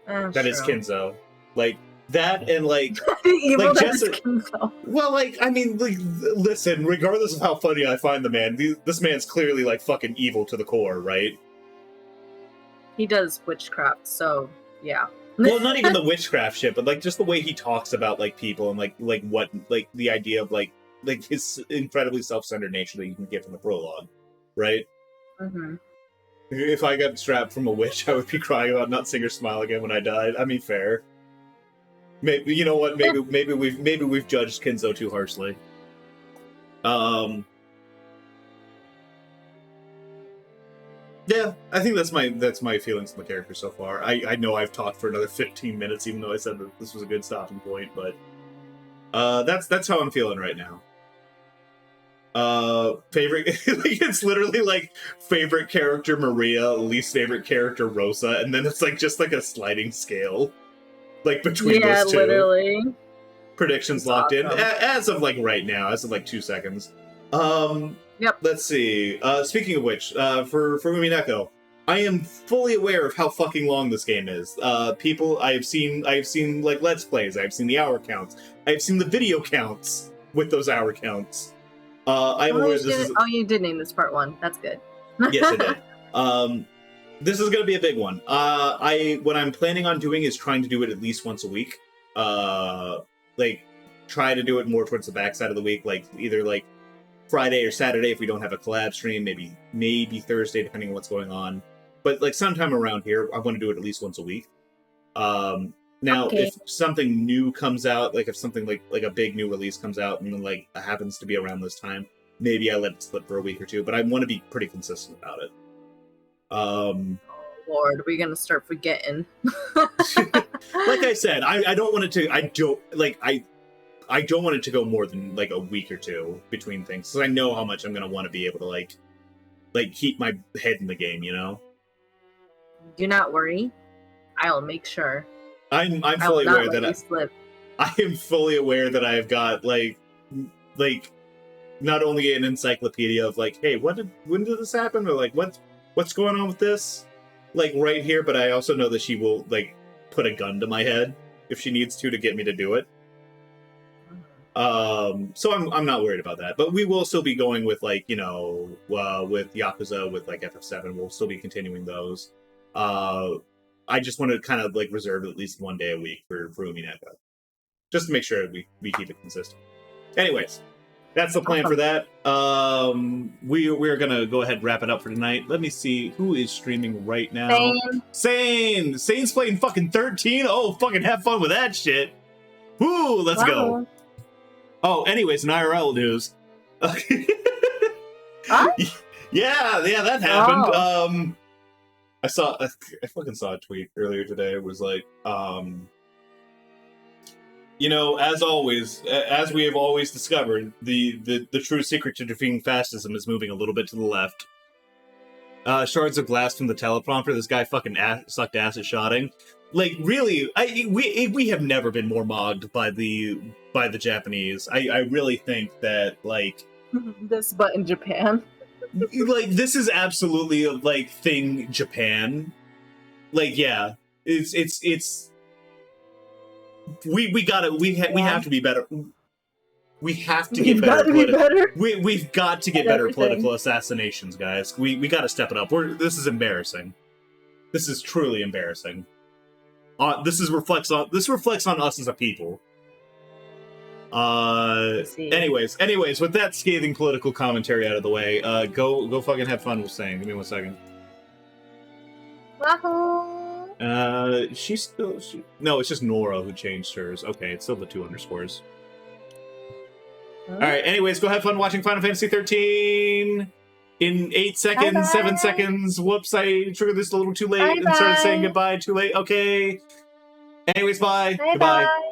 That is Kinzo. Like that, and like the evil like that is Kinzo. Well, like I mean, like listen. Regardless of how funny I find the man, this man's clearly like fucking evil to the core, right? He does witchcraft, so yeah. Well, not even the witchcraft shit, but like just the way he talks about like people and like what like the idea of like his incredibly self-centered nature that you can get from the prologue, right? Mm-hmm. If I got strapped from a witch, I would be crying about not seeing her smile again when I died. I mean, fair. Maybe you know what? Maybe we've judged Kinzo too harshly. Yeah, I think that's my feelings on the character so far. I know I've talked for another 15 minutes, even though I said that this was a good stopping point, but that's how I'm feeling right now. Favorite it's literally like favorite character Maria, least favorite character Rosa, and then it's like just like a sliding scale like between those two. Literally. Predictions locked in as of like right now, as of like 2 seconds. Yep. Let's see. Speaking of which, for UMINEKO, I am fully aware of how fucking long this game is. People I've seen like Let's Plays, I've seen the hour counts, I've seen the video counts with those hour counts. I'm aware this is... Oh, you did name this part 1. That's good. Yes, I did. This is going to be a big one. What I'm planning on doing is trying to do it at least once a week. Like, try to do it more towards the backside of the week, like either like Friday or Saturday if we don't have a collab stream, maybe Thursday, depending on what's going on. But like sometime around here, I want to do it at least once a week. Now, if something new comes out, like if something like a big new release comes out and then like happens to be around this time, maybe I let it slip for a week or two. But I want to be pretty consistent about it. Lord, we're gonna start forgetting. Like I said, I don't want it to. I don't want it to go more than like a week or two between things, because I know how much I'm gonna want to be able to like keep my head in the game. You know. Do not worry. I'll make sure. I'm fully aware that I am fully aware that I've got like not only an encyclopedia of like, hey, when did this happen, or like what's going on with this, like right here, but I also know that she will like put a gun to my head if she needs to get me to do it. So I'm not worried about that, but we will still be going with like, you know, with Yakuza, with like FF7, we'll still be continuing those. I just want to kind of like reserve at least one day a week for UMINEKO, just to make sure we keep it consistent. Anyways, that's the plan for that. We're gonna go ahead and wrap it up for tonight. Let me see who is streaming right now. Sane's playing fucking 13. Oh, fucking have fun with that shit. Woo, let's go. Oh, anyways, in IRL news. Huh? Yeah, that happened. I fucking saw a tweet earlier today. It was like, you know, as always, as we have always discovered, the true secret to defeating fascism is moving a little bit to the left. Shards of glass from the teleprompter. This guy fucking sucked ass at shotting. Like, really, we have never been more mogged by the Japanese. I really think that, like, this, but in Japan. like, this is absolutely a, like, thing Japan. Like, yeah, it's. We have to be better. We have to get better. We've got to get better political assassinations, guys. We got to step it up. This is embarrassing. This is truly embarrassing. This reflects on us as a people. Anyways, with that scathing political commentary out of the way, go fucking have fun with saying. Give me 1 second. Wahoo! No, it's just Nora who changed hers. Okay, it's still the 2 underscores. Alright, anyways, go have fun watching Final Fantasy 13 in 8 seconds, Bye-bye. 7 seconds. Whoops, I triggered this a little too late and started saying goodbye too late. Okay. Anyways, bye. Bye-bye. Goodbye.